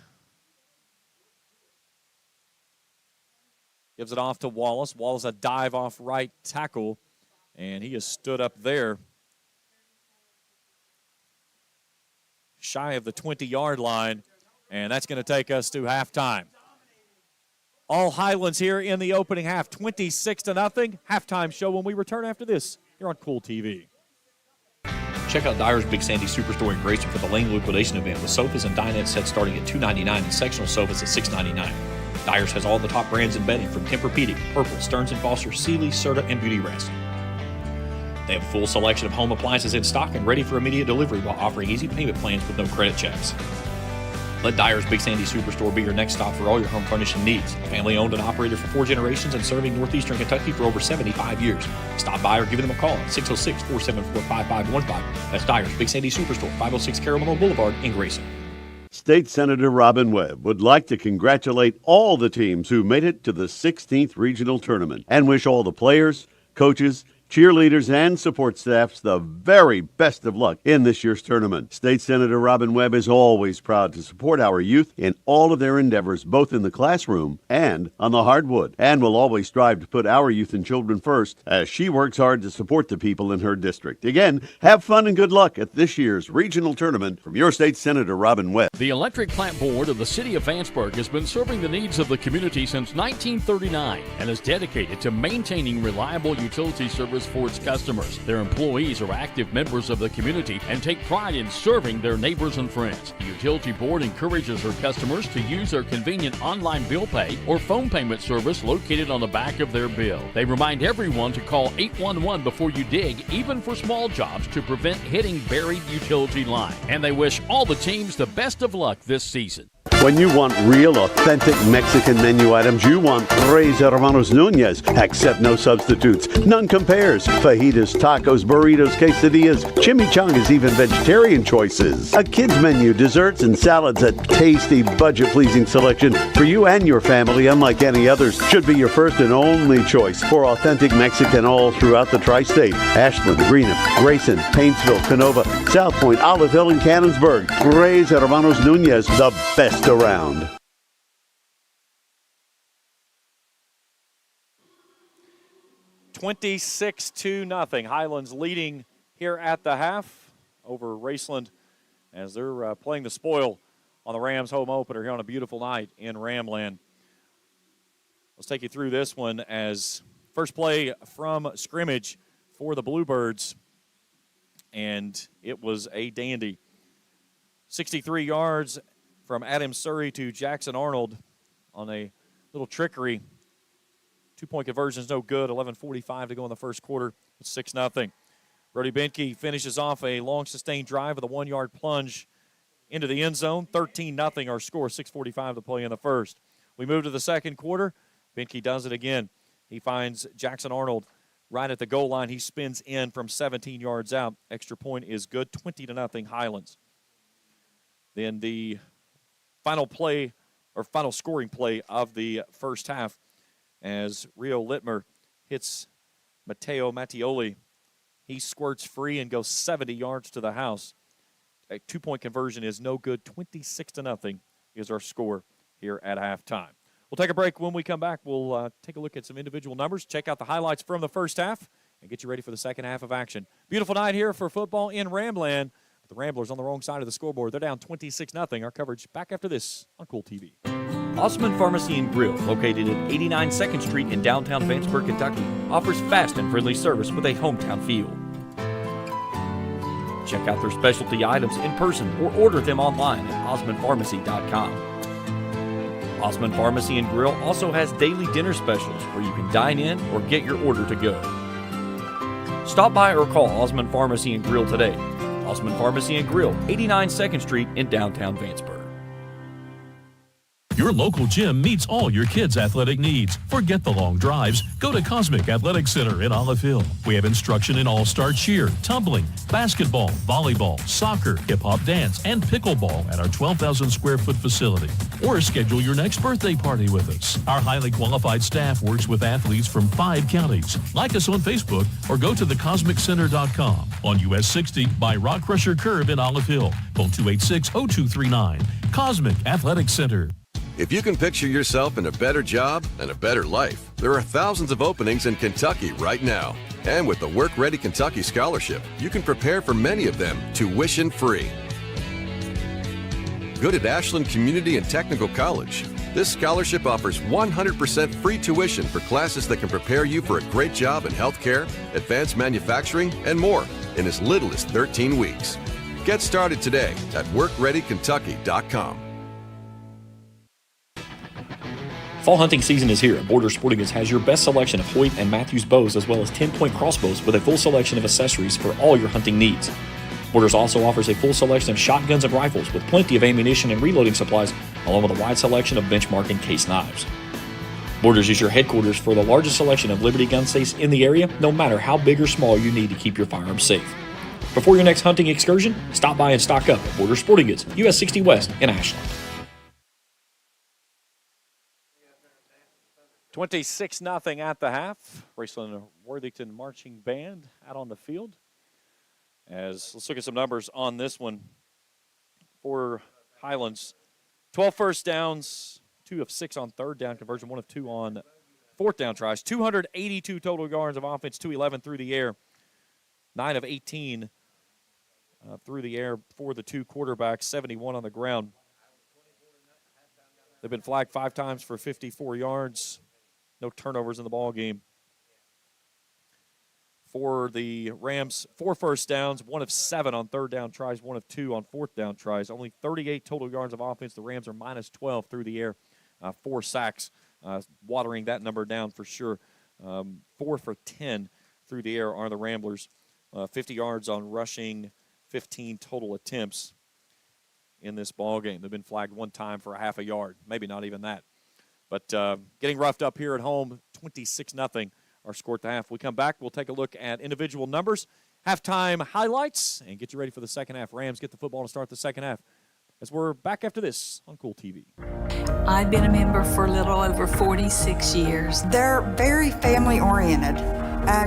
Gives it off to Wallace. Wallace a dive off right tackle, and he is stood up there shy of the 20-yard line, and that's going to take us to halftime. All Highlands here in the opening half, 26-0. Halftime show when we return after this here on Kool TV.
Check out Dyer's Big Sandy Superstore in Grayson for the Lane liquidation event with sofas and dinette sets starting at $299 and sectional sofas at $699. Dyer's has all the top brands in bedding from Tempur-Pedic, Purple, Stearns & Foster, Sealy, Serta, and Beauty Rest. They have a full selection of home appliances in stock and ready for immediate delivery while offering easy payment plans with no credit checks. Let Dyer's Big Sandy Superstore be your next stop for all your home furnishing needs. Family owned and operated for 4 generations and serving northeastern Kentucky for over 75 years. Stop by or give them a call at 606-474-5515. That's Dyer's Big Sandy Superstore, 506 Carolina Boulevard in Grayson.
State Senator Robin Webb would like to congratulate all the teams who made it to the 16th Regional Tournament and wish all the players, coaches, cheerleaders, and support staffs the very best of luck in this year's tournament. State Senator Robin Webb is always proud to support our youth in all of their endeavors, both in the classroom and on the hardwood, and will always strive to put our youth and children first as she works hard to support the people in her district. Again, have fun and good luck at this year's regional tournament from your State Senator Robin Webb.
The Electric Plant Board of the City of Vanceburg has been serving the needs of the community since 1939 and is dedicated to maintaining reliable utility service for its customers. Their employees are active members of the community and take pride in serving their neighbors and friends. The Utility Board encourages their customers to use their convenient online bill pay or phone payment service located on the back of their bill. They remind everyone to call 811 before you dig, even for small jobs, to prevent hitting buried utility line. And they wish all the teams the best of luck this season.
When you want real, authentic Mexican menu items, you want Tres Hermanos Nunez. Accept no substitutes. None compares. Fajitas, tacos, burritos, quesadillas, chimichangas, even vegetarian choices. A kids menu, desserts and salads, a tasty, budget-pleasing selection for you and your family, unlike any others, should be your first and only choice for authentic Mexican all throughout the tri-state. Ashland, Greenup, Grayson, Paintsville, Canova, South Point, Olive Hill, and Cannonsburg. Tres Hermanos Nunez, the best around.
$26-0. Highlands leading here at the half over Raceland as they're playing the spoil on the Rams home opener here on a beautiful night in Ramland. Let's take you through this one as First play from scrimmage for the Bluebirds, and it was a dandy. 63 yards from Adam Surrey to Jackson Arnold on a little trickery. 2-point conversion is no good. 11:45 to go in the first quarter. It's 6-0. Brody Benke finishes off a long sustained drive with a 1-yard plunge into the end zone. 13-0 our score. 6:45 to play in the first. We move to the second quarter. Benke does it again. He finds Jackson Arnold right at the goal line. He spins in from 17 yards out. Extra point is good. 20-0 Highlands. Then the final play, or final scoring play of the first half, as Rio Littmer hits Matteo Mattioli. He squirts free and goes 70 yards to the house. A 2-point conversion is no good. 26-0 is our score here at halftime. We'll take a break. When we come back, we'll take a look at some individual numbers, check out the highlights from the first half, and get you ready for the second half of action. Beautiful night here for football in Ramland. The Ramblers on the wrong side of the scoreboard. They're down 26-0. Our coverage back after this on Kool TV.
Osman Pharmacy and Grill, located at 89 2nd Street in downtown Vanceburg, Kentucky, offers fast and friendly service with a hometown feel. Check out their specialty items in person or order them online at osmanpharmacy.com. Osman Pharmacy and Grill also has daily dinner specials where you can dine in or get your order to go. Stop by or call Osman Pharmacy and Grill today. Osman Pharmacy and Grill, 89 2nd Street in downtown Vanceburg.
Your local gym meets all your kids' athletic needs. Forget the long drives. Go to Cosmic Athletic Center in Olive Hill. We have instruction in all-star cheer, tumbling, basketball, volleyball, soccer, hip-hop dance, and pickleball at our 12,000 square foot facility. Or schedule your next birthday party with us. Our highly qualified staff works with athletes from 5 counties. Like us on Facebook or go to thecosmiccenter.com on US 60 by Rock Crusher Curve in Olive Hill. Phone 286-0239. Cosmic Athletic Center.
If you can picture yourself in a better job and a better life, there are thousands of openings in Kentucky right now. And with the Work Ready Kentucky Scholarship, you can prepare for many of them tuition-free. Good at Ashland Community and Technical College. This scholarship offers 100% free tuition for classes that can prepare you for a great job in healthcare, advanced manufacturing, and more in as little as 13 weeks. Get started today at workreadykentucky.com.
Fall hunting season is here, and Borders Sporting Goods has your best selection of Hoyt and Matthews bows, as well as 10-point crossbows with a full selection of accessories for all your hunting needs. Borders also offers a full selection of shotguns and rifles with plenty of ammunition and reloading supplies, along with a wide selection of benchmark and case knives. Borders is your headquarters for the largest selection of Liberty gun safes in the area, no matter how big or small you need to keep your firearms safe. Before your next hunting excursion, stop by and stock up at Borders Sporting Goods, US 60 West in Ashland.
26-0 at the half. Raceland Worthington Marching Band out on the field. Let's look at some numbers on this one for Highlands. 12 first downs, 2 of 6 on third down conversion, 1 of 2 on fourth down tries. 282 total yards of offense, 211 through the air, 9 of 18 through the air for the 2 quarterbacks, 71 on the ground. They've been flagged 5 times for 54 yards. No turnovers in the ball game. For the Rams, 4 first downs, 1 of 7 on third down tries, 1 of 2 on fourth down tries. Only 38 total yards of offense. The Rams are minus 12 through the air. 4 sacks, watering that number down for sure. 4 for 10 through the air are the Ramblers. 50 yards on rushing, 15 total attempts in this ball game. They've been flagged 1 time for a half a yard, maybe not even that. But getting roughed up here at home, 26-0 our score at the half. We come back, we'll take a look at individual numbers, halftime highlights, and get you ready for the second half. Rams get the football to start the second half as we're back after this on Kool TV.
I've been a member for a little over 46 years.
They're very family-oriented.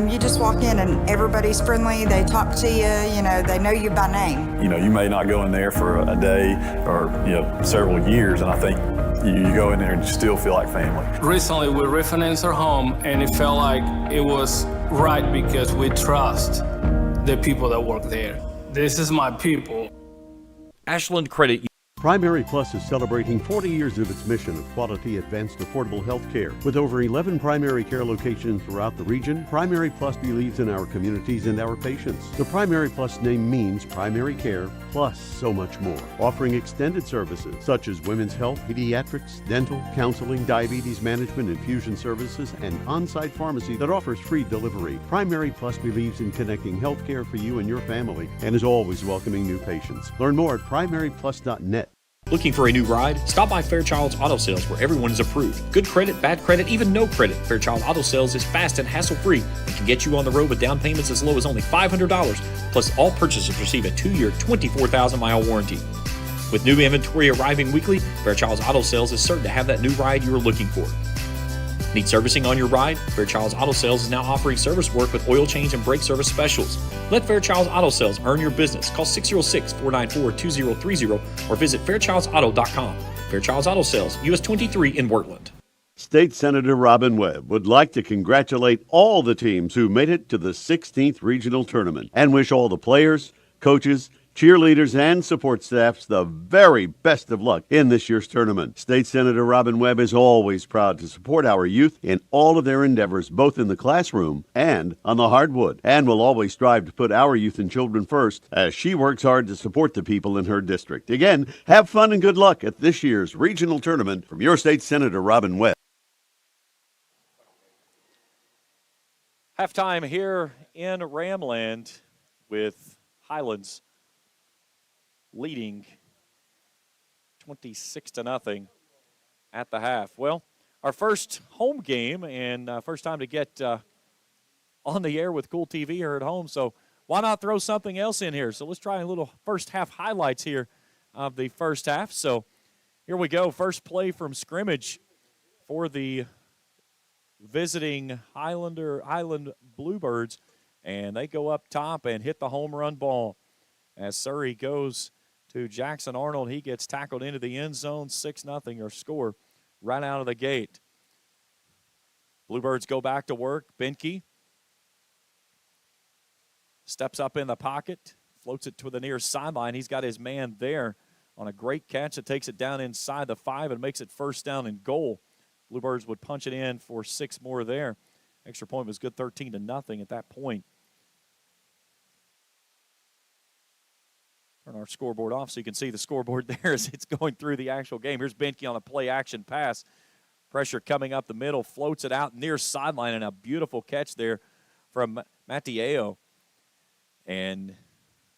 You just walk in and everybody's friendly. They talk to you. You know, they know you by name.
You know, you may not go in there for a day or, several years, and I think you go in there and you still feel like family.
Recently, we refinanced our home, and it felt like it was right because we trust the people that work there. This is my people.
Ashland Credit.
Primary Plus is celebrating 40 years of its mission of quality, advanced, affordable health care. With over 11 primary care locations throughout the region, Primary Plus believes in our communities and our patients. The Primary Plus name means primary care plus so much more, offering extended services such as women's health, pediatrics, dental, counseling, diabetes management, infusion services, and on-site pharmacy that offers free delivery. Primary Plus believes in connecting health care for you and your family and is always welcoming new patients. Learn more at primaryplus.net.
Looking for a new ride? Stop by Fairchild's Auto Sales where everyone is approved. Good credit, bad credit, even no credit. Fairchild Auto Sales is fast and hassle-free and can get you on the road with down payments as low as only $500. Plus, all purchases receive a 2-year, 24,000-mile warranty. With new inventory arriving weekly, Fairchild's Auto Sales is certain to have that new ride you are looking for. Need servicing on your ride? Fairchild's Auto Sales is now offering service work with oil change and brake service specials. Let Fairchild's Auto Sales earn your business. Call 606-494-2030 or visit fairchildsauto.com. Fairchild's Auto Sales, US 23 in Wordland.
State Senator Robin Webb would like to congratulate all the teams who made it to the 16th Regional Tournament and wish all the players, coaches, cheerleaders, and support staffs the very best of luck in this year's tournament. State Senator Robin Webb is always proud to support our youth in all of their endeavors, both in the classroom and on the hardwood, and will always strive to put our youth and children first as she works hard to support the people in her district. Again, have fun and good luck at this year's regional tournament from your State Senator Robin Webb.
Halftime here in Ramland with Highlands leading 26-0 at the half. Well, our first home game and first time to get on the air with Kool TV here at home, so why not throw something else in here? So let's try a little first half highlights here of the first half. So here we go. First play from scrimmage for the visiting Highland Bluebirds, and they go up top and hit the home run ball as Surrey goes to Jackson Arnold. He gets tackled into the end zone, 6-0 or score right out of the gate. Bluebirds go back to work. Benke steps up in the pocket, floats it to the near sideline. He's got his man there on a great catch that takes it down inside the 5 and makes it first down and goal. Bluebirds would punch it in for 6 more there. Extra point was good, 13-0 at that point. Turn our scoreboard off so you can see the scoreboard there as it's going through the actual game. Here's Benke on a play-action pass. Pressure coming up the middle, floats it out near sideline, and a beautiful catch there from Mattieo. And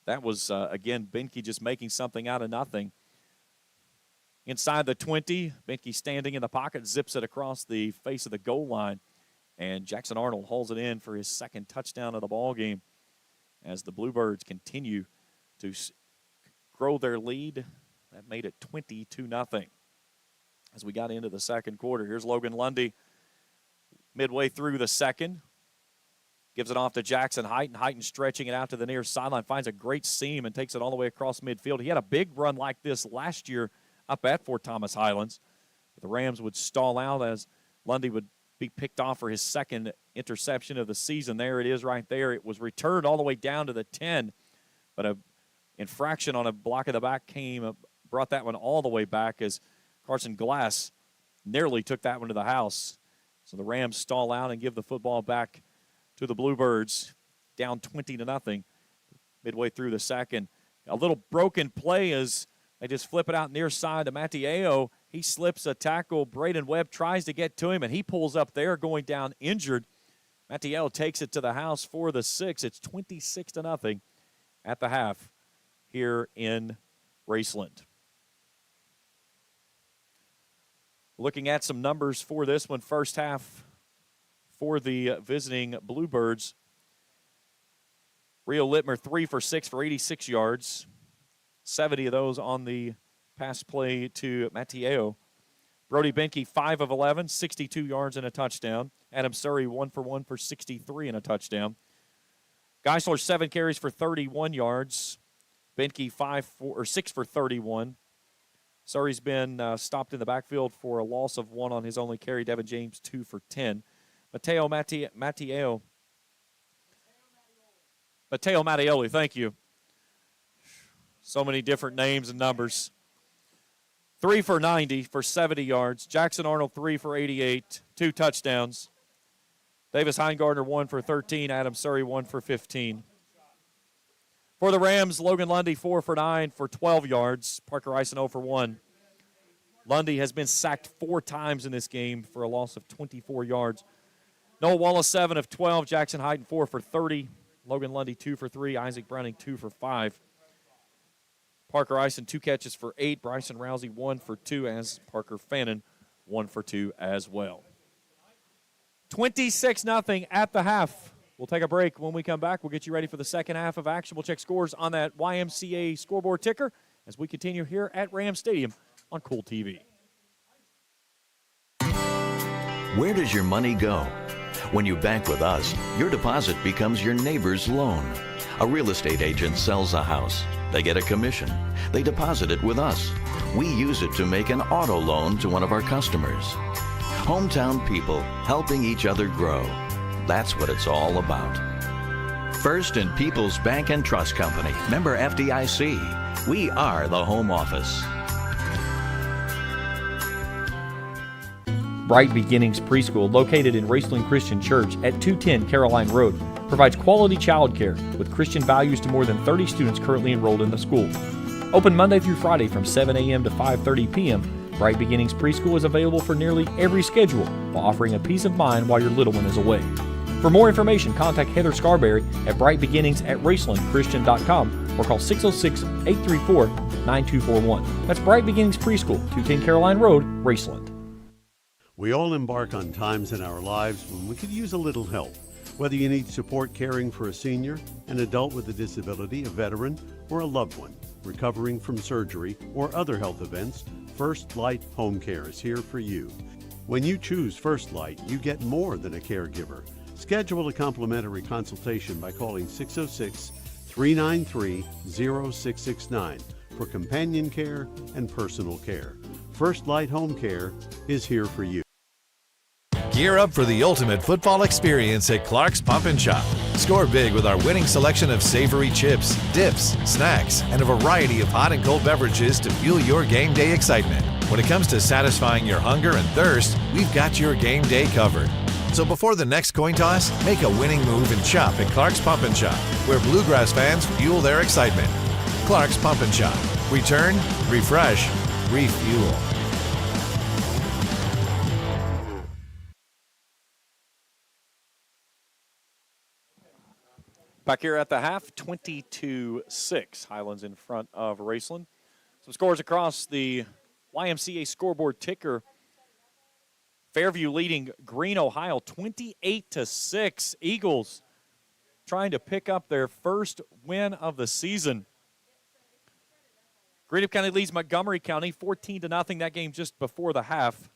that was, again, Benke just making something out of nothing. Inside the 20, Benke standing in the pocket, zips it across the face of the goal line. And Jackson Arnold hauls it in for his second touchdown of the ballgame as the Bluebirds continue to grow their lead. That made it 22-0 as we got into the second quarter. Here's Logan Lundy midway through the second. Gives it off to Jackson Heighton. Heighton stretching it out to the near sideline. Finds a great seam and takes it all the way across midfield. He had a big run like this last year up at Fort Thomas Highlands. But the Rams would stall out as Lundy would be picked off for his second interception of the season. There it is right there. It was returned all the way down to the 10. But a infraction on a block of the back brought that one all the way back as Carson Glass nearly took that one to the house. So the Rams stall out and give the football back to the Bluebirds, down 20-0 midway through the second. A little broken play as they just flip it out near side to Mattieo. He slips a tackle. Braden Webb tries to get to him, and he pulls up there going down injured. Mattieo takes it to the house for the 6. It's 26-0 at the half here in Raceland. Looking at some numbers for this one, first half for the visiting Bluebirds. Rio Littmer 3 for 6 for 86 yards. 70 of those on the pass play to Mattieo. Brody Benke 5 of 11, 62 yards and a touchdown. Adam Surrey 1 for 1 for 63 and a touchdown. Geisler 7 carries for 31 yards. Benke 6 for 31. Surrey's been stopped in the backfield for a loss of 1 on his only carry. Devin James 2 for 10. Matteo Mattioli, thank you. So many different names and numbers. 3 for 90 for 70 yards. Jackson Arnold, 3 for 88, 2 touchdowns. Davis Heingardner, 1 for 13. Adam Surrey, 1 for 15. For the Rams, Logan Lundy, 4 for 9 for 12 yards. Parker Ison, 0 for 1. Lundy has been sacked 4 times in this game for a loss of 24 yards. Noah Wallace, 7 of 12. Jackson Hyden, 4 for 30. Logan Lundy, 2 for 3. Isaac Browning, 2 for 5. Parker Ison, 2 catches for 8. Bryson Rousey, 1 for 2, as Parker Fannin, 1 for 2 as well. 26-0 at the half. We'll take a break. When we come back, we'll get you ready for the second half of action. We'll check scores on that YMCA scoreboard ticker as we continue here at Rams Stadium on Kool TV.
Where does your money go? When you bank with us, your deposit becomes your neighbor's loan. A real estate agent sells a house. They get a commission. They deposit it with us. We use it to make an auto loan to one of our customers. Hometown people helping each other grow. That's what it's all about. First and People's Bank and Trust Company, member FDIC. We are the home office.
Bright Beginnings Preschool, located in Raceland Christian Church at 210 Caroline Road, provides quality childcare with Christian values to more than 30 students currently enrolled in the school. Open Monday through Friday from 7 a.m. to 5:30 p.m., Bright Beginnings Preschool is available for nearly every schedule while offering a peace of mind while your little one is away. For more information, contact Heather Scarberry at brightbeginnings@racelandchristian.com or call 606-834-9241. That's Bright Beginnings Preschool, 210 Caroline Road, Raceland.
We all embark on times in our lives when we could use a little help. Whether you need support caring for a senior, an adult with a disability, a veteran, or a loved one recovering from surgery or other health events, First Light Home Care is here for you. When you choose First Light, you get more than a caregiver. Schedule a complimentary consultation by calling 606-393-0669 for companion care and personal care. First Light Home Care is here for you.
Gear up for the ultimate football experience at Clark's Pump and Shop. Score big with our winning selection of savory chips, dips, snacks, and a variety of hot and cold beverages to fuel your game day excitement. When it comes to satisfying your hunger and thirst, we've got your game day covered. So before the next coin toss, make a winning move and shop at Clark's Pump and Shop, where Bluegrass fans fuel their excitement. Clark's Pump and Shop. Return, refresh, refuel.
Back here at the half, 22-6. Highlands in front of Raceland. Some scores across the YMCA scoreboard ticker. Fairview leading Green, Ohio, 28-6. Eagles trying to pick up their first win of the season. Greenup County leads Montgomery County 14-0. That game just before the half.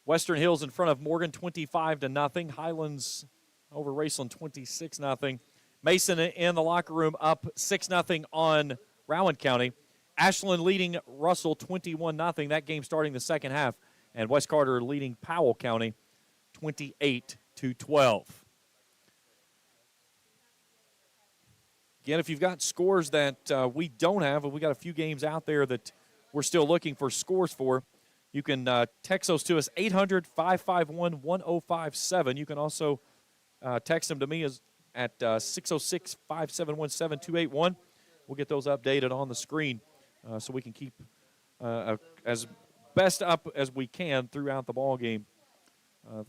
Western Hills in front of Morgan, 25-0. Highlands over Raceland, 26-0. Mason in the locker room up 6-0 on Rowan County. Ashland leading Russell 21-0. That game starting the second half. And West Carter leading Powell County 28-12. Again, if you've got scores that we don't have, and we got a few games out there that we're still looking for scores for, you can text those to us, 800-551-1057. You can also text them to me at 606-571-7281. We'll get those updated on the screen so we can keep as best up as we can throughout the ball game,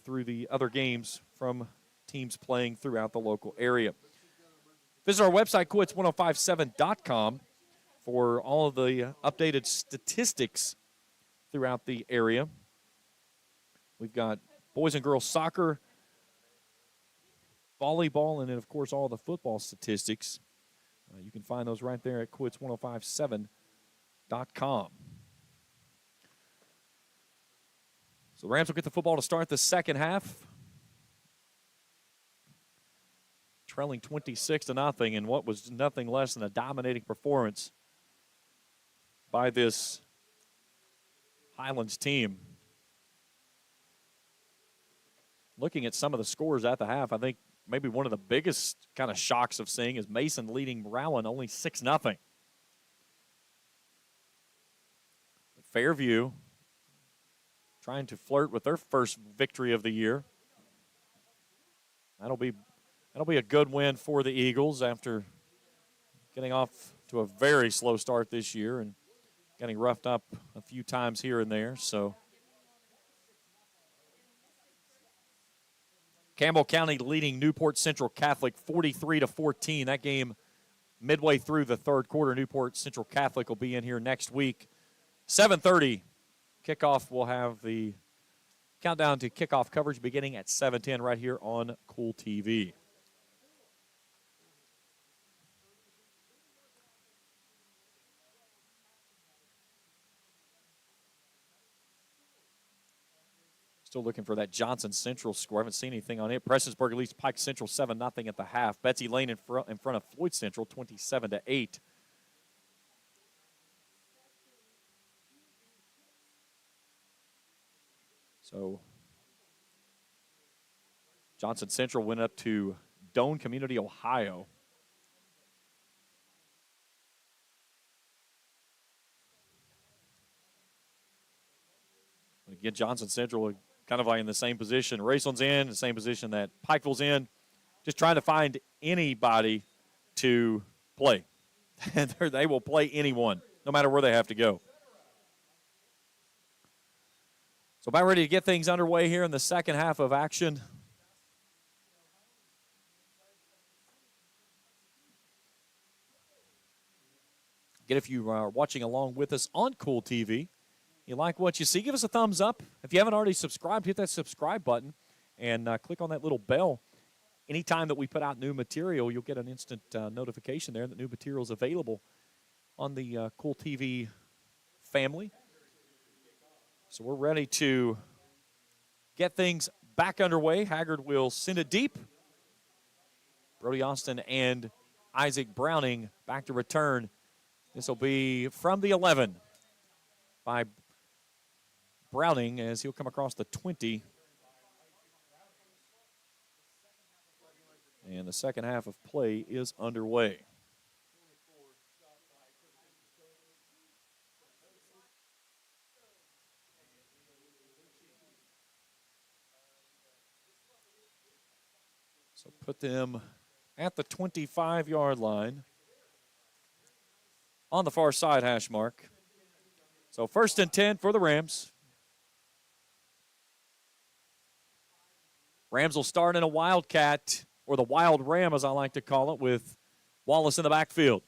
through the other games from teams playing throughout the local area. Visit our website, Quits1057.com, for all of the updated statistics throughout the area. We've got boys and girls soccer, volleyball, and then, of course, all the football statistics. You can find those right there at Quits1057.com. So the Rams will get the football to start the second half. Trailing 26-0 in what was nothing less than a dominating performance by this Highlands team. Looking at some of the scores at the half, I think maybe one of the biggest kind of shocks of seeing is Mason leading Rowan only 6-0. Fairview trying to flirt with their first victory of the year. That'll be a good win for the Eagles after getting off to a very slow start this year and getting roughed up a few times here and there. So Campbell County leading Newport Central Catholic 43-14. That game midway through the third quarter. Newport Central Catholic will be in here next week. 7:30 kickoff. We'll have the countdown to kickoff coverage beginning at 7:10 right here on Kool TV. Still looking for that Johnson Central score. I haven't seen anything on it. Prestonsburg leads Pike Central 7-0 at the half. Betsy Lane in front of Floyd Central 27-8. So Johnson Central went up to Doane Community, Ohio. Again, Johnson Central kind of like in the same position. Raceland's in the same position that Pikeville's in. Just trying to find anybody to play. They will play anyone, no matter where they have to go. So about ready to get things underway here in the second half of action. Again, if you are watching along with us on Kool TV, you like what you see, give us a thumbs up. If you haven't already subscribed, hit that subscribe button and click on that little bell. Anytime that we put out new material, you'll get an instant notification there that new material is available on the Kool TV family. So we're ready to get things back underway. Haggard will send it deep. Brody Austin and Isaac Browning back to return. This will be from the 11 by Browning as he'll come across the 20. And the second half of play is underway. So put them at the 25-yard line on the far side hash mark. So 1st and 10 for the Rams. Rams will start in a wildcat, or the wild ram as I like to call it, with Wallace in the backfield.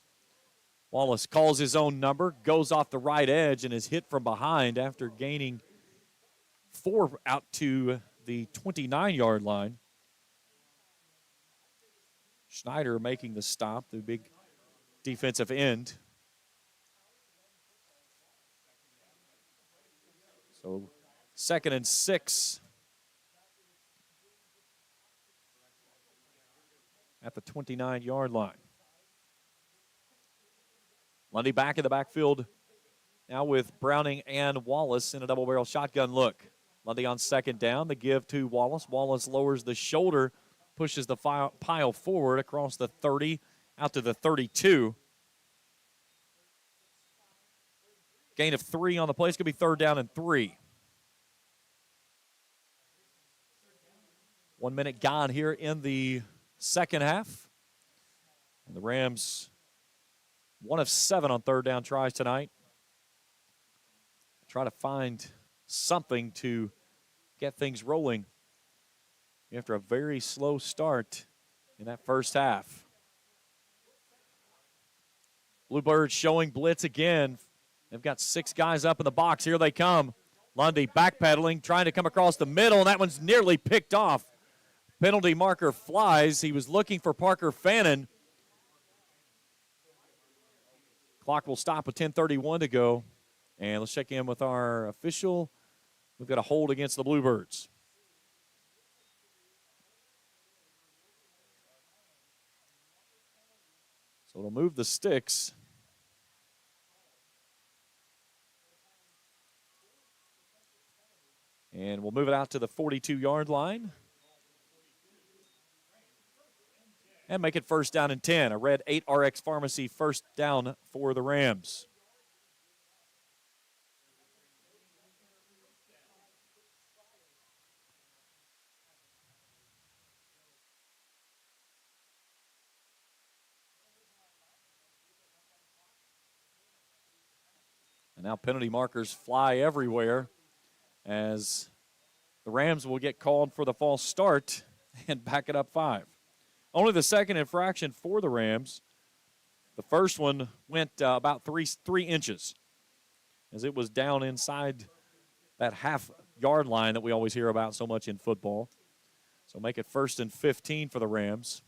Wallace calls his own number, goes off the right edge, and is hit from behind after gaining 4 out to the 29-yard line. Schneider making the stop, the big defensive end. So 2nd and 6 at the 29-yard line. Lundy back in the backfield now with Browning and Wallace in a double-barrel shotgun look. Lundy on 2nd down, the give to Wallace. Wallace lowers the shoulder, pushes the pile forward across the 30, out to the 32. Gain of 3 on the play. It's going to be 3rd down and 3. 1 minute gone here in the second half. And the Rams, 1 of 7 on 3rd down tries tonight. Try to find something to get things rolling after a very slow start in that first half. Bluebirds showing blitz again. They've got 6 guys up in the box. Here they come. Lundy backpedaling, trying to come across the middle, and that one's nearly picked off. Penalty marker flies. He was looking for Parker Fannin. Clock will stop with 10:31 to go. And let's check in with our official. We've got a hold against the Bluebirds. So it'll move the sticks. And we'll move it out to the 42-yard line. And make it 1st down and 10. A red 8RX Pharmacy 1st down for the Rams. And now penalty markers fly everywhere as the Rams will get called for the false start and back it up 5. Only the second infraction for the Rams. The first one went about three inches as it was down inside that half-yard line that we always hear about so much in football. So make it 1st and 15 for the Rams.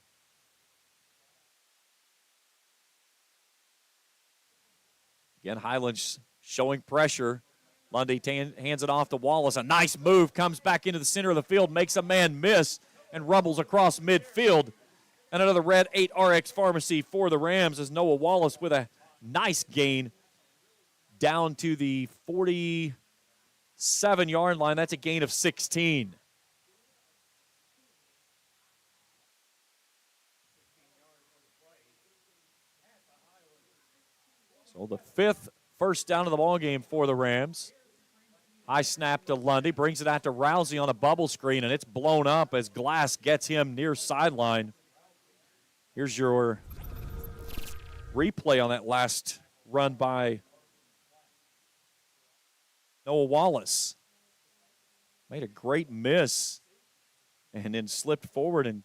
Again, Highlands showing pressure. Lundy hands it off to Wallace. A nice move, comes back into the center of the field, makes a man miss, and rumbles across midfield. And another red 8 RX Pharmacy for the Rams as Noah Wallace with a nice gain down to the 47-yard line. That's a gain of 16. So the 5th first down of the ball game for the Rams. High snap to Lundy, brings it out to Rousey on a bubble screen, and it's blown up as Glass gets him near sideline. Here's your replay on that last run by Noah Wallace. Made a great miss and then slipped forward and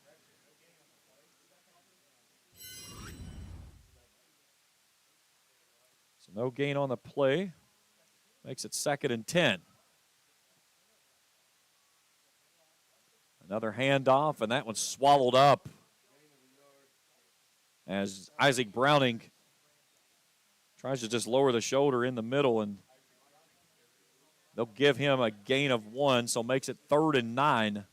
so no gain on the play. Makes it 2nd and 10. Another handoff, and that one's swallowed up as Isaac Browning tries to just lower the shoulder in the middle, and they'll give him a gain of 1, so makes it 3rd and 9.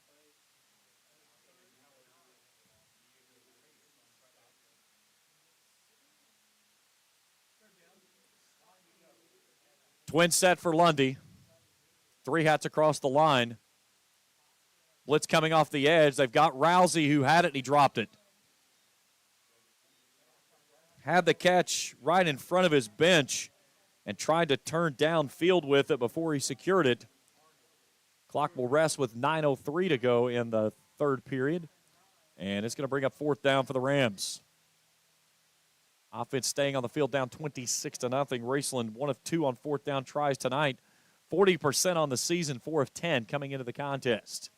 Twin set for Lundy. 3 hats across the line. Blitz coming off the edge. They've got Rousey who had it and he dropped it. Had the catch right in front of his bench and tried to turn downfield with it before he secured it. Clock will rest with 9:03 to go in the 3rd period. And it's going to bring up 4th down for the Rams. Offense staying on the field down 26-0. Raceland 1 of 2 on 4th down tries tonight. 40% on the season, 4 of 10 coming into the contest.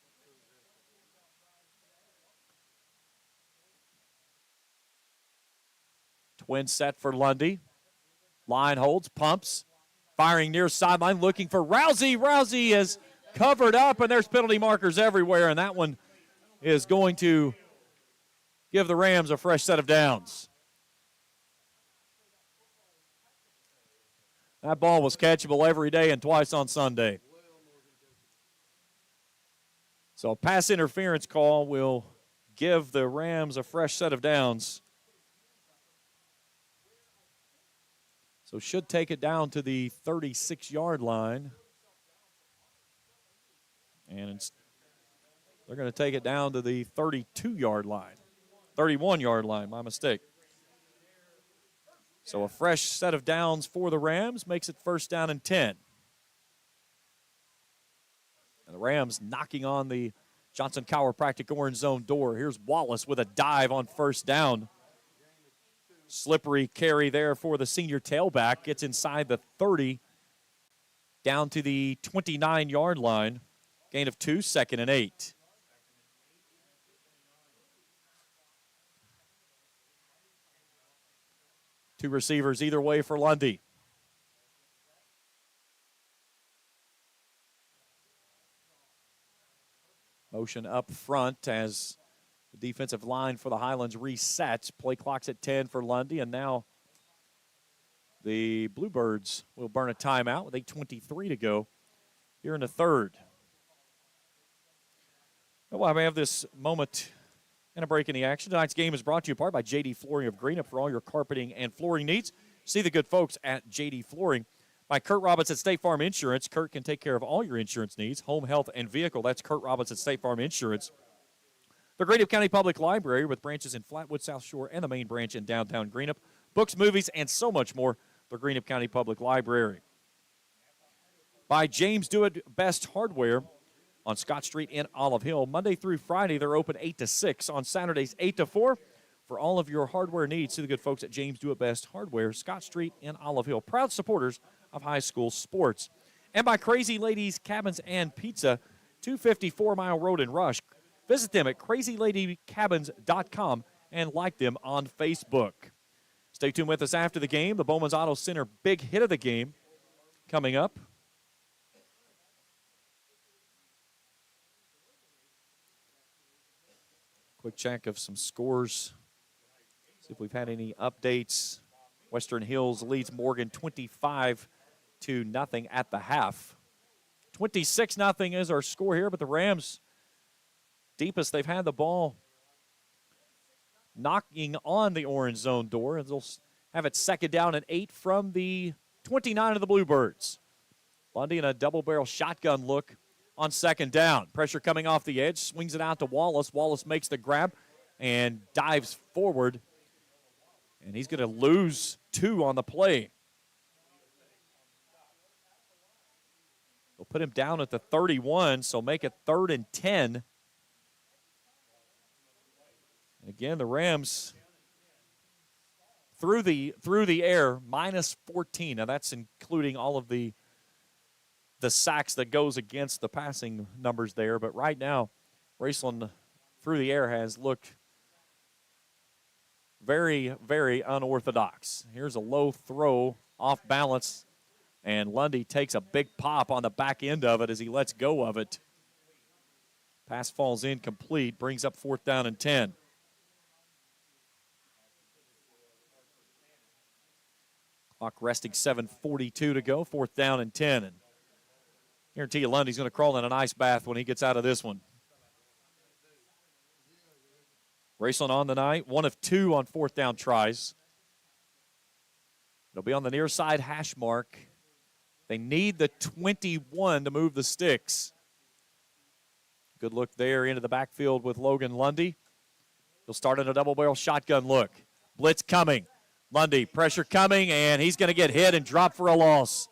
Twin set for Lundy. Line holds, pumps, firing near sideline, looking for Rousey. Rousey is covered up, and there's penalty markers everywhere, and that one is going to give the Rams a fresh set of downs. That ball was catchable every day and twice on Sunday. So a pass interference call will give the Rams a fresh set of downs. So should take it down to the 36-yard line. And they're going to take it down to the 32-yard line. 31-yard line, my mistake. So a fresh set of downs for the Rams makes it 1st down and 10. And the Rams knocking on the Johnson Chiropractic Orange Zone door. Here's Wallace with a dive on 1st down. Slippery carry there for the senior tailback. Gets inside the 30, down to the 29-yard line. Gain of 2, 2nd and 8. Two receivers either way for Lundy. Motion up front as the defensive line for the Highlands resets. Play clock's at 10 for Lundy, and now the Bluebirds will burn a timeout with 8:23 to go here in the 3rd. Well, I have this moment and a break in the action. Tonight's game is brought to you in part by J.D. Flooring of Greenup for all your carpeting and flooring needs. See the good folks at J.D. Flooring. By Kurt Robbins at State Farm Insurance. Kurt can take care of all your insurance needs, home, health, and vehicle. That's Kurt Robbins at State Farm Insurance. The Greenup County Public Library with branches in Flatwood, South Shore, and the main branch in downtown Greenup. Books, movies, and so much more. The Greenup County Public Library. By James Do It Best Hardware on Scott Street in Olive Hill. Monday through Friday, they're open 8 to 6. On Saturdays, 8 to 4. For all of your hardware needs, see the good folks at James Do It Best Hardware, Scott Street in Olive Hill. Proud supporters of high school sports. And by Crazy Ladies Cabins and Pizza, 254 Mile Road in Rush. Visit them at crazylady.cabins.com and like them on Facebook. Stay tuned with us after the game. The Bowman's Auto Center big hit of the game coming up. Quick check of some scores. See if we've had any updates. Western Hills leads Morgan 25-0 at the half. 26-0 is our score here, but the Rams, deepest they've had the ball, knocking on the orange zone door. And they'll have it second down and 8 from the 29 of the Bluebirds. Lundy in a double-barrel shotgun look on second down. Pressure coming off the edge, swings it out to Wallace. Wallace makes the grab and dives forward. And he's going to lose 2 on the play. They'll put him down at the 31, so make it 3rd and 10. And again, the Rams through the air, minus 14. Now that's including all of the sacks that goes against the passing numbers there. But right now, Raceland through the air has looked very, very unorthodox. Here's a low throw off balance, and Lundy takes a big pop on the back end of it as he lets go of it. Pass falls incomplete, brings up 4th down and 10. Clock resting, 7:42 to go, 4th down and 10. And guarantee you Lundy's going to crawl in an ice bath when he gets out of this one. Raceland on the night, 1 of 2 on 4th down tries. It'll be on the near side hash mark. They need the 21 to move the sticks. Good look there into the backfield with Logan Lundy. He'll start in a double-barrel shotgun look. Blitz coming. Lundy, pressure coming, and he's going to get hit and drop for a loss.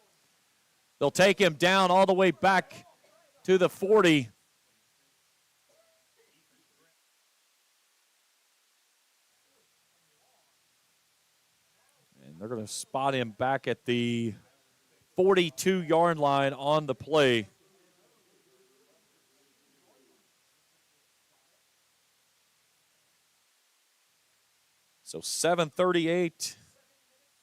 They'll take him down all the way back to the 40. And they're going to spot him back at the 42-yard line on the play. So 7:38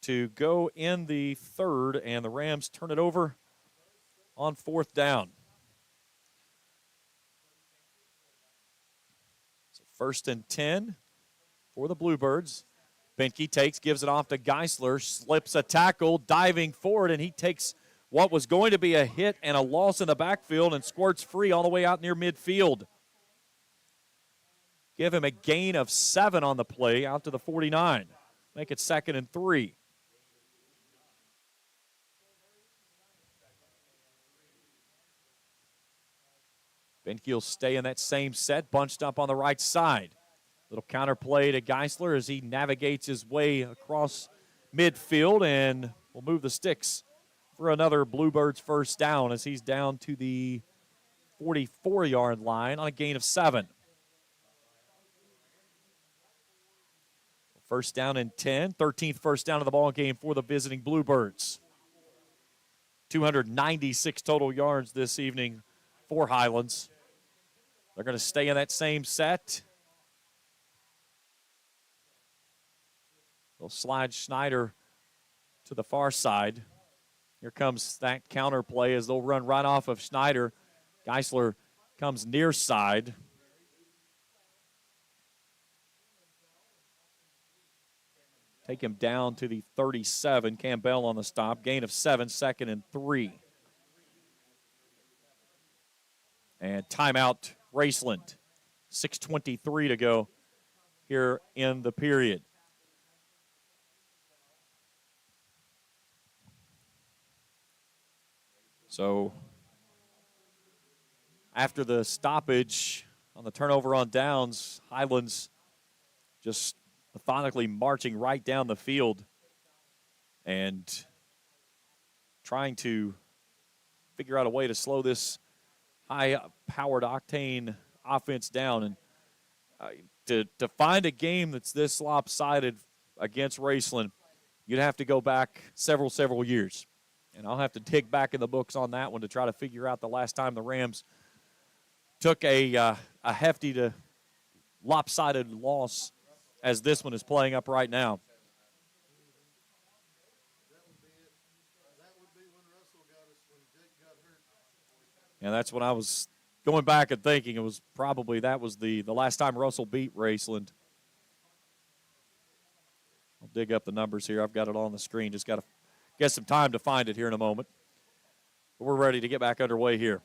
to go in the third, and the Rams turn it over on 4th down. So 1st and 10 for the Bluebirds. Benke takes, gives it off to Geisler, slips a tackle, diving forward, and he takes what was going to be a hit and a loss in the backfield and squirts free all the way out near midfield. Give him a gain of 7 on the play out to the 49. Make it 2nd and 3. Benke will stay in that same set, bunched up on the right side. Little counter play to Geisler as he navigates his way across midfield and will move the sticks for another Bluebirds 1st down as he's down to the 44-yard line on a gain of 7. 1st down and 10, 13th first down of the ball game for the visiting Bluebirds. 296 total yards this evening for Highlands. They're going to stay in that same set. They'll slide Schneider to the far side. Here comes that counter play as they'll run right off of Schneider. Geisler comes near side. Take him down to the 37. Campbell on the stop. Gain of 7, 2nd and 3. And timeout, Raceland. 6:23 to go here in the period. So after the stoppage on the turnover on downs, Highlands just methodically marching right down the field and trying to figure out a way to slow this high-powered octane offense down. And to find a game that's this lopsided against Raceland, you'd have to go back several years. And I'll have to dig back in the books on that one to try to figure out the last time the Rams took a hefty to lopsided loss as this one is playing up right now. And that's when I was going back and thinking it was probably that was the last time Russell beat Raceland. I'll dig up the numbers here. I've got it on the screen. Just got to get some time to find it here in a moment. But we're ready to get back underway here.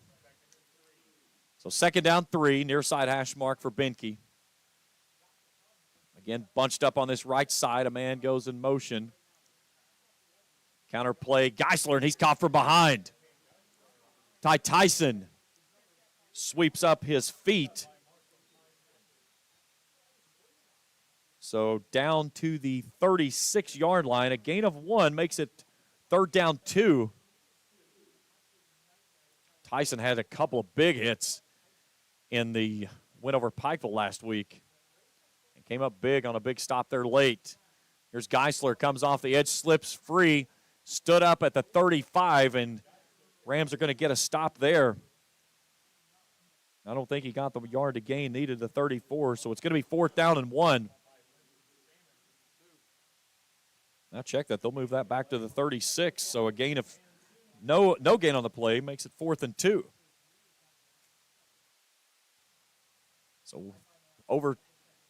So 2nd down 3, near side hash mark for Benke. Again, bunched up on this right side. A man goes in motion. Counter play, Geisler, and he's caught from behind. Tyson sweeps up his feet. So down to the 36-yard line. A gain of 1 makes it 3rd down 2. Tyson had a couple of big hits in the win over Pikeville last week. And came up big on a big stop there late. Here's Geisler, comes off the edge, slips free, stood up at the 35, and Rams are going to get a stop there. I don't think he got the yard to gain needed, the 34, so it's going to be 4th down and 1. Now check that. They'll move that back to the 36, so a gain of no gain on the play makes it 4th and 2. So over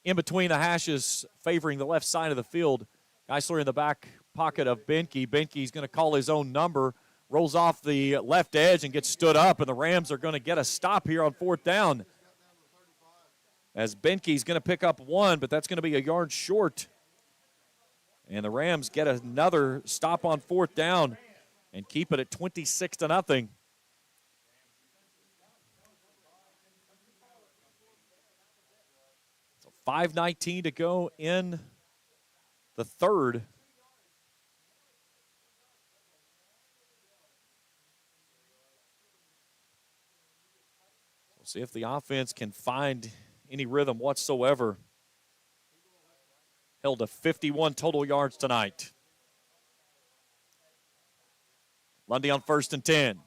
in between the hashes, favoring the left side of the field. Geisler in the back pocket of Benke. Benke's going to call his own number. Rolls off the left edge and gets stood up, and the Rams are going to get a stop here on 4th down. As Benke's going to pick up 1, but that's going to be a yard short. And the Rams get another stop on 4th down and keep it at 26-0. So 5:19 to go in the 3rd. See if the offense can find any rhythm whatsoever. Held to 51 total yards tonight. Lundy on 1st and 10.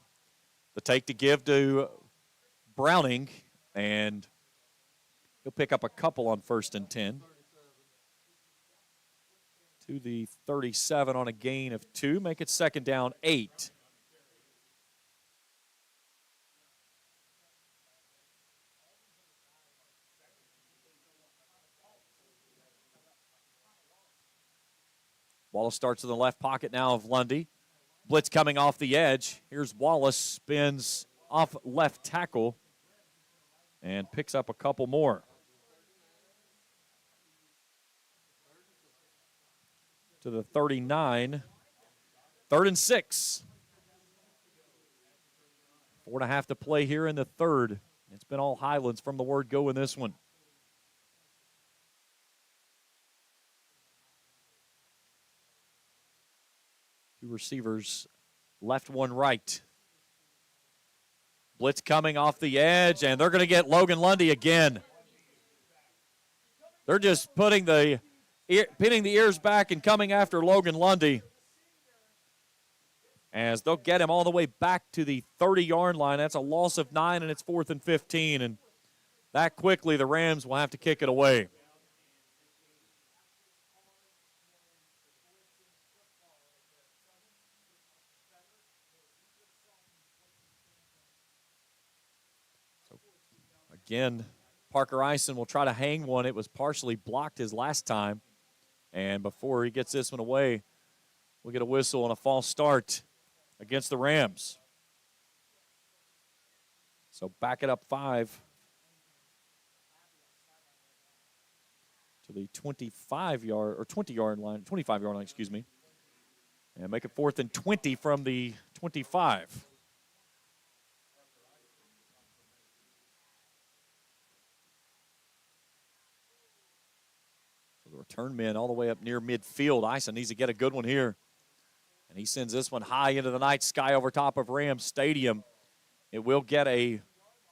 The take to give to Browning, and he'll pick up a couple on 1st and 10. To the 37 on a gain of 2. Make it 2nd down 8. Wallace starts in the left pocket now of Lundy. Blitz coming off the edge. Here's Wallace, spins off left tackle and picks up a couple more. To the 39. 3rd and 6. 4.5 to play here in the 3rd. It's been all Highlands from the word go in this one. Two receivers, left, one right. Blitz coming off the edge, and they're going to get Logan Lundy again. They're just pinning the ears back and coming after Logan Lundy. As they'll get him all the way back to the 30-yard line. That's a loss of 9, and it's 4th and 15. And that quickly, the Rams will have to kick it away. Again, Parker Ison will try to hang one. It was partially blocked his last time. And before he gets this one away, we'll get a whistle and a false start against the Rams. So back it up 5 to the 25-yard or 20-yard line, 25-yard line, excuse me. And make it 4th and 20 from the 25. The return man all the way up near midfield. Ison needs to get a good one here. And he sends this one high into the night sky over top of Rams Stadium. It will get a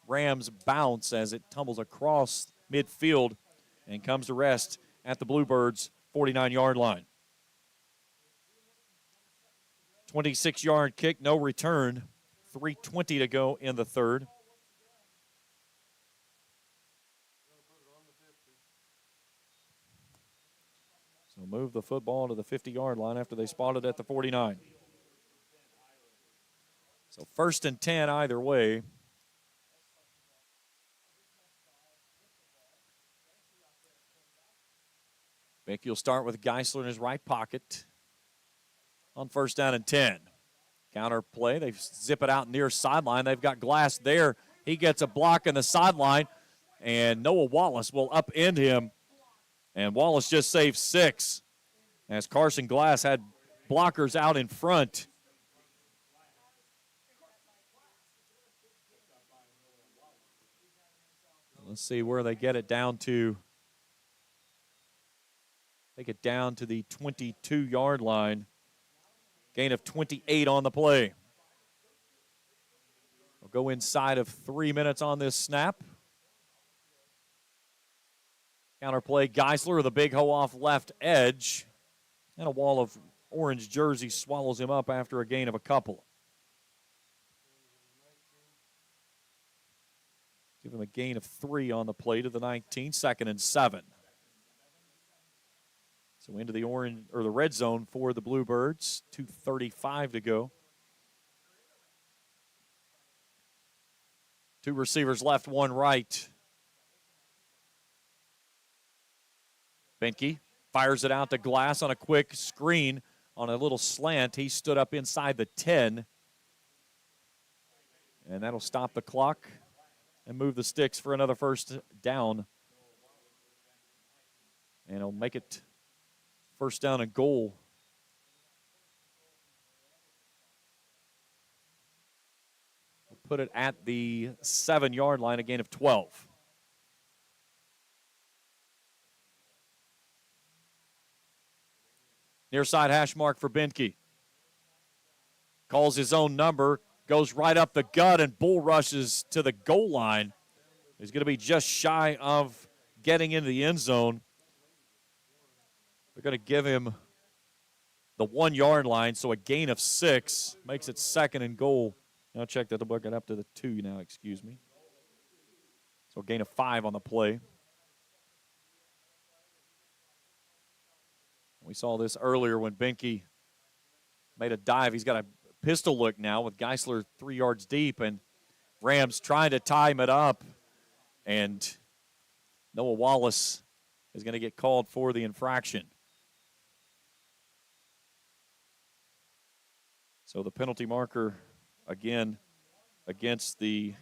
Rams bounce as it tumbles across midfield and comes to rest at the Bluebirds' 49-yard line. 26-yard kick, no return. 3:20 to go in the third. So move the football to the 50-yard line after they spotted at the 49. So 1st and 10 either way. Mickey will start with Geisler in his right pocket on 1st down and 10. Counter play, they zip it out near sideline. They've got Glass there. He gets a block in the sideline, and Noah Wallace will upend him. And Wallace just saved 6 as Carson Glass had blockers out in front. Let's see where they get it down to. Take it down to the 22-yard line. Gain of 28 on the play. We'll go inside of 3 minutes on this snap. Counter play, Geisler with a big hoe off left edge. And a wall of orange jersey swallows him up after a gain of a couple. Give him a gain of 3 on the play to the 19, 2nd and 7. So into the orange or the red zone for the Bluebirds. 2:35 to go. 2 receivers left, 1 right. Benke fires it out to Glass on a quick screen on a little slant. He stood up inside the 10. And that'll stop the clock and move the sticks for another 1st down. And it'll make it 1st down and goal. We'll put it at the 7-yard line, a gain of 12. Near side hash mark for Benke. Calls his own number, goes right up the gut and bull rushes to the goal line. He's going to be just shy of getting into the end zone. They're going to give him the 1-yard line, so a gain of 6 makes it 2nd and goal. Now check that, they'll get up to the 2 now, excuse me. So a gain of 5 on the play. We saw this earlier when Benke made a dive. He's got a pistol look now with Geisler 3 yards deep, and Rams trying to time it up. And Noah Wallace is going to get called for the infraction. So the penalty marker, again, against the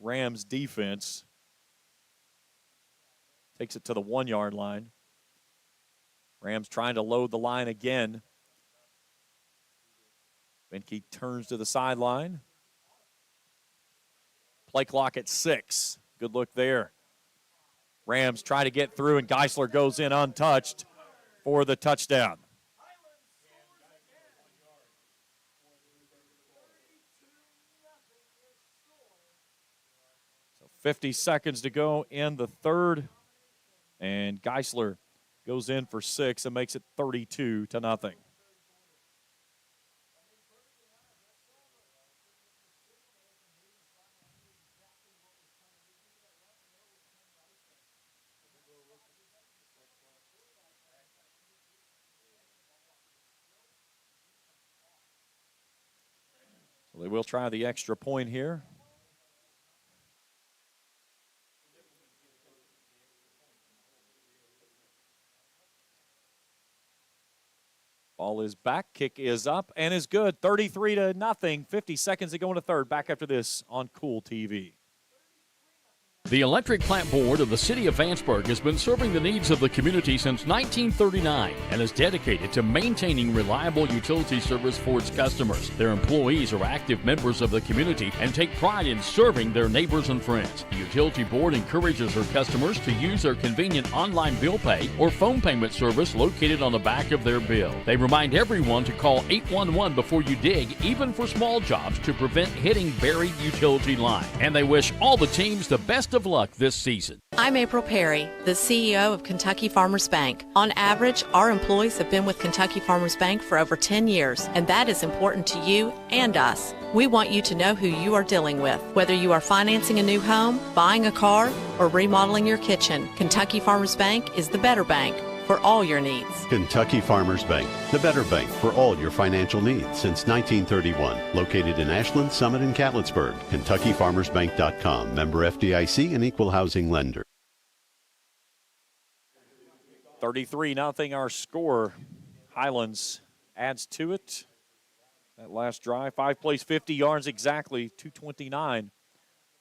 Rams defense, takes it to the 1-yard line. Rams trying to load the line again. Benke turns to the sideline. Play clock at 6. Good look there. Rams try to get through, and Geisler goes in untouched for the touchdown. So 50 seconds to go in the third, and Geisler goes in for 6 and makes it 32-0. So they will try the extra point here. Ball is back, kick is up, and is good. 33-0, 50 seconds to go in the third. Back after this on Kool TV.
The Electric Plant Board of the City of Vanceburg has been serving the needs of the community since 1939 and is dedicated to maintaining reliable utility service for its customers. Their employees are active members of the community and take pride in serving their neighbors and friends. The Utility Board encourages their customers to use their convenient online bill pay or phone payment service located on the back of their bill. They remind everyone to call 811 before you dig, even for small jobs, to prevent hitting buried utility line. And they wish all the teams the best of of luck this season.
I'm April Perry, the CEO of Kentucky Farmers Bank. On average, our employees have been with Kentucky Farmers Bank for over 10 years, and that is important to you and us. We want you to know who you are dealing with. Whether you are financing a new home, buying a car, or remodeling your kitchen, Kentucky Farmers Bank is the better bank for all your needs.
Kentucky Farmers Bank, the better bank for all your financial needs since 1931. Located in Ashland, Summit, and Catlettsburg. KentuckyFarmersBank.com. Member FDIC and equal housing lender.
33-0 our score. Highlands adds to it. That last drive, 5 plays, 50 yards exactly, 2:29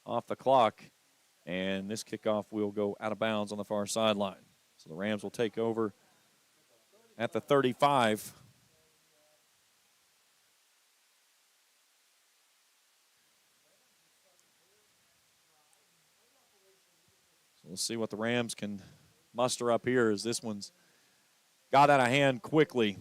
off the clock. And this kickoff will go out of bounds on the far sideline. So the Rams will take over at the 35. So we'll see what the Rams can muster up here as this one's got out of hand quickly.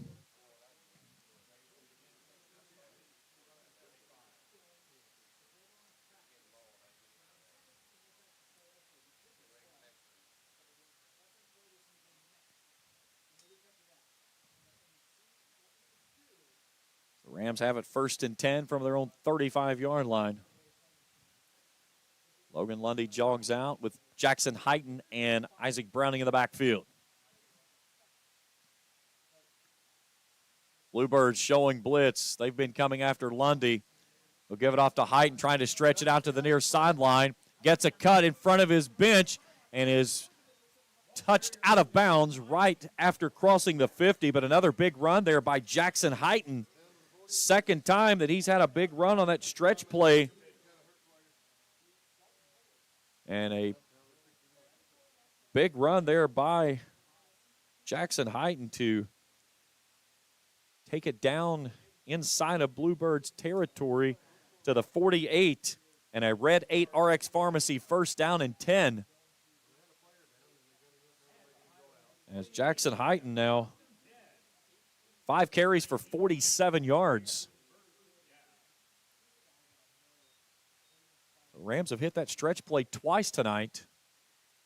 Rams have it 1st and 10 from their own 35-yard line. Logan Lundy jogs out with Jackson Heighton and Isaac Browning in the backfield. Bluebirds showing blitz. They've been coming after Lundy. They'll give it off to Heighton, trying to stretch it out to the near sideline. Gets a cut in front of his bench and is touched out of bounds right after crossing the 50, but another big run there by Jackson Heighton. Second time that he's had a big run on that stretch play. And a big run there by Jackson Heighton to take it down inside of Bluebirds territory to the 48. And a Red 8 RX Pharmacy 1st down and 10. As Jackson Heighton now 5 carries for 47 yards. The Rams have hit that stretch play twice tonight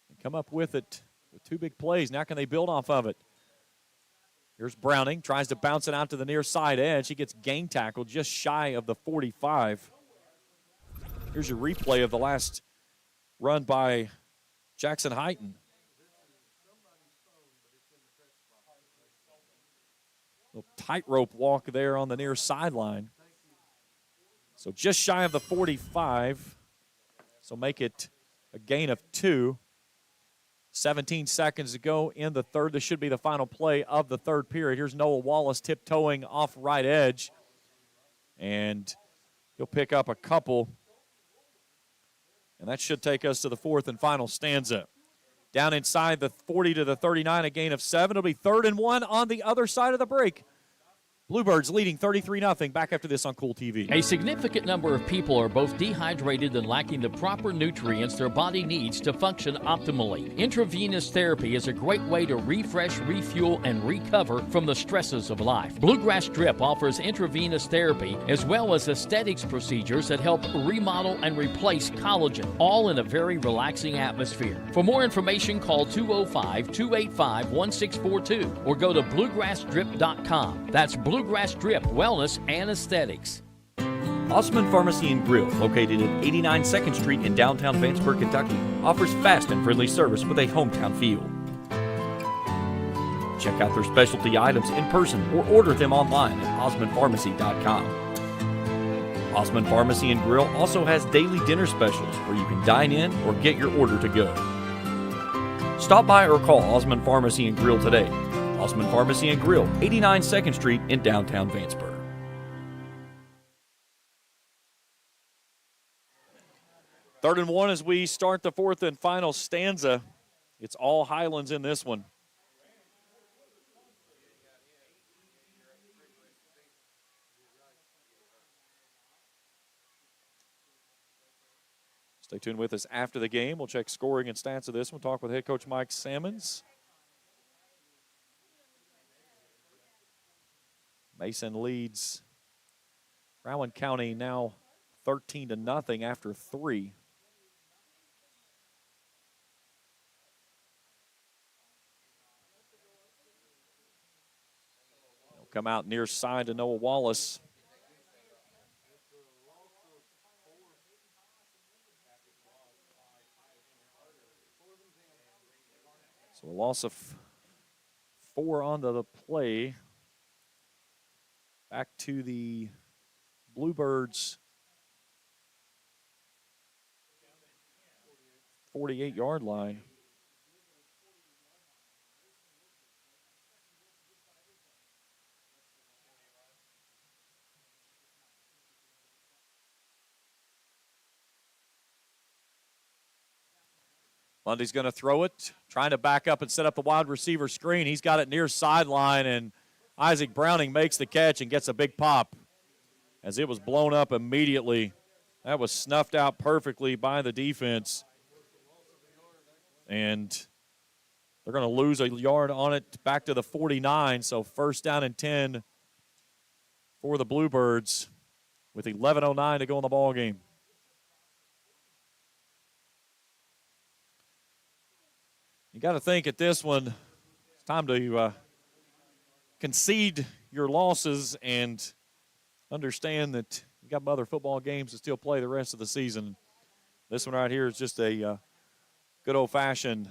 and come up with it with 2 big plays. Now can they build off of it? Here's Browning, tries to bounce it out to the near side edge. He gets gang tackled just shy of the 45. Here's your replay of the last run by Jackson Heighton. Little tightrope walk there on the near sideline. So just shy of the 45. So make it a gain of 2. 17 seconds to go in the third. This should be the final play of the third period. Here's Noah Wallace tiptoeing off right edge. And he'll pick up a couple. And that should take us to the 4th and final stanza. Down inside the 40 to the 39, a gain of 7. It'll be 3rd and 1 on the other side of the break. Bluebirds leading 33-0. Back after this on Kool TV.
A significant number of people are both dehydrated and lacking the proper nutrients their body needs to function optimally. Intravenous therapy is a great way to refresh, refuel, and recover from the stresses of life. Bluegrass Drip offers intravenous therapy as well as aesthetics procedures that help remodel and replace collagen, all in a very relaxing atmosphere. For more information, call 205-285-1642 or go to bluegrassdrip.com. That's Bluegrass Drip, Wellness, and Aesthetics.
Osman Pharmacy and Grill, located at 89 2nd Street in downtown Vanceburg, Kentucky, offers fast and friendly service with a hometown feel. Check out their specialty items in person or order them online at osmanpharmacy.com. Osman Pharmacy and Grill also has daily dinner specials where you can dine in or get your order to go. Stop by or call Osman Pharmacy and Grill today. Osman Pharmacy and Grill, 89 2nd Street in downtown Vanceburg.
Third and 1 as we start the 4th and final stanza. It's all Highlands in this one. Stay tuned with us after the game. We'll check scoring and stats of this one. Talk with head coach Mike Sammons. Mason leads Rowan County now 13-0 after 3. Come out near side to Noah Wallace. So a loss of 4 onto the play. Back to the Bluebirds' 48-yard line. Lundy's going to throw it, trying to back up and set up the wide receiver screen. He's got it near sideline, and Isaac Browning makes the catch and gets a big pop as it was blown up immediately. That was snuffed out perfectly by the defense. And they're going to lose a yard on it back to the 49, so first down and 10 for the Bluebirds with 11:09 to go in the ball game. You got to think at this one, it's time to concede your losses and understand that you got other football games to still play the rest of the season. This one right here is just a good old-fashioned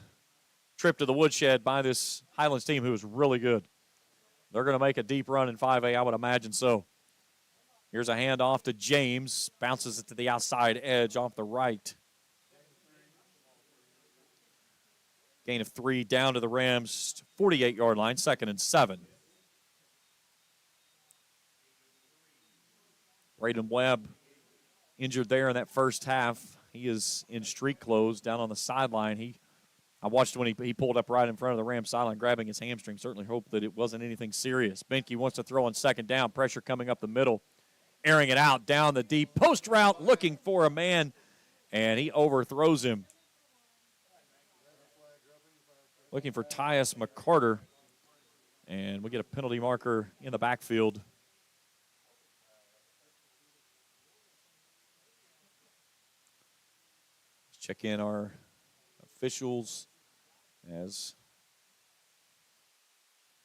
trip to the woodshed by this Highlands team who is really good. They're going to make a deep run in 5A, I would imagine so. Here's a handoff to James, bounces it to the outside edge off the right. Gain of 3 down to the Rams' 48-yard line, 2nd and 7. Braden Webb injured there in that first half. He is in street clothes down on the sideline. I watched when he pulled up right in front of the Rams sideline, grabbing his hamstring. Certainly hope that it wasn't anything serious. Benke wants to throw on 2nd down. Pressure coming up the middle. Airing it out down the deep post route, looking for a man, and he overthrows him. Looking for Tyus McCarter, and we get a penalty marker in the backfield. Let's check in our officials as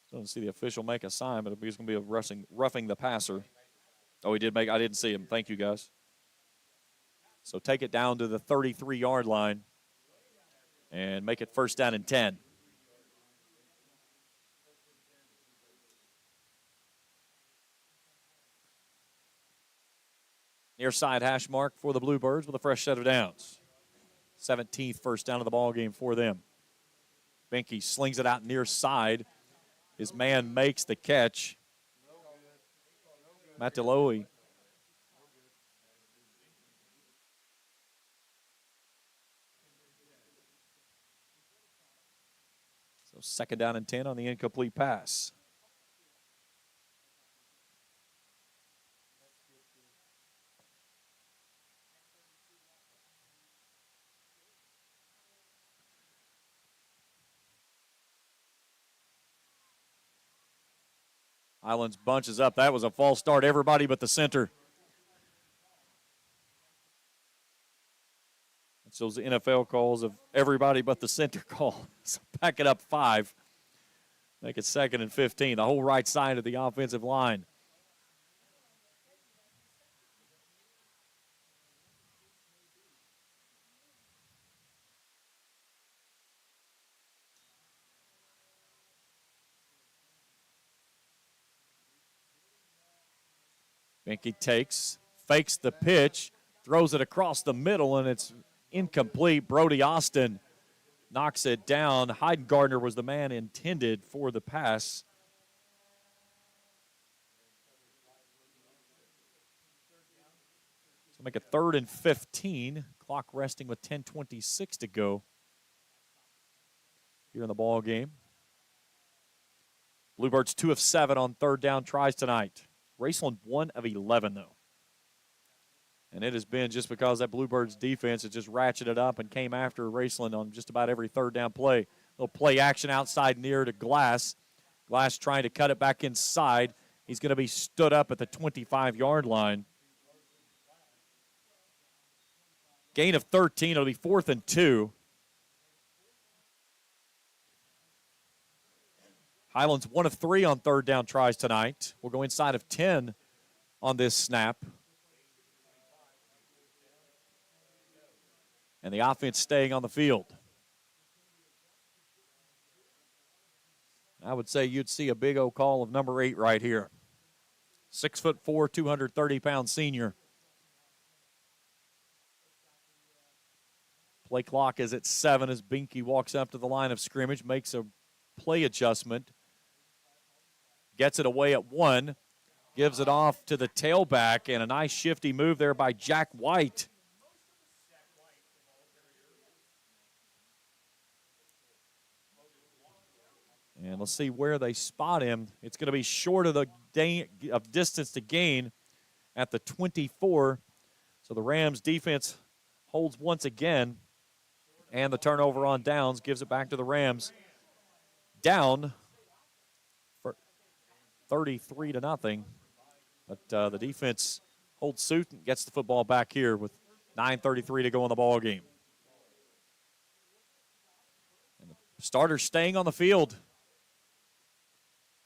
don't see the official make a sign, but it's going to be a roughing the passer. Oh, he did make. I didn't see him. Thank you, guys. So take it down to the 33-yard line and make it first down and 10. Near side hash mark for the Bluebirds with a fresh set of downs. 17th first down of the ball game for them. Benke slings it out near side. His man makes the catch. Matt DeLoe. So 2nd down and 10 on the incomplete pass. Highlands bunches up. That was a false start. Everybody but the center. That's those NFL calls of everybody but the center call. So back it up 5. Make it 2nd and 15. The whole right side of the offensive line. Benke takes, fakes the pitch, throws it across the middle, and it's incomplete. Brody Austin knocks it down. Heidengardner was the man intended for the pass. So make it 3rd and 15. Clock resting with 10:26 to go here in the ball game. Bluebirds 2 of 7 on 3rd down tries tonight. Raceland 1 of 11, though. And it has been just because that Bluebirds defense has just ratcheted up and came after Raceland on just about every 3rd down play. Little play action outside near to Glass. Glass trying to cut it back inside. He's going to be stood up at the 25-yard line. Gain of 13. It'll be 4th and 2. Highlands 1 of 3 on third down tries tonight. We'll go inside of 10 on this snap. And the offense staying on the field. I would say you'd see a big O call of number 8 right here. 6'4", 230-pound senior. Play clock is at 7 as Binky walks up to the line of scrimmage, makes a play adjustment. Gets it away at 1. Gives it off to the tailback, and a nice shifty move there by Jack White. And let's see where they spot him. It's going to be short of the distance to gain at the 24. So the Rams defense holds once again. And the turnover on downs gives it back to the Rams. Down for 33-0. But the defense holds suit and gets the football back here with 9:33 to go in the ball game. And the starters staying on the field.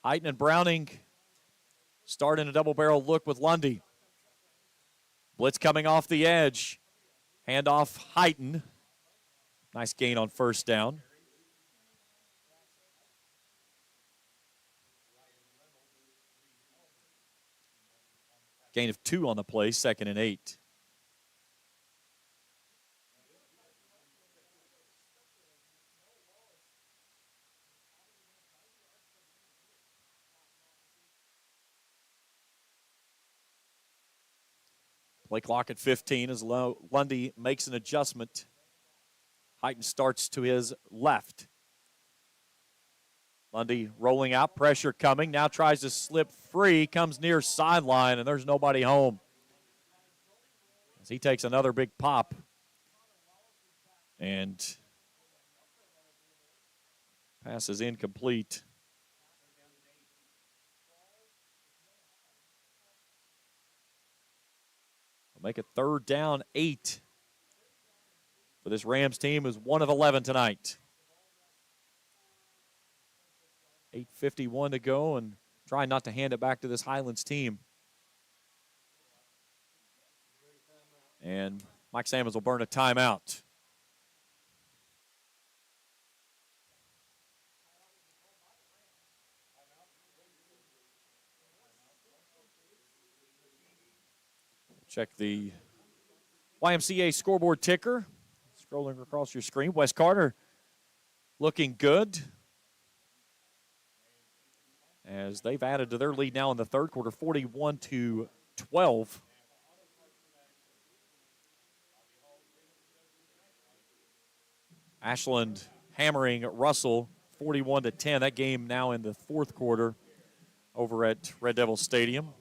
Heighton and Browning start in a double-barrel look with Lundy. Blitz coming off the edge. Handoff Heighton. Nice gain on first down. Gain of 2 on the play, 2nd and 8. Play clock at 15 as Lundy makes an adjustment. Heighton starts to his left. Lundy rolling out, pressure coming. Now tries to slip free, comes near sideline, and there's nobody home. As he takes another big pop. And pass is incomplete. Make it 3rd down, 8. For this Rams team is 1 of 11 tonight. 8:51 to go and trying not to hand it back to this Highlands team. And Mike Samuels will burn a timeout. Check the YMCA scoreboard ticker. Scrolling across your screen. Wes Carter looking good as they've added to their lead now in the third quarter, 41-12. Ashland hammering Russell 41-10. That game now in the fourth quarter over at Red Devil Stadium.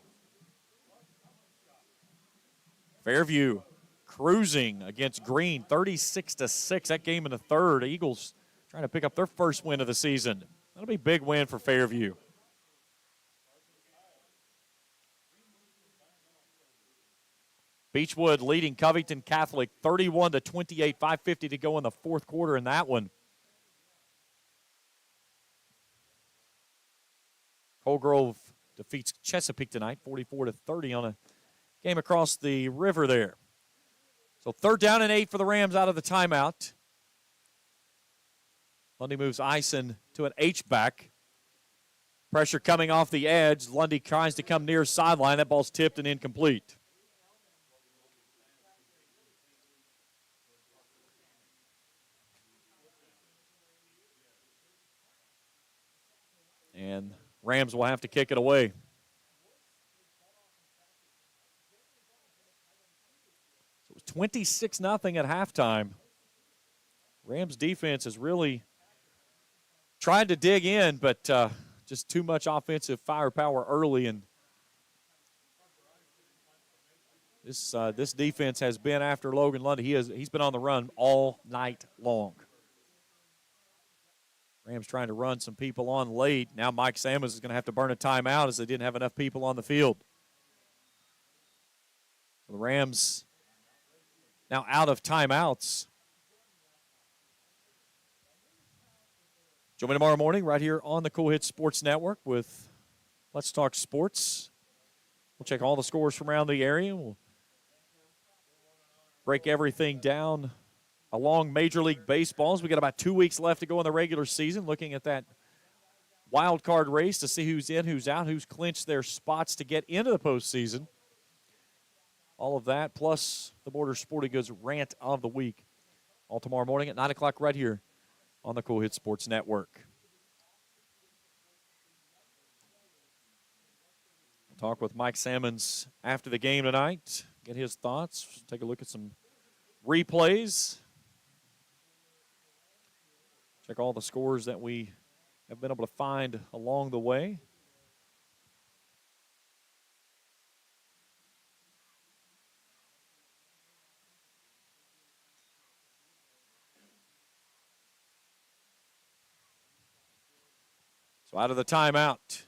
Fairview cruising against Green, 36-6. That game in the third. Eagles trying to pick up their first win of the season. That'll be a big win for Fairview. Beechwood leading Covington Catholic 31-28, 5:50 to go in the fourth quarter in that one. Colgrove defeats Chesapeake tonight, 44-30 on a game across the river there. So 3rd down and 8 for the Rams out of the timeout. Lundy moves Eisen to an H-back. Pressure coming off the edge. Lundy tries to come near sideline. That ball's tipped and incomplete. And Rams will have to kick it away. So it was 26-0 at halftime. Rams defense has really tried to dig in, but just too much offensive firepower early. And this defense has been after Logan Lundy. He's been on the run all night long. Rams trying to run some people on late. Now Mike Samuels is going to have to burn a timeout as they didn't have enough people on the field. The Rams now out of timeouts. Join me tomorrow morning right here on the Cool Hits Sports Network with Let's Talk Sports. We'll check all the scores from around the area. We'll break everything down along Major League Baseball. We got about 2 weeks left to go in the regular season, looking at that wild card race to see who's in, who's out, who's clinched their spots to get into the postseason. All of that, plus the Border Sporting Goods rant of the week, all tomorrow morning at 9 o'clock right here on the Cool Hits Sports Network. We'll talk with Mike Sammons after the game tonight, get his thoughts, take a look at some replays, check all the scores that we have been able to find along the way. So out of the timeout.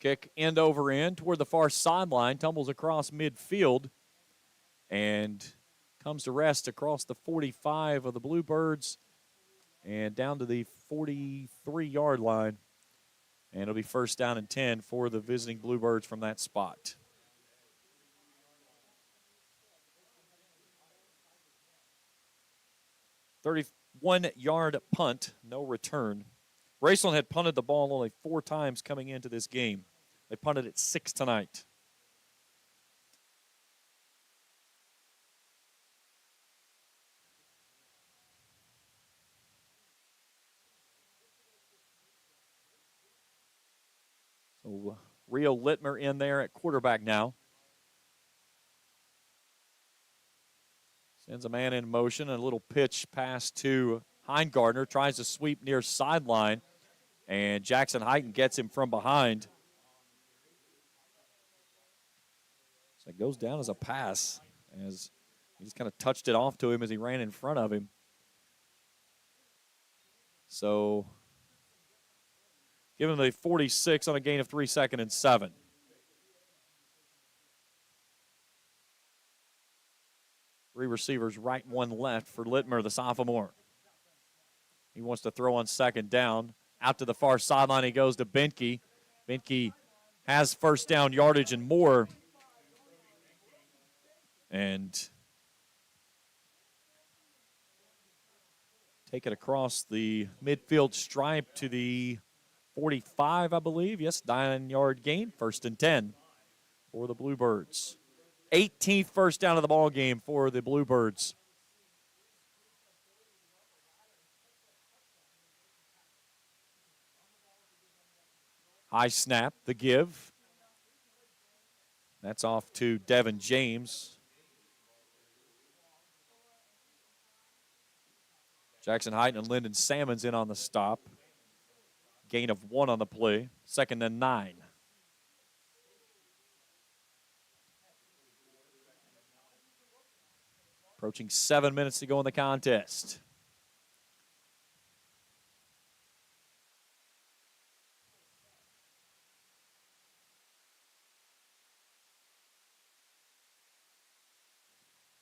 Kick end over end toward the far sideline, tumbles across midfield, and comes to rest across the 45 of the Bluebirds and down to the 43-yard line. And it'll be first down and 10 for the visiting Bluebirds from that spot. "31-yard punt, no return. Raceland had punted the ball only 4 times coming into this game. They punted it 6 tonight. So Rio Littmer in there at quarterback now. Sends a man in motion, a little pitch pass to Heingardner, tries to sweep near sideline, and Jackson Heighton gets him from behind. So it goes down as a pass, as he just kind of touched it off to him as he ran in front of him. So give him the 46 on a gain of 3, 2nd and 7. Three receivers, right, 1 left for Littmer, the sophomore. He wants to throw on 2nd down. Out to the far sideline he goes to Benke. Benke has first down yardage and more. And take it across the midfield stripe to the 45, I believe. Yes, 9-yard gain, 1st and 10 for the Bluebirds. 18th first down of the ball game for the Bluebirds. High snap, the give. That's off to Devin James. Jackson Heighton and Lyndon Salmons in on the stop. Gain of 1 on the play. 2nd and 9. Approaching 7 minutes to go in the contest.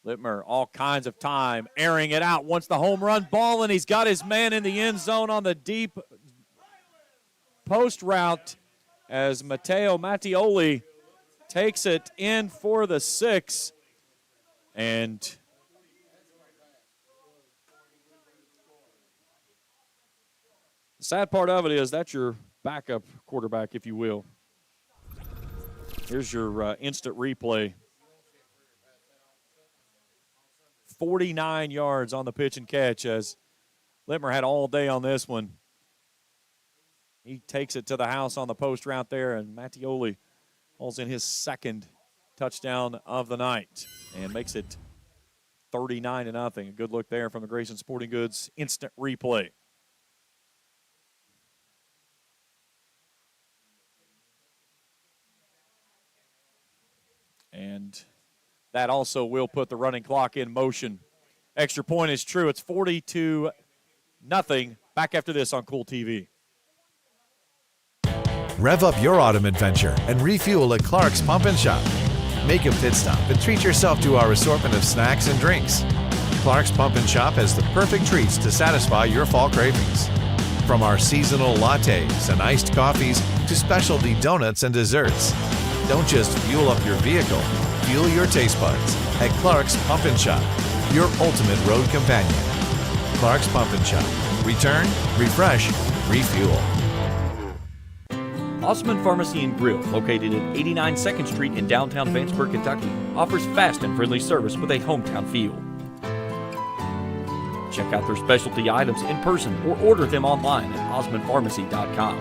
Littmer, all kinds of time, airing it out, wants the home run ball, and he's got his man in the end zone on the deep post route as Matteo Mattioli takes it in for the 6. And the sad part of it is that's your backup quarterback, if you will. Here's your instant replay. 49 yards on the pitch and catch as Littmer had all day on this one. He takes it to the house on the post route there, and Mattioli hauls in his 2nd touchdown of the night and makes it 39-0. A good look there from the Grayson Sporting Goods instant replay. And that also will put the running clock in motion. Extra point is true. It's 42-0. Back after this on Kool TV.
Rev up your autumn adventure and refuel at Clark's Pump and Shop. Make a pit stop and treat yourself to our assortment of snacks and drinks. Clark's Pump and Shop has the perfect treats to satisfy your fall cravings. From our seasonal lattes and iced coffees to specialty donuts and desserts. Don't just fuel up your vehicle, fuel your taste buds at Clark's Pump and Shop, your ultimate road companion. Clark's Pump and Shop. Return, refresh, refuel.
Osman Pharmacy and Grill, located at 89 2nd Street in downtown Vanceburg, Kentucky, offers fast and friendly service with a hometown feel. Check out their specialty items in person or order them online at osmanpharmacy.com.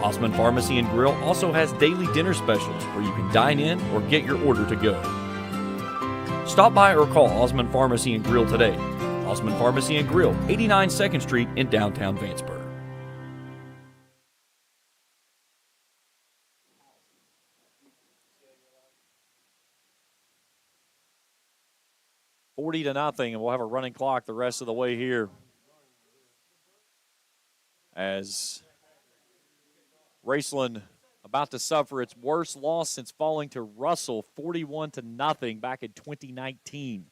Osman Pharmacy and Grill also has daily dinner specials where you can dine in or get your order to go. Stop by or call Osman Pharmacy and Grill today. Osman Pharmacy and Grill, 89 2nd Street in downtown Vanceburg.
$40 to nothing, and we'll have a running clock the rest of the way here. As Raceland about to suffer its worst loss since falling to Russell 41 to nothing back in 2019.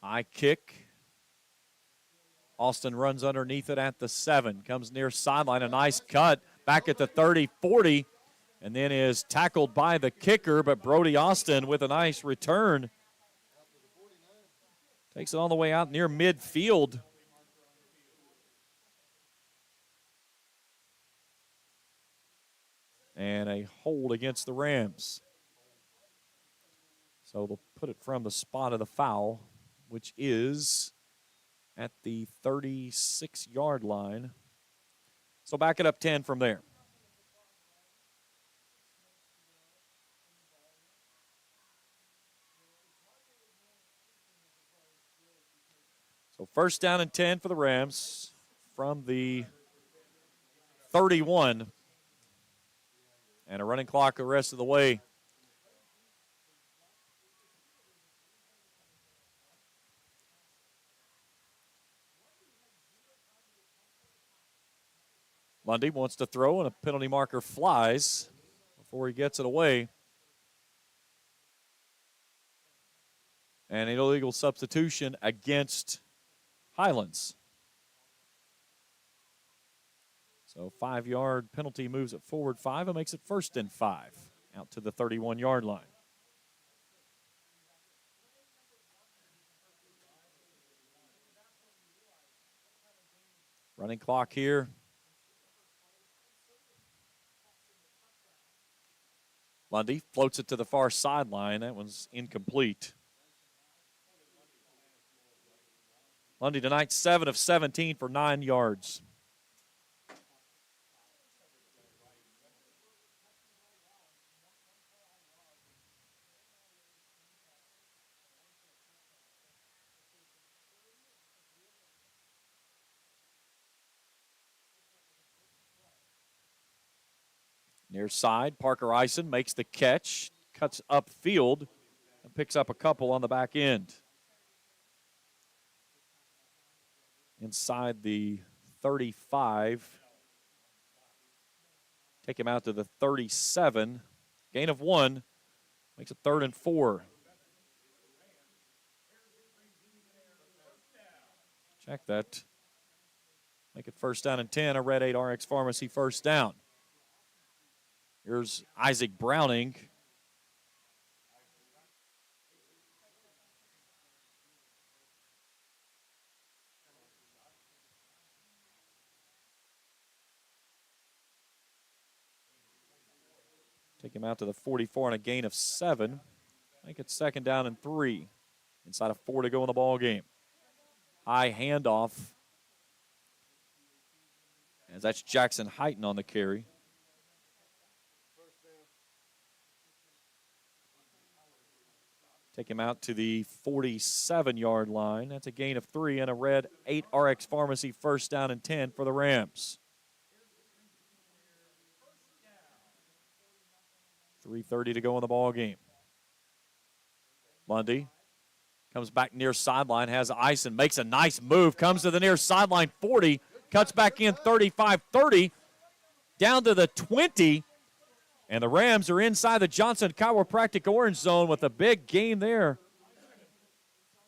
High kick. Austin runs underneath it at the 7. Comes near sideline. A nice cut back at the 30, 40. And then is tackled by the kicker, but Brody Austin with a nice return. Takes it all the way out near midfield. And a hold against the Rams. So they'll put it from the spot of the foul, which is at the 36-yard line. So back it up 10 from there. So first down and 10 for the Rams from the 31. And a running clock the rest of the way. Lundy wants to throw, and a penalty marker flies before he gets it away. And an illegal substitution against Highlands. So 5-yard penalty moves it forward 5 and makes it 1st and 5 out to the 31-yard line. Running clock here. Lundy floats it to the far sideline. That one's incomplete. Lundy tonight 7 of 17 for 9 yards. Near side, Parker Eisen makes the catch, cuts upfield, and picks up a couple on the back end. Inside the 35. Take him out to the 37. Gain of 1. Makes it 3rd and 4. Check that. Make it 1st down and 10. A Red 8 RX Pharmacy 1st down. Here's Isaac Browning. Take him out to the 44 and a gain of 7. Make it 2nd down and 3. Inside of 4 to go in the ball game. High handoff. As that's Jackson Heighton on the carry. Take him out to the 47-yard line. That's a gain of 3 and a Red 8 RX Pharmacy 1st down and 10 for the Rams. 3:30 to go in the ball game. Lundy comes back near sideline, has Eisen, makes a nice move, comes to the near sideline 40, cuts back in 35-30, down to the 20, And the Rams are inside the Johnson Chiropractic orange zone with a big gain there.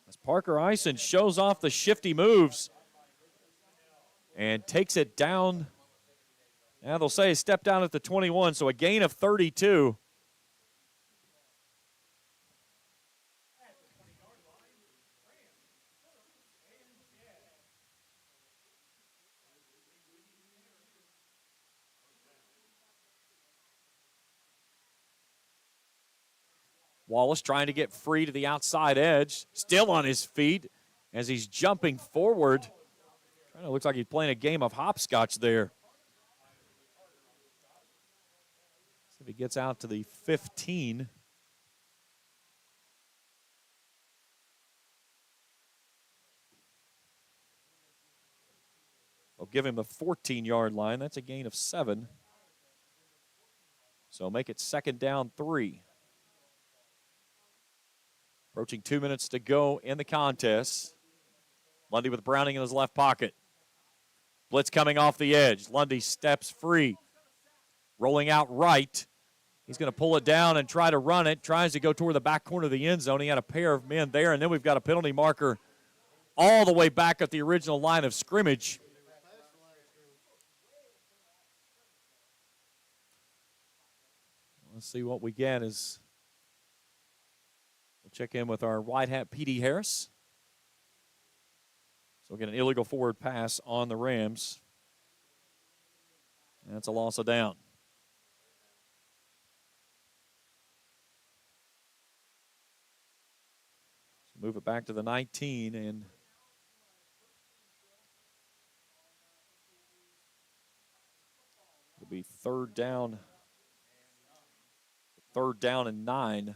As Parker Eisen shows off the shifty moves and takes it down. Now they'll say a step down at the 21, so a gain of 32. Wallace trying to get free to the outside edge, still on his feet as he's jumping forward. Kind of looks like he's playing a game of hopscotch there. See if he gets out to the 15. They'll give him the 14-yard line. That's a gain of 7. So make it 2nd down 3. Approaching 2 minutes to go in the contest. Lundy with Browning in his left pocket. Blitz coming off the edge. Lundy steps free. Rolling out right. He's going to pull it down and try to run it. Tries to go toward the back corner of the end zone. He had a pair of men there, and then we've got a penalty marker all the way back at the original line of scrimmage. Let's see what we get as we'll check in with our white hat P.D. Harris. So we'll get an illegal forward pass on the Rams. And that's a loss of down. So move it back to the 19 and it'll be third down and 9.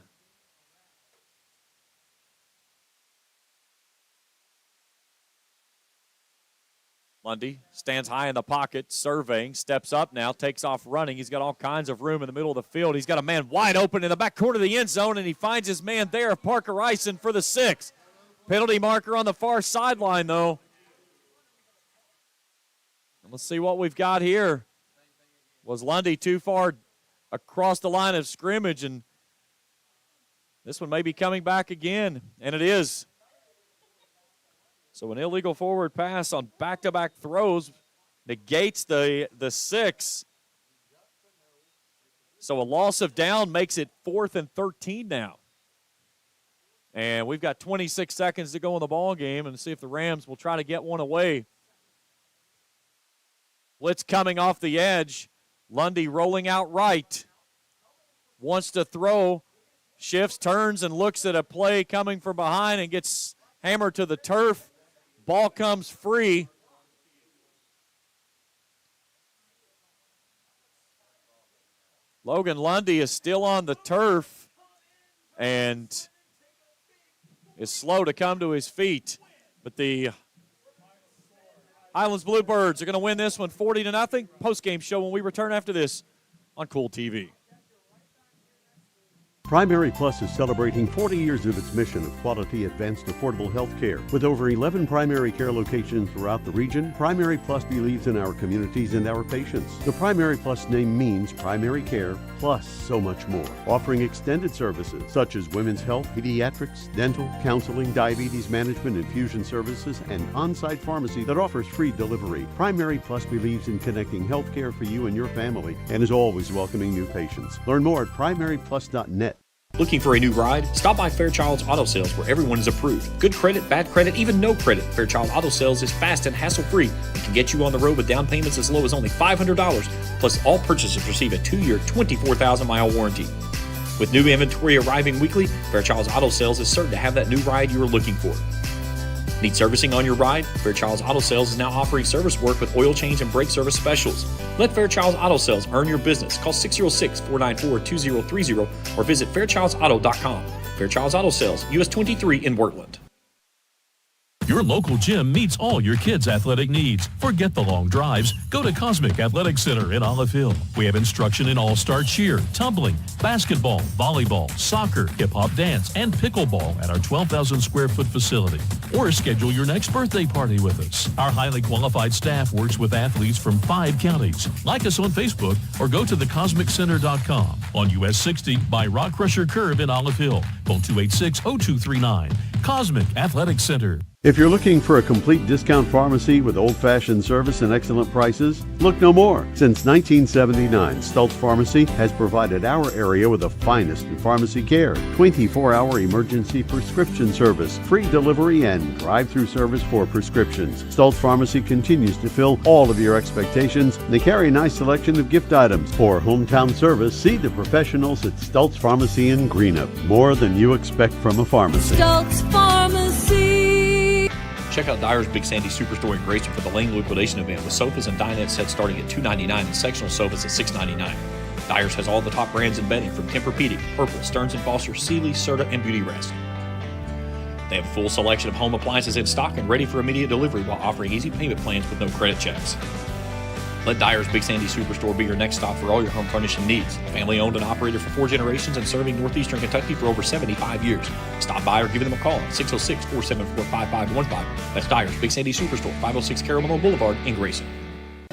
Lundy stands high in the pocket, surveying, steps up now, takes off running. He's got all kinds of room in the middle of the field. He's got a man wide open in the back corner of the end zone, and he finds his man there, Parker Eisen, for the 6. Penalty marker on the far sideline, though. And let's see what we've got here. Was Lundy too far across the line of scrimmage, and this one may be coming back again, and it is. So an illegal forward pass on back-to-back throws negates the 6. So a loss of down makes it 4th and 13 now. And we've got 26 seconds to go in the ball game and see if the Rams will try to get one away. Blitz coming off the edge. Lundy rolling out right. Wants to throw. Shifts, turns, and looks at a play coming from behind and gets hammered to the turf. Ball comes free. Logan Lundy is still on the turf and is slow to come to his feet. But the Highlands Bluebirds are going to win this one 40-0. Postgame show when we return after this on Kool TV.
Primary Plus is celebrating 40 years of its mission of quality, advanced, affordable health care. With over 11 primary care locations throughout the region, Primary Plus believes in our communities and our patients. The Primary Plus name means primary care plus so much more. Offering extended services such as women's health, pediatrics, dental, counseling, diabetes management, infusion services, and on-site pharmacy that offers free delivery. Primary Plus believes in connecting health care for you and your family and is always welcoming new patients. Learn more at primaryplus.net.
Looking for a new ride? Stop by Fairchild's Auto Sales where everyone is approved. Good credit, bad credit, even no credit. Fairchild Auto Sales is fast and hassle-free and can get you on the road with down payments as low as only $500. Plus, all purchases receive a 2-year, 24,000-mile warranty. With new inventory arriving weekly, Fairchild's Auto Sales is certain to have that new ride you are looking for. Need servicing on your ride? Fairchild's Auto Sales is now offering service work with oil change and brake service specials. Let Fairchild's Auto Sales earn your business. Call 606-494-2030 or visit fairchildsauto.com. Fairchild's Auto Sales, US 23 in Wortland.
Your local gym meets all your kids' athletic needs. Forget the long drives. Go to Cosmic Athletic Center in Olive Hill. We have instruction in all-star cheer, tumbling, basketball, volleyball, soccer, hip-hop dance, and pickleball at our 12,000 square foot facility. Or schedule your next birthday party with us. Our highly qualified staff works with athletes from 5 counties. Like us on Facebook or go to thecosmiccenter.com on US 60 by Rock Crusher Curve in Olive Hill. Call 286-0239. Cosmic Athletic Center.
If you're looking for a complete discount pharmacy with old-fashioned service and excellent prices, look no more. Since 1979, Stultz Pharmacy has provided our area with the finest in pharmacy care, 24-hour emergency prescription service, free delivery, and drive-through service for prescriptions. Stultz Pharmacy continues to fill all of your expectations. They carry a nice selection of gift items. For hometown service, see the professionals at Stultz Pharmacy in Greenup. More than you expect from a pharmacy.
Stultz Pharmacy.
Check out Dyer's Big Sandy Superstore in Grayson for the Lane liquidation event with sofas and dinette sets starting at $299 and sectional sofas at $699. Dyer's has all the top brands in bedding from Tempur-Pedic, Purple, Stearns & Foster, Sealy, Serta, and Beauty Rest. They have a full selection of home appliances in stock and ready for immediate delivery while offering easy payment plans with no credit checks. Let Dyer's Big Sandy Superstore be your next stop for all your home furnishing needs. Family owned and operated for 4 generations and serving northeastern Kentucky for over 75 years. Stop by or give them a call at 606-474-5515. That's Dyer's Big Sandy Superstore, 506 Carroll Monroe Boulevard in Grayson.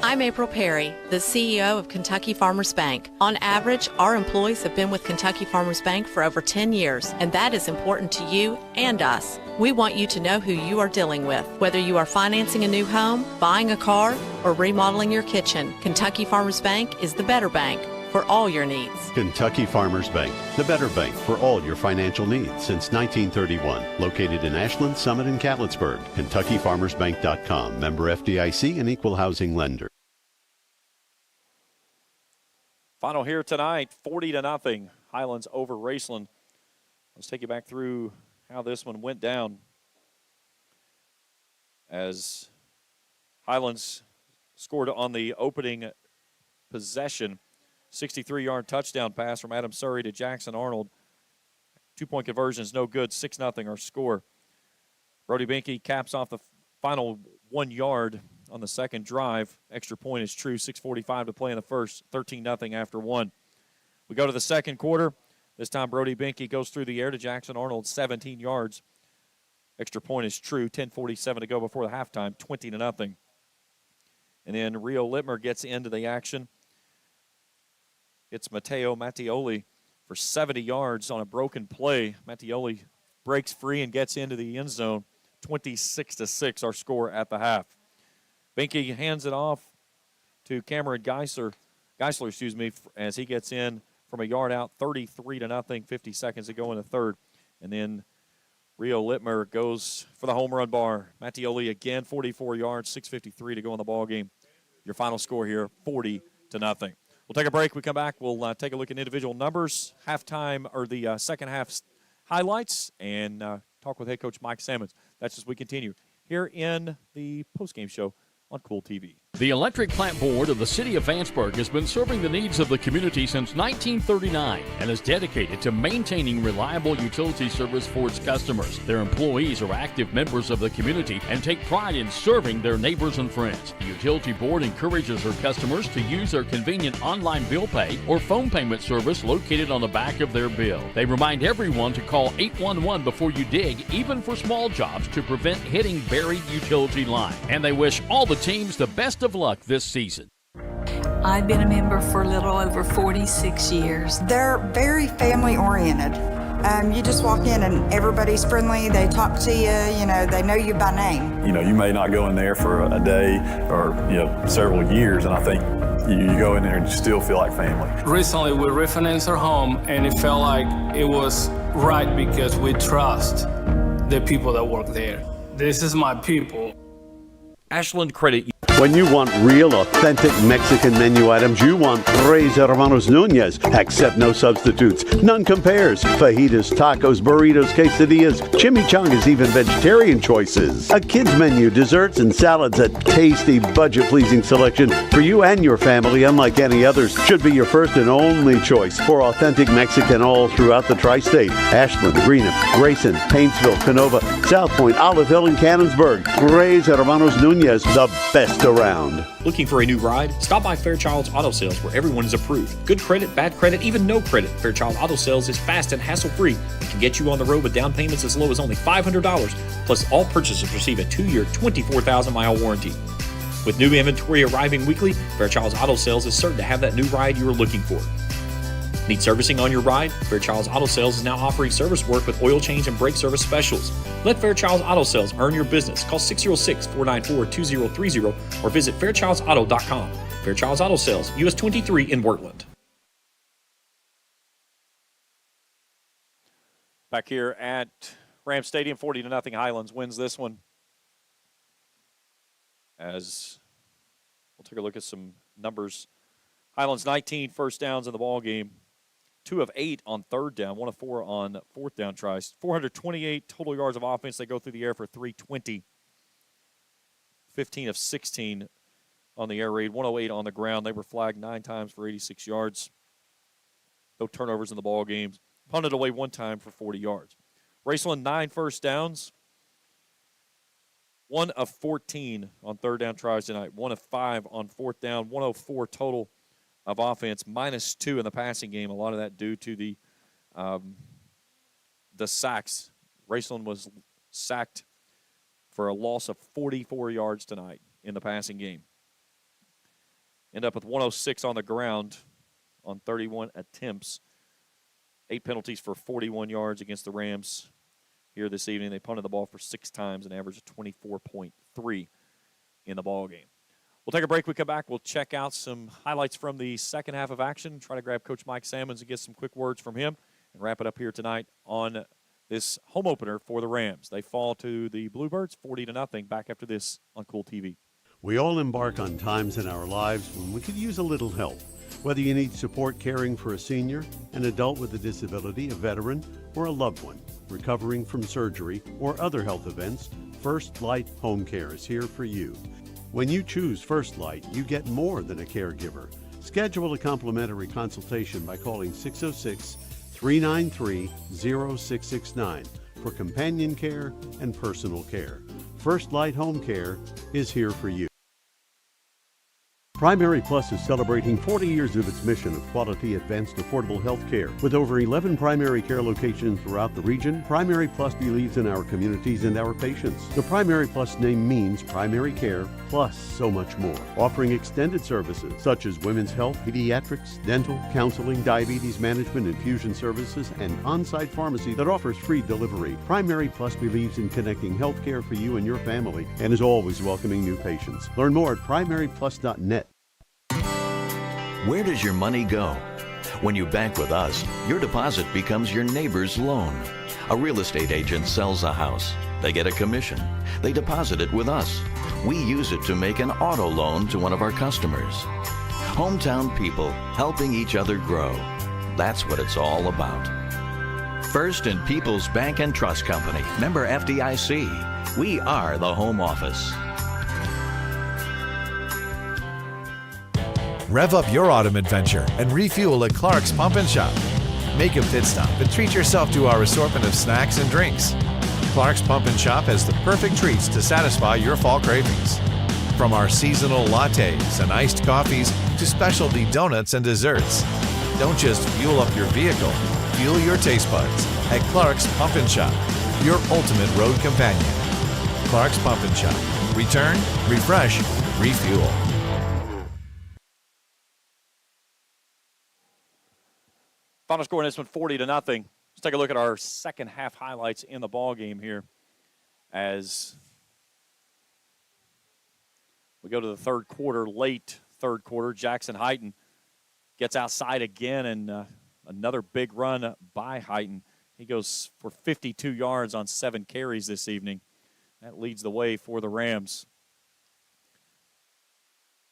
I'm April Perry, the CEO of Kentucky Farmers Bank. On average, our employees have been with Kentucky Farmers Bank for over 10 years, and that is important to you and us. We want you to know who you are dealing with. Whether you are financing a new home, buying a car, or remodeling your kitchen, Kentucky Farmers Bank is the better bank for all your needs.
Kentucky Farmers Bank, the better bank for all your financial needs since 1931. Located in Ashland, Summit, and Catlettsburg. KentuckyFarmersBank.com. Member FDIC and equal housing lender.
Final here tonight, 40-0. Highlands over Raceland. Let's take you back through how this one went down as Highlands scored on the opening possession. 63-yard touchdown pass from Adam Surrey to Jackson Arnold. 2-point conversion is no good. 6-0 our score. Brody Binky caps off the final 1 yard on the second drive. Extra point is true. 6:45 to play in the first. 13-0 after 1. We go to the second quarter. This time Brody Binky goes through the air to Jackson Arnold, 17 yards. Extra point is true. 10:47 to go before the halftime. 20-0. And then Rio Littmer gets into the action. It's Matteo Mattioli for 70 yards on a broken play. Mattioli breaks free and gets into the end zone. 26-6 our score at the half. Binky hands it off to Cameron Geisler, as he gets in from a yard out, 33-0, 50 seconds to go in the third. And then Rio Littmer goes for the home run bar. Mattioli again, 44 yards, 6:53 to go in the ball game. Your final score here, 40-0. We'll take a break. We come back. We'll take a look at individual numbers, halftime or the second half highlights, and talk with head coach Mike Sammons. That's as we continue here in the postgame show on Kool TV.
The Electric Plant Board of the City of Vanceburg has been serving the needs of the community since 1939 and is dedicated to maintaining reliable utility service for its customers. Their employees are active members of the community and take pride in serving their neighbors and friends. The Utility Board encourages their customers to use their convenient online bill pay or phone payment service located on the back of their bill. They remind everyone to call 811 before you dig, even for small jobs, to prevent hitting buried utility line. And they wish all the teams the best of luck this season.
I've been a member for a little over 46 years.
They're very family oriented. You just walk in and everybody's friendly. They talk to you, they know you by name.
You may not go in there for a day or, several years, and I think you go in there and you still feel like family.
Recently, we refinanced our home, and it felt like it was right because we trust the people that work there. This is my people.
Ashland Credit
When you want real, authentic Mexican menu items, you want Tres Hermanos Nunez. Accept no substitutes. None compares. Fajitas, tacos, burritos, quesadillas, chimichangas, even vegetarian choices. A kids menu, desserts and salads, a tasty, budget-pleasing selection for you and your family, unlike any others, should be your first and only choice for authentic Mexican all throughout the tri-state. Ashland, Greenup, Grayson, Paintsville, Canova, South Point, Olive Hill, and Cannonsburg. Tres Hermanos Nunez, the best around.
Looking for a new ride? Stop by Fairchild's Auto Sales, where everyone is approved. Good credit, bad credit, even no credit. Fairchild Auto Sales is fast and hassle-free and can get you on the road with down payments as low as only $500. Plus, all purchases receive a 2-year, 24,000-mile warranty. With new inventory arriving weekly, Fairchild's Auto Sales is certain to have that new ride you are looking for. Need servicing on your ride? Fairchild's Auto Sales is now offering service work with oil change and brake service specials. Let Fairchild's Auto Sales earn your business. Call 606-494-2030 or visit fairchildsauto.com. Fairchild's Auto Sales, US 23 in Wortland.
Back here at Rams Stadium, 40-0. Highlands wins this one. As we'll take a look at some numbers. Highlands 19 first downs in the ball game. 2 of 8 on third down, 1 of 4 on fourth down tries. 428 total yards of offense. They go through the air for 320. 15 of 16 on the air raid, 108 on the ground. They were flagged 9 times for 86 yards. No turnovers in the ball games. Punted away 1 time for 40 yards. Raceland 9 first downs. 1 of 14 on third down tries tonight. 1 of 5 on fourth down. 104 total of offense, -2 in the passing game. A lot of that due to the sacks. Raceland was sacked for a loss of 44 yards tonight in the passing game. End up with 106 on the ground on 31 attempts. 8 penalties for 41 yards against the Rams here this evening. They punted the ball for 6 times, an average of 24.3 in the ball game. We'll take a break. We come back. We'll check out some highlights from the second half of action, try to grab Coach Mike Sammons and get some quick words from him, and wrap it up here tonight on this home opener for the Rams. They fall to the Bluebirds 40-0. Back after this on Kool TV.
We all embark on times in our lives when we could use a little help. Whether you need support caring for a senior, an adult with a disability, a veteran, or a loved one recovering from surgery or other health events, First Light Home Care is here for you. When you choose First Light, you get more than a caregiver. Schedule a complimentary consultation by calling 606-393-0669 for companion care and personal care. First Light Home Care is here for you. Primary Plus is celebrating 40 years of its mission of quality, advanced, affordable health care. With over 11 primary care locations throughout the region, Primary Plus believes in our communities and our patients. The Primary Plus name means primary care plus so much more. Offering extended services such as women's health, pediatrics, dental, counseling, diabetes management, infusion services, and on-site pharmacy that offers free delivery. Primary Plus believes in connecting health care for you and your family and is always welcoming new patients. Learn more at primaryplus.net.
Where does your money go? When you bank with us, your deposit becomes your neighbor's loan. A real estate agent sells a house. They get a commission. They deposit it with us. We use it to make an auto loan to one of our customers. Hometown people helping each other grow. That's what it's all about. First and People's Bank and Trust Company, member FDIC. We are the home office.
Rev up your autumn adventure and refuel at Clark's Pump and Shop. Make a pit stop and treat yourself to our assortment of snacks and drinks. Clark's Pump and Shop has the perfect treats to satisfy your fall cravings. From our seasonal lattes and iced coffees to specialty donuts and desserts. Don't just fuel up your vehicle, fuel your taste buds at Clark's Pump and Shop, your ultimate road companion. Clark's Pump and Shop. Return, refresh, refuel.
Final score in this one, 40-0. Let's take a look at our second half highlights in the ball game here as we go to the third quarter, late third quarter. Jackson Heighton gets outside again, and another big run by Heighton. He goes for 52 yards on 7 carries this evening. That leads the way for the Rams.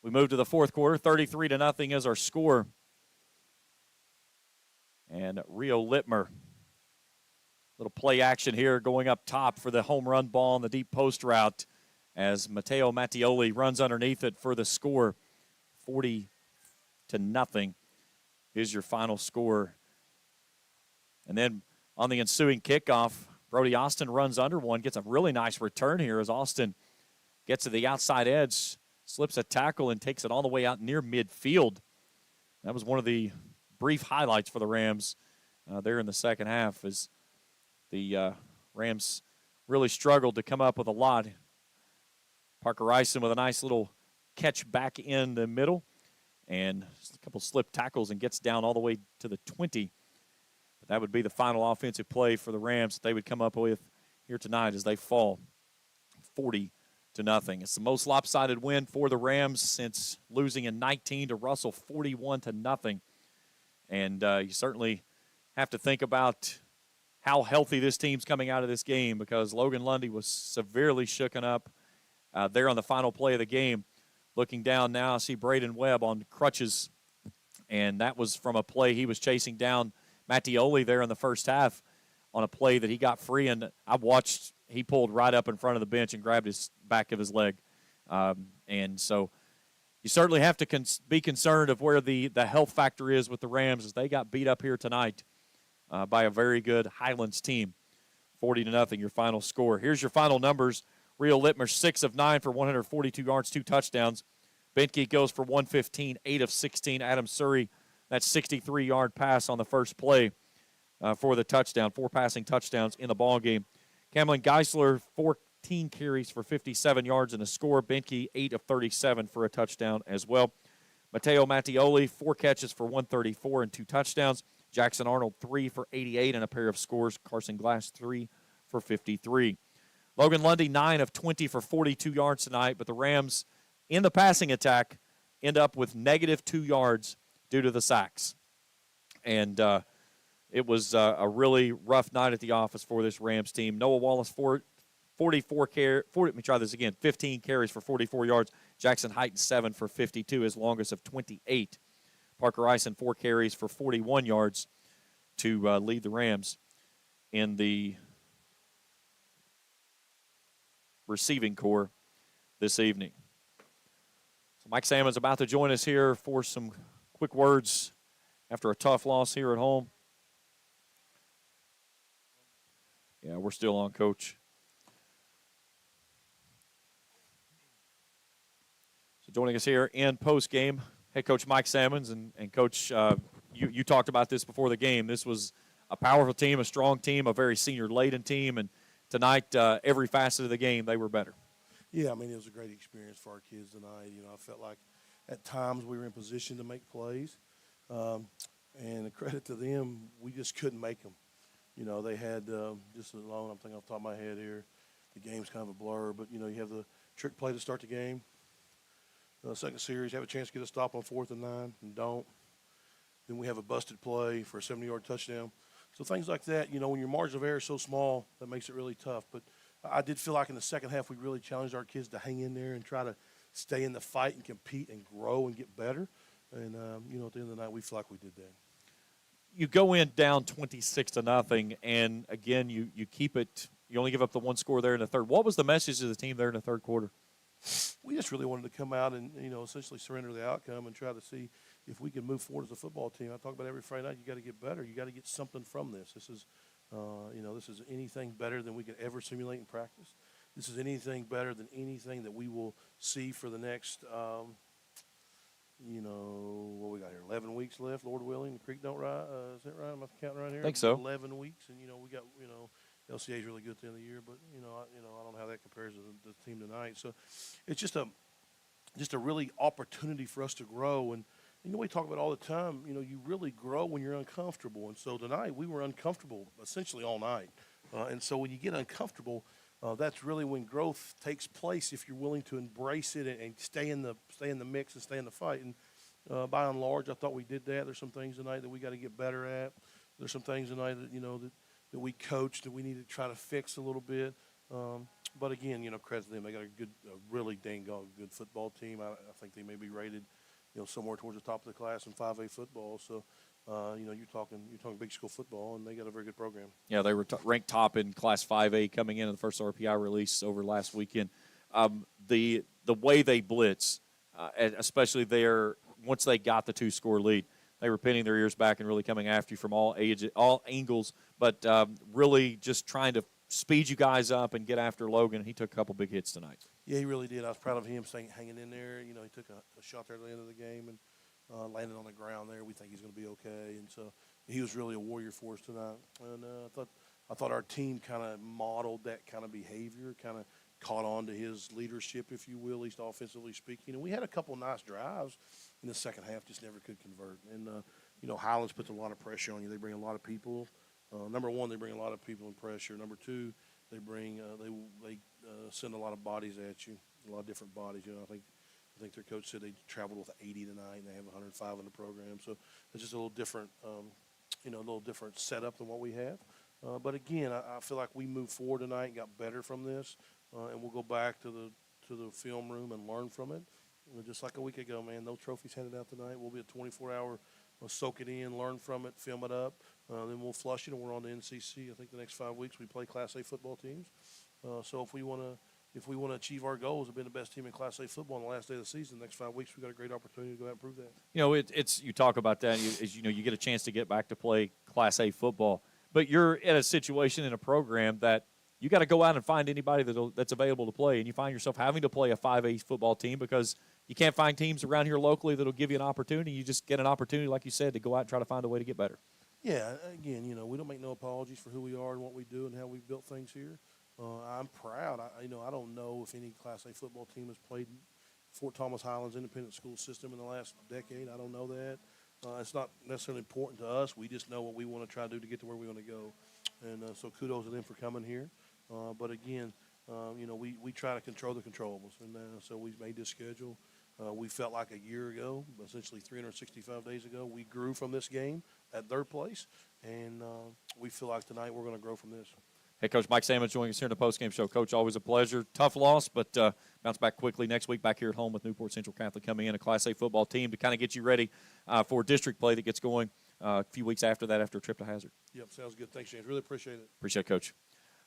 We move to the fourth quarter. 33-0 is our score. And Rio Littmer, little play action here going up top for the home run ball on the deep post route as Matteo Mattioli runs underneath it for the score. 40-0 is your final score. And then on the ensuing kickoff, Brody Austin runs under one, gets a really nice return here as Austin gets to the outside edge, slips a tackle, and takes it all the way out near midfield. That was one of the brief highlights for the Rams there in the second half as the Rams really struggled to come up with a lot. Parker Ison with a nice little catch back in the middle and a couple slip tackles and gets down all the way to the 20. But that would be the final offensive play for the Rams that they would come up with here tonight as they fall 40-0. It's the most lopsided win for the Rams since losing in 19 to Russell, 41-0. And you certainly have to think about how healthy this team's coming out of this game because Logan Lundy was severely shooken up there on the final play of the game. Looking down now, I see Braden Webb on crutches, and that was from a play he was chasing down Mattioli there in the first half on a play that he got free, and I watched he pulled right up in front of the bench and grabbed his back of his leg. And so you certainly have to be concerned of where the health factor is with the Rams as they got beat up here tonight by a very good Highlands team. 40-0, your final score. Here's your final numbers. Rio Littmer, 6 of 9 for 142 yards, 2 touchdowns. Benke goes for 115, 8 of 16. Adam Surrey, that 63-yard pass on the first play for the touchdown. 4 passing touchdowns in the ballgame. Cameron Geisler, 14 carries for 57 yards and a score. Benke, 8 of 37 for a touchdown as well. Matteo Mattioli, 4 catches for 134 and 2 touchdowns. Jackson Arnold, 3 for 88 and a pair of scores. Carson Glass, 3 for 53. Logan Lundy, 9 of 20 for 42 yards tonight, but the Rams in the passing attack end up with -2 yards due to the sacks. And it was a really rough night at the office for this Rams team. Noah Wallace, 15 carries for 44 yards. Jackson Heighton, 7 for 52, his longest of 28. Parker Ison, 4 carries for 41 yards to lead the Rams in the receiving core this evening. So Mike Salmon's about to join us here for some quick words after a tough loss here at home. Yeah, we're still on, Coach. So joining us here in postgame, head coach Mike Salmons. And Coach, you talked about this before the game. This was a powerful team, a strong team, a very senior-laden team, and tonight, every facet of the game, they were better.
Yeah, I mean, it was a great experience for our kids tonight. You know, I felt like at times we were in position to make plays. And the credit to them, we just couldn't make them. You know, they had just alone, I'm thinking off the top of my head here, the game's kind of a blur, but, you know, you have the trick play to start the game. Second series, have a chance to get a stop on 4th and 9 and don't. Then we have a busted play for a 70-yard touchdown. So things like that, you know, when your margin of error is so small, that makes it really tough. But I did feel like in the second half we really challenged our kids to hang in there and try to stay in the fight and compete and grow and get better. And, you know, at the end of the night, we feel like we did that.
You go in down 26-0, and, again, you keep it. You only give up the one score there in the third. What was the message to the team there in the third quarter?
We just really wanted to come out and, you know, essentially surrender the outcome and try to see if we can move forward as a football team. I talk about every Friday night, you got to get better. You got to get something from this. This is, you know, this is anything better than we could ever simulate in practice. This is anything better than anything that we will see for the next, you know, what we got here, 11 weeks left, Lord willing. The creek don't rise. Is that right? Am I counting right here?
I think so.
11 weeks, and, you know, we got, you know, LCA is really good at the end of the year, but, you know, I don't know how that compares to the team tonight. So it's just a really opportunity for us to grow. And, you know, we talk about all the time, you know, you really grow when you're uncomfortable. And so tonight we were uncomfortable essentially all night. And so when you get uncomfortable, that's really when growth takes place if you're willing to embrace it and stay in the mix and stay in the fight. And by and large, I thought we did that. There's some things tonight that we got to get better at. There's some things tonight that, you know, that we coached that we need to try to fix a little bit. But again, credit to them. They got a really dang good football team. I think they may be rated, somewhere towards the top of the class in 5A football. So, you're talking big school football, and they got a very good program.
Yeah, they were ranked top in Class 5A coming into the first RPI release over last weekend. The way they blitz, especially there, once they got the 2-score lead, they were pinning their ears back and really coming after you from all angles, but really just trying to speed you guys up and get after Logan. He took a couple big hits tonight.
Yeah, he really did. I was proud of him hanging in there. He took a shot there at the end of the game and landed on the ground there. We think he's going to be okay. And so he was really a warrior for us tonight. And I thought our team kind of modeled that kind of behavior, kind of caught on to his leadership, if you will, at least offensively speaking. And we had a couple nice drives in the second half, just never could convert. And, Highlands puts a lot of pressure on you. They bring a lot of people. Number one, they bring a lot of people in pressure. Number two, they bring they send a lot of bodies at you, a lot of different bodies. I think their coach said they traveled with 80 tonight, and they have 105 in the program. So it's just a little different, a little different setup than what we have. But again, I feel like we moved forward tonight and got better from this, and we'll go back to the film room and learn from it. Just like a week ago, man, no trophies handed out tonight. We'll be a 24-hour. We'll soak it in, learn from it, film it up. Then we'll flush it, and we're on to NCC. I think the next 5 weeks we play Class A football teams. So if we want to achieve our goals of being the best team in Class A football on the last day of the season, the next 5 weeks we've got a great opportunity to go out and prove that.
It's you talk about that. You get a chance to get back to play Class A football, but you're in a situation in a program that you got to go out and find anybody that's available to play, and you find yourself having to play a 5A football team because you can't find teams around here locally that'll give you an opportunity. You just get an opportunity, like you said, to go out and try to find a way to get better.
Yeah, again, we don't make no apologies for who we are and what we do and how we've built things here. I'm proud. I don't know if any Class A football team has played Fort Thomas Highlands Independent School System in the last decade. I don't know that. It's not necessarily important to us. We just know what we want to try to do to get to where we want to go. And so kudos to them for coming here. But again, we try to control the controllables. And so we made this schedule. We felt like a year ago, essentially 365 days ago, we grew from this game at third place. And we feel like tonight we're going to grow from this.
Hey, Coach Mike Salmon joining us here in the postgame show. Coach, always a pleasure. Tough loss, but bounce back quickly next week back here at home with Newport Central Catholic coming in, a Class A football team to kind of get you ready for district play that gets going a few weeks after that after a trip to Hazard.
Yep, sounds good. Thanks, James. Really appreciate it.
Appreciate it, Coach.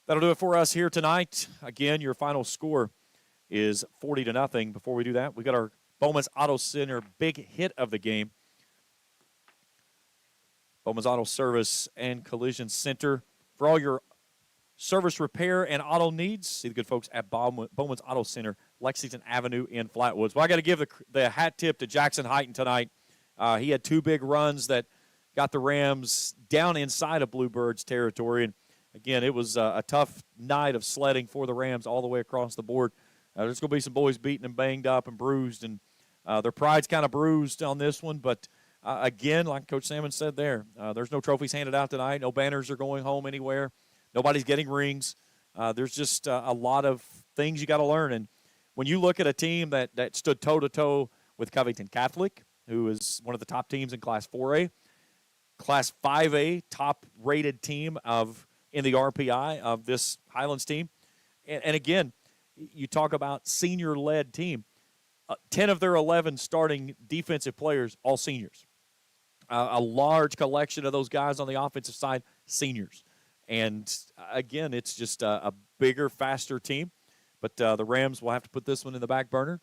That'll do it for us here tonight. Again, your final score is 40-0. Before we do that, we got our Bowman's Auto Center big hit of the game. Bowman's Auto Service and Collision Center for all your service repair and auto needs. See the good folks at Bowman's Auto Center, Lexington Avenue in Flatwoods. Well, I got to give the hat tip to Jackson Heighton tonight. He had two big runs that got the Rams down inside of Bluebirds territory. And again, it was a tough night of sledding for the Rams all the way across the board. There's going to be some boys beaten and banged up and bruised, and their pride's kind of bruised on this one. But again, like Coach Salmon said there's no trophies handed out tonight. No banners are going home anywhere. Nobody's getting rings. There's just a lot of things you got to learn. And when you look at a team that stood toe-to-toe with Covington Catholic, who is one of the top teams in Class 4A, Class 5A, top-rated team in the RPI of this Highlands team. And again, you talk about senior-led team. 10 of their 11 starting defensive players, all seniors. A large collection of those guys on the offensive side, seniors. And, again, it's just a bigger, faster team. But the Rams will have to put this one in the back burner.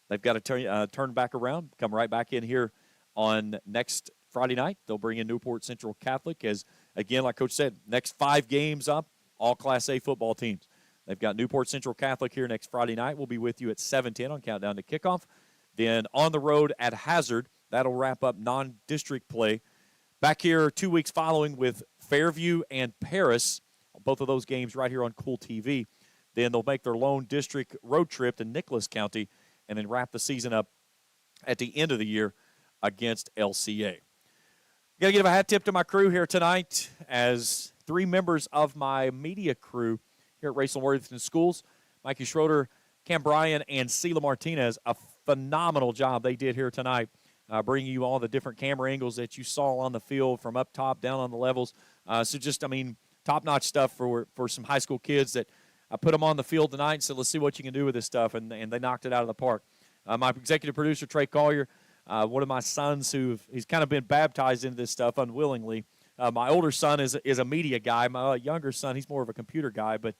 They've got to turn back around, come right back in here on next Friday night. They'll bring in Newport Central Catholic as, again, like Coach said, next 5 games up, all Class A football teams. They've got Newport Central Catholic here next Friday night. We'll be with you at 7:10 on Countdown to Kickoff. Then on the road at Hazard, that'll wrap up non-district play. Back here 2 weeks following with Fairview and Paris, both of those games right here on Kool TV. Then they'll make their lone district road trip to Nicholas County and then wrap the season up at the end of the year against LCA. Got to give a hat tip to my crew here tonight as 3 members of my media crew here at Raceland Worthington Schools, Mikey Schroeder, Cam Bryan, and Sela Martinez, a phenomenal job they did here tonight, bringing you all the different camera angles that you saw on the field from up top, down on the levels. So just, top-notch stuff for some high school kids that I put them on the field tonight and said, let's see what you can do with this stuff, and they knocked it out of the park. My executive producer, Trey Collier, one of my sons he's kind of been baptized into this stuff unwillingly. My older son is a media guy. My younger son, he's more of a computer guy, but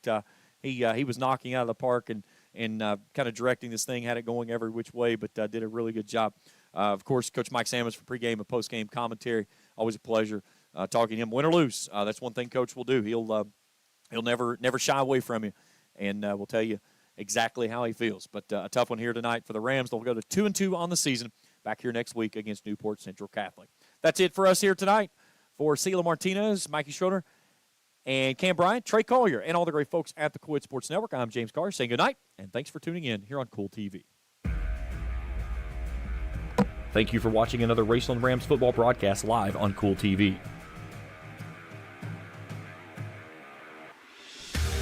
he was knocking out of the park and kind of directing this thing, had it going every which way, but did a really good job. Of course, Coach Mike Sammons for pregame and postgame commentary. Always a pleasure talking to him. Win or lose, that's one thing Coach will do. He'll never shy away from you, and will tell you exactly how he feels. But a tough one here tonight for the Rams. They'll go to 2-2 on the season. Back here next week against Newport Central Catholic. That's it for us here tonight. For Sheila Martinez, Mikey Schroeder, and Cam Bryant, Trey Collier, and all the great folks at the Kool Sports Network, I'm James Carr saying good night, and thanks for tuning in here on Kool TV.
Thank you for watching another Raceland Rams football broadcast live on Kool TV.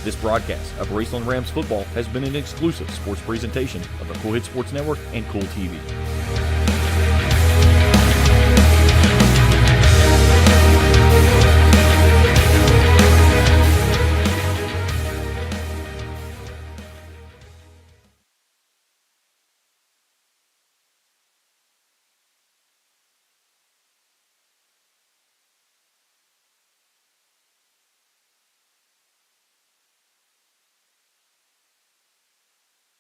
This broadcast of Raceland Rams football has been an exclusive sports presentation of the Kool Sports Network and Kool TV.